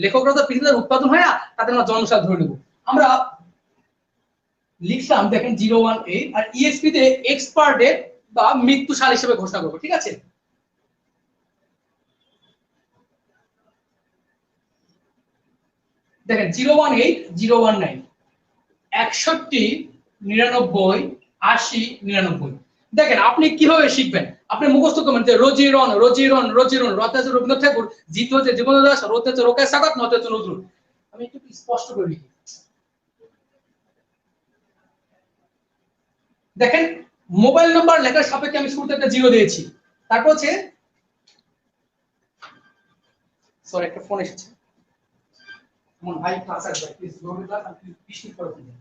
লেখকরা তো পৃথিবীতে উৎপাদন হয় না, তাদের আমরা জন্মসাল ধরে নেব। আমরা লিখলাম দেখেন 018, আর ইএসপি তে এক্সপার ডেট বা মৃত্যু সাল হিসেবে ঘোষণা করবো, ঠিক আছে। দেখেন 018 019 61 99 80 99। দেখেন আপনি কিভাবে শিখবেন, আপনি মুখস্থ করবেন যে রোজিরন রোজিরন রোজিরন, রতে আছে রবীন্দ্রনাথ ঠাকুর, জিত হচ্ছে জীবনানন্দ দাশ, রতে আছে রোকেয়া সাগত, নতে আছে নজরুল। আমি একটু স্পষ্ট করে লিখি। দেখেন মোবাইল নাম্বার লেখার সাপেক্ষে আমি শুরুতে একটা 0 দিয়েছি, তারপর হচ্ছে সরি একটা ফোন এসেছে, মন ভাই ক্লাস আসবে প্লিজ গো ক্লাস, আপনি 20 মিনিট পরে ফোন দিন।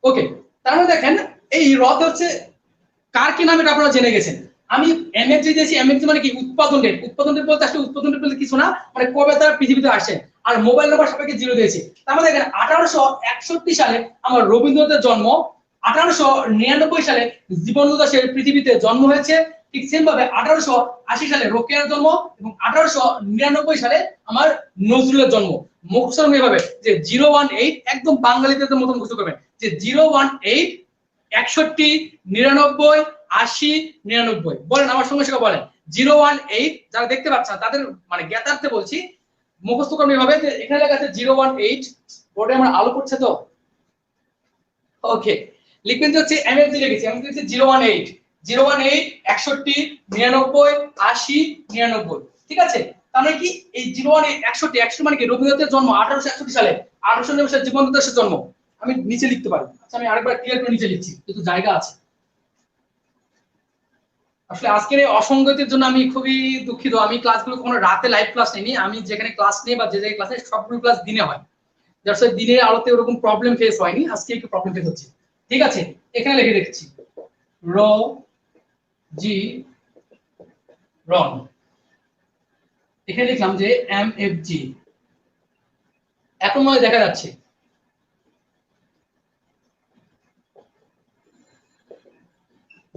ওকে, তাহলে দেখেন এই রথ হচ্ছে কার কি নামে আপনারা জেনে গেছেন। আমি এমএফজি দিয়েছি, এমএফজি মানে কি উৎপাদন ডেট, উৎপাদন ডেট বলতে আসলে উৎপাদন ডেট বলতে কিছু না, মানে কবে তারা পৃথিবীতে আসে। আর মোবাইল নাম্বার সাপেক্ষে 0 দিয়েছি। তার মানে দেখেন 1861 সালে আমার রবীন্দ্রনাথের জন্ম, 1899 সালে জীবনানন্দ দাশের পৃথিবীতে জন্ম হয়েছে, ঠিক সেম ভাবে 1880 সালে রোকেয়ার জন্ম এবং 1899 সালে আমার নজরুলের জন্ম। মুখস্থ এভাবে যে 018 একদম বাঙালিদের মতন মুখস্থ করবেন যে 018 61 99 80 99। বলেন আমার সঙ্গে সঙ্গে বলেন 018। যারা দেখতে পাচ্ছেন তাদের মানে জ্ঞাতার্থে বলছি, মুখস্থ করবেন এভাবে যে এখানে লেখা আছে 018, বোর্ডে আমার আলো পড়ছে তো, ওকে লিখবেন যে হচ্ছে এমএফজি লিখেছি, আমি লিখেছি 018 018 61 99 80 99, ঠিক আছে। তার মানে কি এই 018 61 61 মানে কি রবীন্দ্রনাথের জন্ম 1861 সালে, 1899 সালে জীবনানন্দ দাশের জন্ম। আমি নিচে লিখতে পারি, আচ্ছা আমি আরেকবার ক্লিয়ার করে নিচে লিখছি, কিন্তু জায়গা আছে। আসলে আজকের এই অসঙ্গতির জন্য আমি খুবই দুঃখিত, আমি ক্লাসগুলো কোনো রাতে লাইভ ক্লাস নেইনি, আমি যেখানে ক্লাস নেই বা যে জায়গায় ক্লাস নেই সবগুলো ক্লাস দিনে হয়, যার সাথে দিনের আলোতে ওরকম প্রবলেম ফেস হয়নি, আজকে একটু প্রবলেম ফেস হচ্ছে। ঠিক আছে, এখানে লিখে রেখেছি র জি রন, এখানে লিখলাম যে এম এফ জি। এখন মনে দেখা যাচ্ছে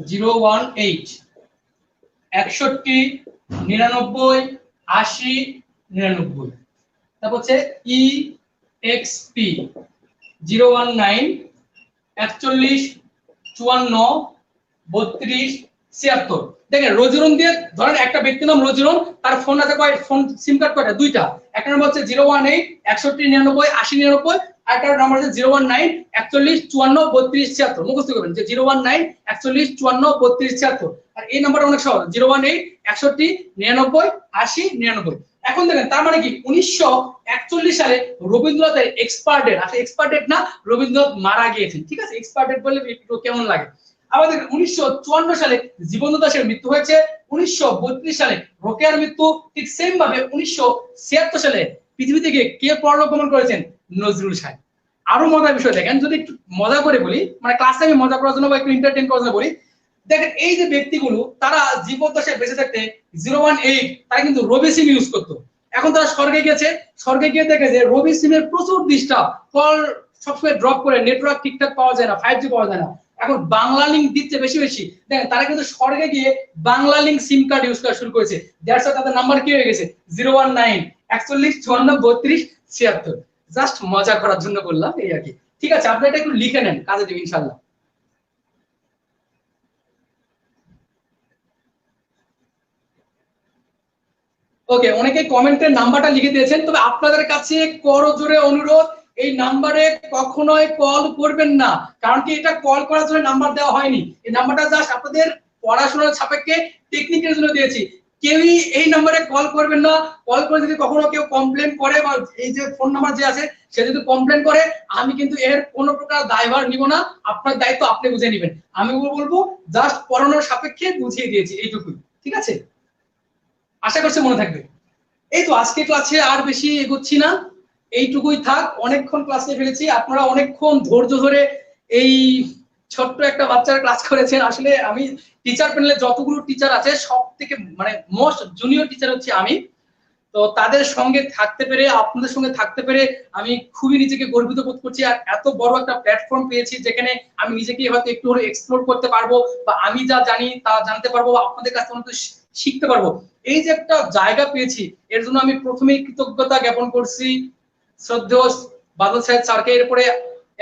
018 61 99 80 99। তারপর হচ্ছে ই এক্স পি 019 41 54 32 76। দেখেন রোজিরন দিয়ে ধরেন একটা ব্যক্তির নাম রোজিরন, তার ফোন আছে কয়, ফোন সিম কার্ড কয়টা, দুইটা। একটা নাম্বার হচ্ছে 018 61 99 80 99, আর একটা নাম্বার হচ্ছে 019 41 54 32 76। মুখস্থ করবেন যে 019 41 54 32 76। আর এই নাম্বারটা অনেক সহজ, 018 61 99 80 99। এখন দেখেন তার মানে কি 1941 সালে রবীন্দ্রনাথের এক্সপায়ার ডেট, আসলে এক্সপায়ার ডেট না, রবীন্দ্রনাথ মারা গিয়েছেন, ঠিক আছে। এক্সপায়ার ডেট বললে একটু কেমন লাগে। আমাদের 1954 সালে জীবনানন্দ দাশের মৃত্যু হয়েছে, 1932 সালে রোকেয়ার মৃত্যু, ঠিক সেম ভাবে 1976 সালে পৃথিবী থেকে কে পরলোক গমন করেছেন, নজরুল সাহেব। আরো মজার বিষয় দেখেন, যদি একটু মজা করে বলি, মানে ক্লাসে আমি মজা করার জন্য বা একটু এন্টারটেইন করার জন্য বলি, দেখেন এই যে ব্যক্তিগুলো তারা জীবদ্দশায় বেঁচে থাকতে 018 তারা কিন্তু রবি সিম ইউজ করতো। এখন তারা স্বর্গে গেছে, স্বর্গে গিয়ে দেখে যে রবি সিমের প্রচুর ডিস্টার্ব, কল সবসময় ড্রপ করে, নেটওয়ার্ক ঠিকঠাক পাওয়া যায় না, 5G পাওয়া যায় না। এখন বাংলা লিংক দিচ্ছে বেশি বেশি, দেখেন তারা কিন্তু স্বর্গে গিয়ে বাংলা লিংক সিম কার্ড ইউজ করা শুরু করেছে, দ্যাটস ওয়াই তাদের নাম্বার কি হয়ে গেছে 019 41 54 32 76। জাস্ট মজা করার জন্য বললাম এই আর কি। ঠিক আছে, আপনি এটা একটু লিখে নেন, কাজে দেবে ইনশাআল্লাহ। ওকে, অনেকে কমেন্টের নাম্বারটা লিখে দিয়েছেন, তবে আপনাদের কাছে করজোরে অনুরোধ এই নাম্বারে কখনোই কল করবেন না, কারণ কি এটা কল করার জন্য নাম্বার দেওয়া হয়নি, এই নাম্বারটা জাস্ট আপনাদের পড়াশোনার সাপেক্ষে টেকনিকের জন্য দিয়েছি। কেউই এই নাম্বারে কল করবেন না, কল করে যদি কখনো কেউ কমপ্লেন করে বা এই যে ফোন নাম্বার যে আছে সে যদি কমপ্লেন করে, আমি কিন্তু এর কোনো প্রকার দায়ভার নিব না, আপনার দায়িত্ব আপনি বুঝে নেবেন। আমি বলবো জাস্ট পড়ানোর সাপেক্ষে বুঝিয়ে দিয়েছি, এইটুকুই, ঠিক আছে। আশা করছি মনে থাকবে। এই তো আজকে ক্লাসে আর বেশি এগোচ্ছি না, এইটুকুই থাক, অনেকক্ষণ ক্লাস নিয়ে ফেলেছি, আপনারা অনেকক্ষণ ধৈর্য ধরে এই ছোট্ট একটা বাচ্চার ক্লাস করেছেন। আসলে আমি টিচার প্যানেলে যতগুলো টিচার আছে সব থেকে মানে মোস্ট জুনিয়র টিচার হচ্ছে আমি, তো তাদের সঙ্গে থাকতে পেরে, আপনাদের সঙ্গে থাকতে পেরে আমি খুবই নিজেকে গর্বিত বোধ করছি। আর এত বড় একটা প্ল্যাটফর্ম পেয়েছি যেখানে আমি নিজেকে হয়তো একটু হলে এক্সপ্লোর করতে পারবো, বা আমি যা জানি তা জানতে পারবো, বা আপনাদের কাছে অনেক শিখতে পারবো। এই যে একটা জায়গা পেয়েছি, এর জন্য আমি প্রথমেই কৃতজ্ঞতা জ্ঞাপন করছি শ্রদ্ধেয় বাদল সাহেব স্যারকে, এরপরে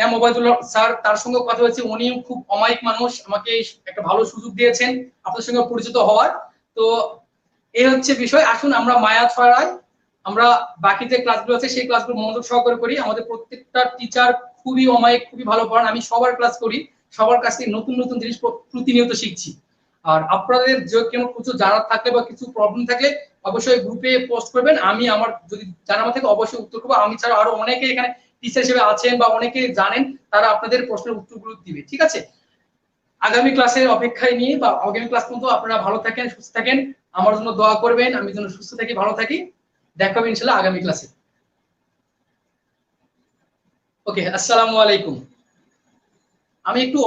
এম ওবায়দুল্লাহ স্যার, তার সঙ্গে কথা হয়েছে, উনি খুব অমায়িক মানুষ, আমাকে একটা ভালো সুযোগ দিয়েছেন আপনাদের সঙ্গে পরিচিত হওয়ার। তো এই হচ্ছে বিষয়। আসুন আমরা মায়া ছড়াই, আমরা বাকি যে ক্লাসগুলো আছে সেই ক্লাসগুলো মনোযোগ সহকারে করি। আমাদের প্রত্যেকটা টিচার খুবই অমায়িক, খুবই ভালো পড়ান, আমি সবার ক্লাস করি, সবার কাছ থেকে নতুন নতুন জিনিস প্রতিনিয়ত শিখছি। আর আপনাদের যে কোনো কিছু জানার থাকলে বা কিছু প্রবলেম থাকলে অবশ্যই গ্রুপে পোস্ট করবেন, আমি আমার যদি জানার থাকে অবশ্যই উত্তর করবো। আমি ছাড়া আরো অনেকে এখানে টিচার হিসেবে আছেন বা অনেকে জানেন, তারা আপনাদের প্রশ্নের উত্তরগুলো দিবে। ঠিক আছে, আগামী ক্লাসের অপেক্ষায় নিয়ে বা আগামী ক্লাস পর্যন্ত আপনারা ভালো থাকেন, সুস্থ থাকেন, আমার জন্য দোয়া করবেন, আমি যেন সুস্থ থাকি, ভালো থাকি। দেখা হবে ইনশাল্লাহ আগামী ক্লাসে। ওকে, আসসালামু আলাইকুম। আমি একটু